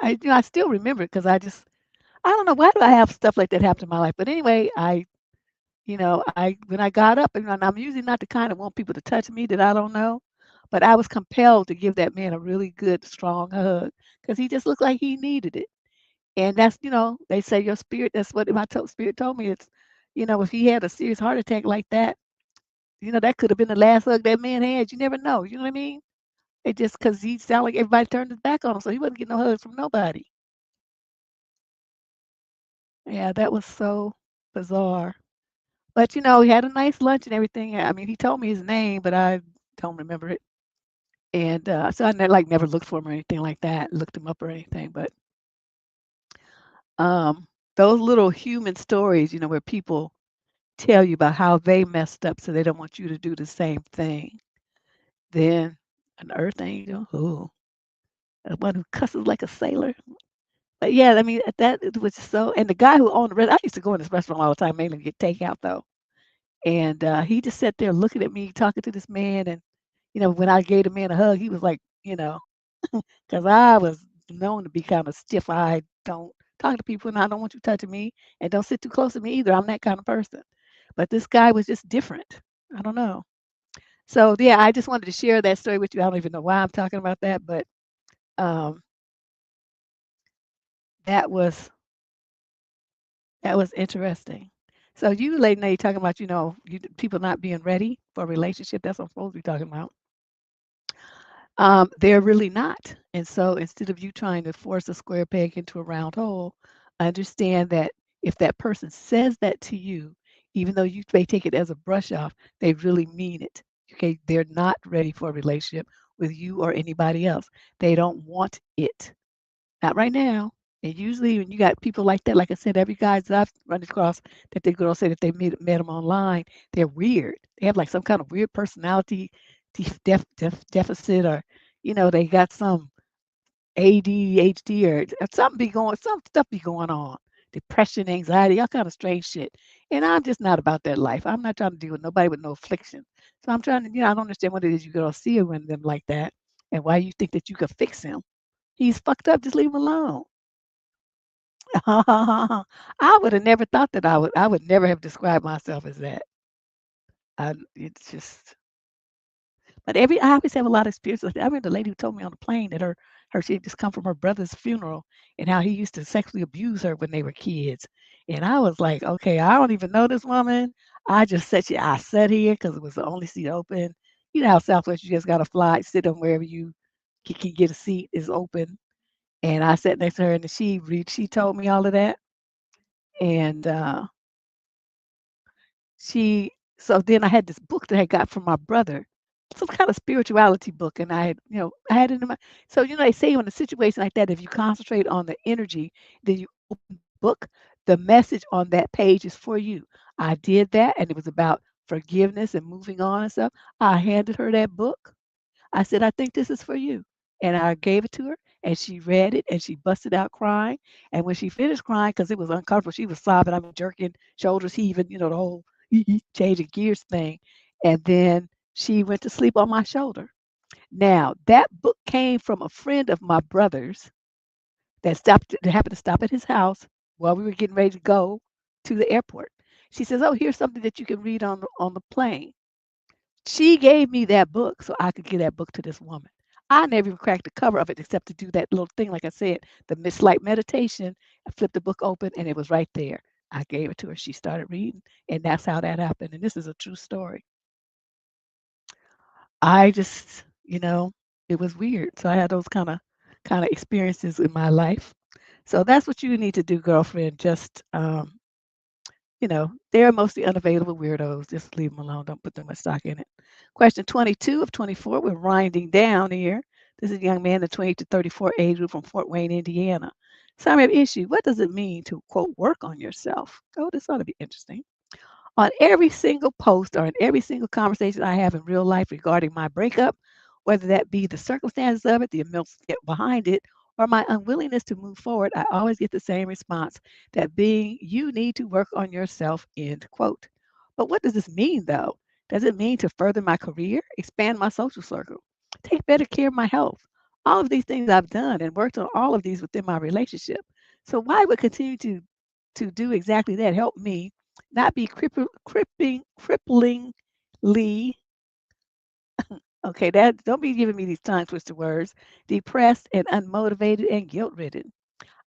I still remember it because I don't know why do I have stuff like that happen in my life. But anyway, when I got up, and I'm usually not the kind that want people to touch me that I don't know, but I was compelled to give that man a really good, strong hug because he just looked like he needed it. And they say your spirit, that's what spirit told me. If he had a serious heart attack like that, that could have been the last hug that man had. You never know. You know what I mean? It just because he sounded like everybody turned his back on him, so he wasn't getting no hugs from nobody. Yeah, that was so bizarre. But he had a nice lunch and everything. I mean, he told me his name, but I don't remember it. And so I never looked for him or anything like that, looked him up or anything. But um, those little human stories, where people tell you about how they messed up, so they don't want you to do the same thing. Then an earth angel, ooh, the one who cusses like a sailor. But yeah, I mean that it was so. And the guy who owned the restaurant, I used to go in this restaurant all the time, mainly to get takeout though. And he just sat there looking at me, talking to this man. And when I gave the man a hug, he was like, because I was known to be kind of stiff. I don't talk to people, and I don't want you touching me, and don't sit too close to me either. I'm that kind of person. But this guy was just different. I don't know. So yeah, I just wanted to share that story with you. I don't even know why I'm talking about that, but um, that was that was interesting. So you, lady, now you're talking about people not being ready for a relationship. That's what I'm supposed to be talking about. They're really not. And so instead of you trying to force a square peg into a round hole, understand that if that person says that to you, even though you may take it as a brush off, they really mean it. Okay, they're not ready for a relationship with you or anybody else. They don't want it. Not right now. And usually when you got people like that, like I said, every guys that I've run across that the girls say that they met them online, they're weird. They have like some kind of weird personality deficit, or they got some ADHD or some stuff be going on. Depression, anxiety, all kind of strange shit. And I'm just not about that life. I'm not trying to deal with nobody with no affliction. So I'm trying to, I don't understand what it is you girls see in them like that, and why you think that you could fix him. He's fucked up. Just leave him alone. I would have never thought that I would never have described myself as that. It's just, but I always have a lot of experiences. I remember the lady who told me on the plane that her she had just come from her brother's funeral, and how he used to sexually abuse her when they were kids. And I was like, okay, I don't even know this woman. I sat here because it was the only seat open. You know how Southwest, you just got to fly, sit on wherever you can get a seat is open. And I sat next to her, and she told me all of that. And she so then I had this book that I got from my brother, some kind of spirituality book, and I had it in my. So they say in a situation like that, if you concentrate on the energy, then you open the book, the message on that page is for you. I did that, and it was about forgiveness and moving on and stuff. I handed her that book. I said, I think this is for you. And I gave it to her, and she read it, and she busted out crying. And when she finished crying, because it was uncomfortable, she was sobbing. I'm jerking, shoulders heaving, the whole changing gears thing. And then she went to sleep on my shoulder. Now, that book came from a friend of my brother's that happened to stop at his house while we were getting ready to go to the airport. She says, oh, here's something that you can read on the plane. She gave me that book so I could give that book to this woman. I never even cracked the cover of it except to do that little thing, like I said, the slight meditation. I flipped the book open and it was right there. I gave it to her. She started reading, and that's how that happened. And this is a true story. I just, it was weird. So I had those kind of experiences in my life. So that's what you need to do, girlfriend. Just they're mostly unavailable weirdos. Just leave them alone. Don't put too much stock in it. Question 22 of 24. We're winding down here. This is a young man in the 20 to 34 age group from Fort Wayne, Indiana. Summary of issue. What does it mean to, quote, work on yourself? Oh, this ought to be interesting. On every single post or in every single conversation I have in real life regarding my breakup, whether that be the circumstances of it, the emotions behind it, or my unwillingness to move forward, I always get the same response that being, you need to work on yourself, end quote. But what does this mean though? Does it mean to further my career, expand my social circle, take better care of my health? All of these things I've done and worked on all of these within my relationship. So why would continue to do exactly that help me not be cripplingly, okay, that don't be giving me these tongue twister words, depressed and unmotivated and guilt ridden.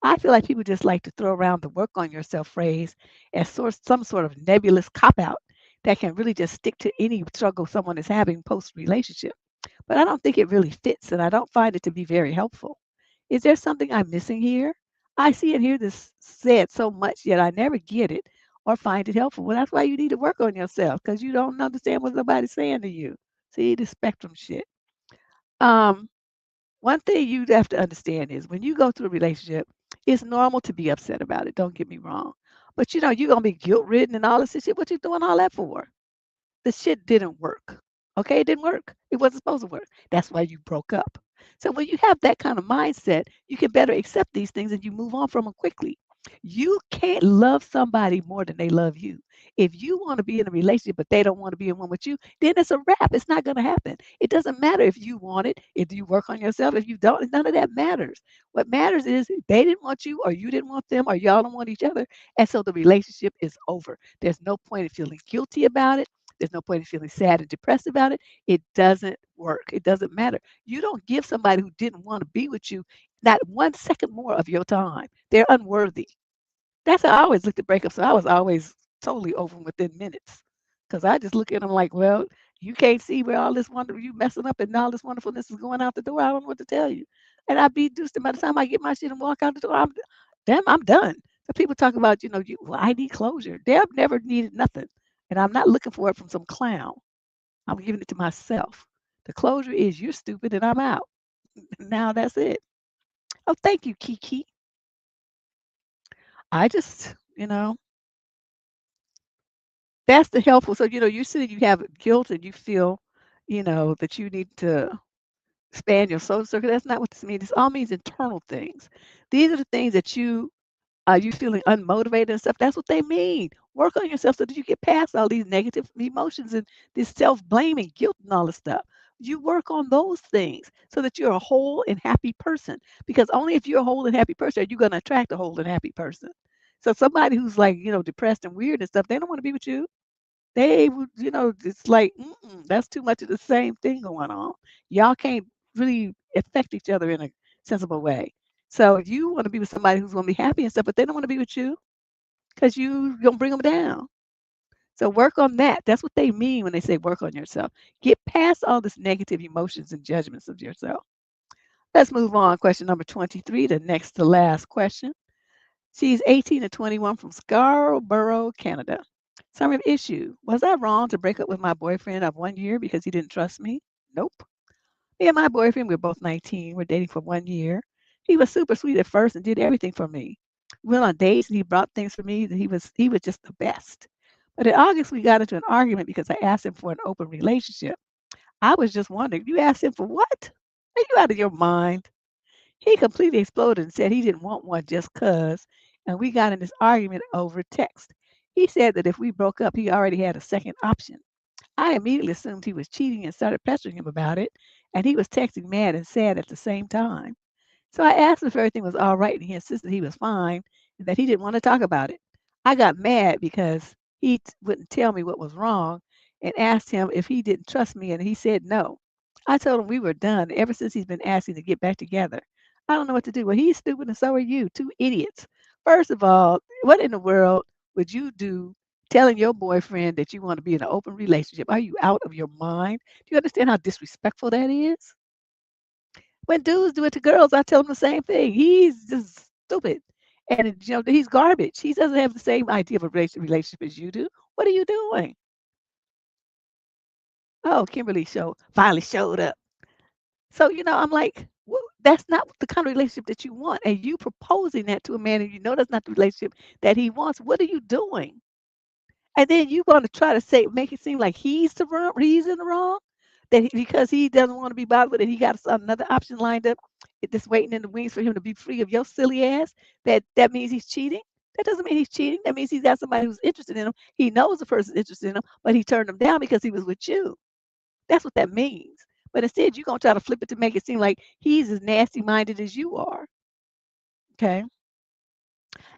I feel like people just like to throw around the work on yourself phrase as some sort of nebulous cop out that can really just stick to any struggle someone is having post relationship. But I don't think it really fits and I don't find it to be very helpful. Is there something I'm missing here? I see and hear this said so much, yet I never get it or find it helpful. Well, that's why you need to work on yourself because you don't understand what nobody's saying to you. See, the spectrum shit. Um, One thing you have to understand is when you go through a relationship, it's normal to be upset about it. Don't get me wrong. But you're going to be guilt ridden and all this shit. What you doing all that for? The shit didn't work. Okay, it didn't work. It wasn't supposed to work. That's why you broke up. So when you have that kind of mindset, you can better accept these things and you move on from them quickly. You can't love somebody more than they love you. If you want to be in a relationship but they don't want to be in one with you, then it's a wrap. It's not going to happen. It doesn't matter if you want it, if you work on yourself, if you don't, none of that matters. What matters is they didn't want you or you didn't want them or y'all don't want each other. And so the relationship is over. There's no point in feeling guilty about it. There's no point in feeling sad and depressed about it. It doesn't work. It doesn't matter. You don't give somebody who didn't want to be with you not 1 second more of your time. They're unworthy. That's how I always looked at breakups. So I was always totally over 'em within minutes. Because I just look at them like, well, you can't see where all this wonder you messing up and all this wonderfulness is going out the door. I don't know what to tell you. And I'd be deuced. And by the time I get my shit and walk out the door, I'm done. So people talk about, well, I need closure. Deb never needed nothing. And I'm not looking for it from some clown. I'm giving it to myself. The closure is you're stupid and I'm out. Now that's it. Oh, thank you, Kiki. I just, that's the helpful. So, you said you have guilt and you feel, that you need to expand your social circle. That's not what this means. This all means internal things. These are the things that you feeling unmotivated and stuff. That's what they mean. Work on yourself so that you get past all these negative emotions and this self-blaming, guilt, and all this stuff. You work on those things so that you're a whole and happy person. Because only if you're a whole and happy person are you going to attract a whole and happy person. So somebody who's like, depressed and weird and stuff, they don't want to be with you. They would, it's like, that's too much of the same thing going on. Y'all can't really affect each other in a sensible way. So if you want to be with somebody who's going to be happy and stuff, but they don't want to be with you because you going to bring them down. So work on that. That's what they mean when they say work on yourself. Get past all this negative emotions and judgments of yourself. Let's move on. Question number 23, the next to last question. She's 18 to 21 from Scarborough, Canada. Summary of issue. Was I wrong to break up with my boyfriend of 1 year because he didn't trust me? Nope. Me and my boyfriend, we're both 19. We're dating for 1 year. He was super sweet at first and did everything for me. We went on dates and he brought things for me. He was just the best. But in August, we got into an argument because I asked him for an open relationship. I was just wondering, you asked him for what? Are you out of your mind? He completely exploded and said he didn't want one just 'cause, and we got in this argument over text. He said that if we broke up, he already had a second option. I immediately assumed he was cheating and started pestering him about it, and he was texting mad and sad at the same time. So I asked him if everything was all right, and he insisted he was fine and that he didn't want to talk about it. I got mad because wouldn't tell me what was wrong and asked him if he didn't trust me, and he said no. I told him we were done. Ever since he's been asking to get back together. I don't know what to do. Well, he's stupid and so are you, two idiots. First of all, what in the world would you do telling your boyfriend that you want to be in an open relationship? Are you out of your mind? Do you understand how disrespectful that is? When dudes do it to girls, I tell them the same thing. He's just stupid. And he's garbage. He doesn't have the same idea of a relationship as you do. What are you doing? Oh, Kimberly finally showed up. So, I'm like, well, that's not the kind of relationship that you want. And you proposing that to a man and you know that's not the relationship that he wants. What are you doing? And then you want to try to say, make it seem like he's in the wrong, that because he doesn't want to be bothered with it, he got another option lined up, just waiting in the wings for him to be free of your silly ass. That means he's cheating. That doesn't mean he's cheating. That means he's got somebody who's interested in him. He knows the person's interested in him, but he turned him down because he was with you. That's what that means. But instead, you're gonna try to flip it to make it seem like he's as nasty minded as you are. Okay.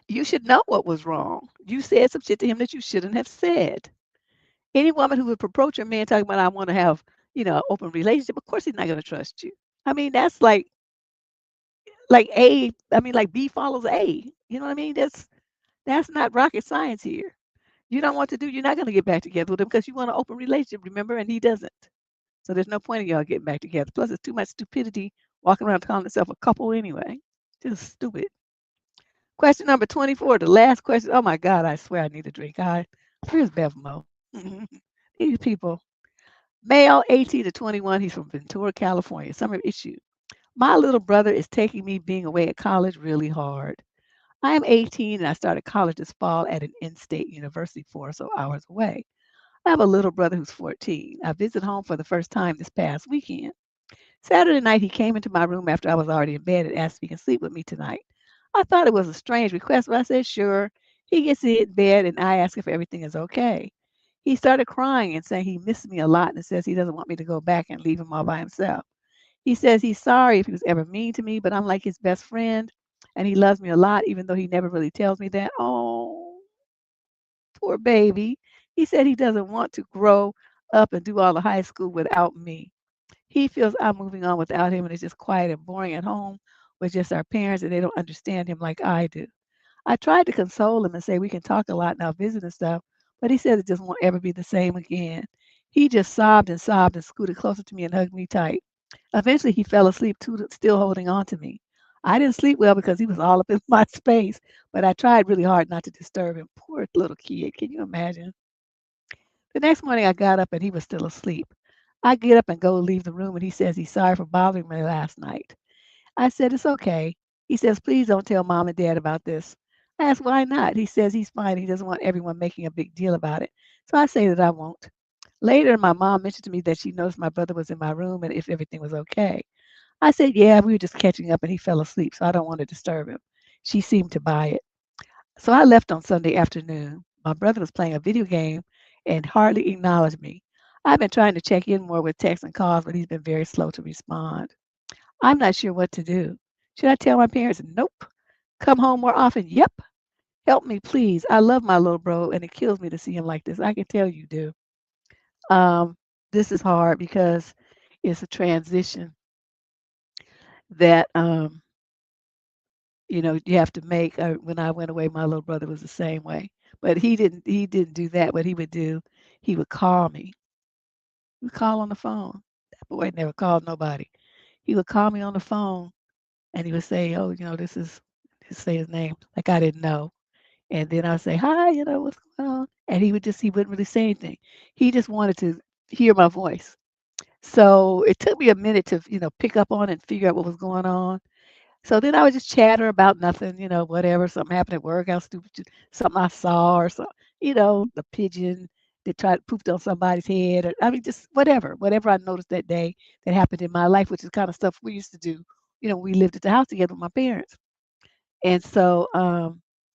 You should know what was wrong. You said some shit to him that you shouldn't have said. Any woman who would approach a man talking about I want to have, an open relationship, of course he's not going to trust you. I mean, that's like like B follows A. You know what I mean? That's not rocket science here. You don't want to do, you're not going to get back together with him because you want an open relationship, remember? And he doesn't. So there's no point in y'all getting back together. Plus, it's too much stupidity walking around calling itself a couple anyway. Just stupid. Question number 24, the last question. Oh my God, I swear I need a drink. Here's Bevmo. These people. Male, 18 to 21. He's from Ventura, California. Summer issue. My little brother is taking me being away at college really hard. I am 18 and I started college this fall at an in-state university 4 or so hours away. I have a little brother who's 14. I visit home for the first time this past weekend. Saturday night, he came into my room after I was already in bed and asked if he can sleep with me tonight. I thought it was a strange request, but I said sure. He gets in bed and I ask if everything is okay. He started crying and saying he misses me a lot and says he doesn't want me to go back and leave him all by himself. He says he's sorry if he was ever mean to me, but I'm like his best friend and he loves me a lot, even though he never really tells me that. Oh, poor baby. He said he doesn't want to grow up and do all the high school without me. He feels I'm moving on without him and it's just quiet and boring at home with just our parents and they don't understand him like I do. I tried to console him and say we can talk a lot now, visit and stuff, but he said it just won't ever be the same again. He just sobbed and scooted closer to me and hugged me tight. Eventually, he fell asleep, too, still holding on to me. I didn't sleep well because he was all up in my space, but I tried really hard not to disturb him. Poor little kid. Can you imagine? The next morning, I got up and he was still asleep. I get up and go leave the room, and he says he's sorry for bothering me last night. I said, it's okay. He says, please don't tell mom and dad about this. I asked, why not? He says he's fine. He doesn't want everyone making a big deal about it. So I say that I won't. Later, my mom mentioned to me that she noticed my brother was in my room and if everything was okay. I said, yeah, we were just catching up and he fell asleep, so I don't want to disturb him. She seemed to buy it. So I left on Sunday afternoon. My brother was playing a video game and hardly acknowledged me. I've been trying to check in more with texts and calls, but he's been very slow to respond. I'm not sure what to do. Should I tell my parents? Nope. Come home more often? Yep. Help me, please. I love my little bro, and it kills me to see him like this. I can tell you do. Um, this is hard because it's a transition that you have to make. When I went away, my little brother was the same way, but he didn't do that. What he would do, he would call me. He would call on the phone. That boy never called nobody. He would call me on the phone and he would say, "Oh, this is," just say his name like I didn't know. And then I'd say, "Hi, what's going on?" And he wouldn't really say anything. He just wanted to hear my voice. So it took me a minute to, pick up on it and figure out what was going on. So then I would just chatter about nothing, whatever. Something happened at work, how stupid, something I saw, or something, the pigeon that tried pooped on somebody's head, or I mean, just whatever I noticed that day that happened in my life, which is kind of stuff we used to do, we lived at the house together with my parents. And so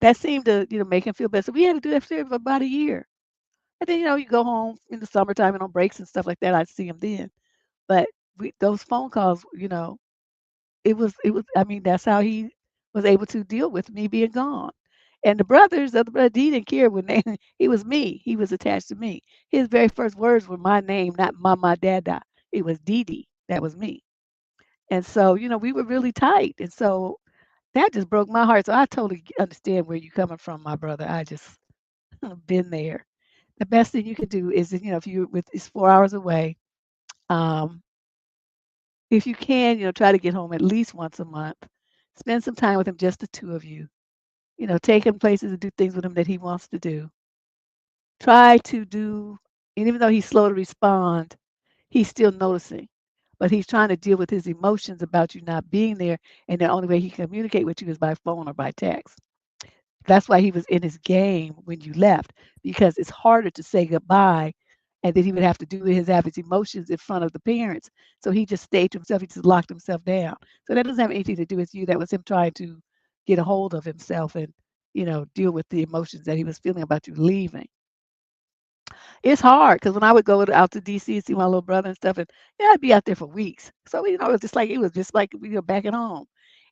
that seemed to, make him feel better. So we had to do that for about a year. And then, you go home in the summertime and on breaks and stuff like that. I'd see him then. But those phone calls, it was I mean, that's how he was able to deal with me being gone. And the other brother, he didn't care when they it was me. He was attached to me. His very first words were my name, not mama dada. It was Dee. That was me. And so, we were really tight. And so that just broke my heart. So I totally understand where you're coming from, my brother. I just been there. The best thing you can do is, if you with it's 4 hours away, um, if you can, try to get home at least once a month. Spend some time with him, just the two of you. Take him places and do things with him that he wants to do. Try to do, and even though he's slow to respond, he's still noticing. but he's trying to deal with his emotions about you not being there, and the only way he can communicate with you is by phone or by text. That's why he was in his game when you left, because it's harder to say goodbye, and then he would have to do his have his emotions in front of the parents. So he just stayed to himself. He just locked himself down. So that doesn't have anything to do with you. That was him trying to get a hold of himself and deal with the emotions that he was feeling about you leaving. It's hard because when I would go out to DC and see my little brother and stuff, and yeah, I'd be out there for weeks. So it was just like we were back at home.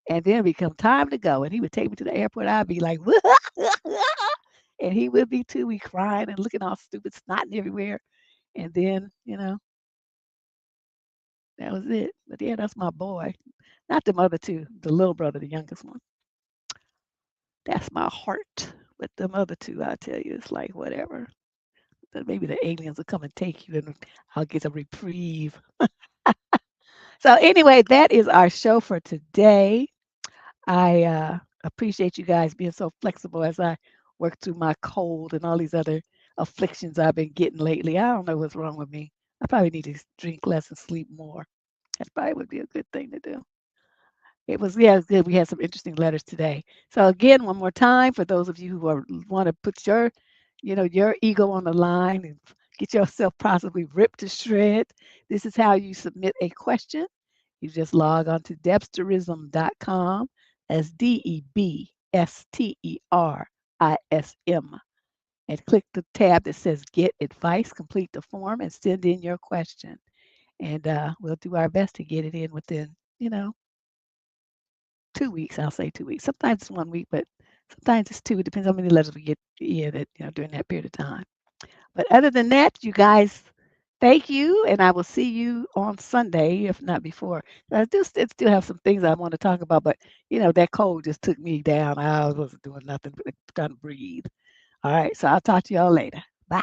And then it become time to go, and he would take me to the airport. I'd be like, and he would be too. We crying and looking all stupid, snotting everywhere. And then, that was it. But yeah, that's my boy. Not the other two, the little brother, the youngest one. That's my heart. But the other two, I tell you, it's like whatever. Then maybe the aliens will come and take you, and I'll get a reprieve. So anyway, that is our show for today. I appreciate you guys being so flexible as I work through my cold and all these other afflictions I've been getting lately. I don't know what's wrong with me. I probably need to drink less and sleep more. That probably would be a good thing to do. It was good. We had some interesting letters today. So again, one more time for those of you who want to put your ego on the line and get yourself possibly ripped to shreds. This is how you submit a question. You just log on to debsterism.com. That's Debsterism, and click the tab that says Get Advice. Complete the form and send in your question. And we'll do our best to get it in within, 2 weeks. I'll say 2 weeks. Sometimes it's 1 week, but sometimes it's two. It depends how many letters we get in during that period of time. But other than that, you guys, thank you, and I will see you on Sunday, if not before. I still have some things I want to talk about, but that cold just took me down. I wasn't doing nothing but trying to breathe. All right, so I'll talk to y'all later. Bye.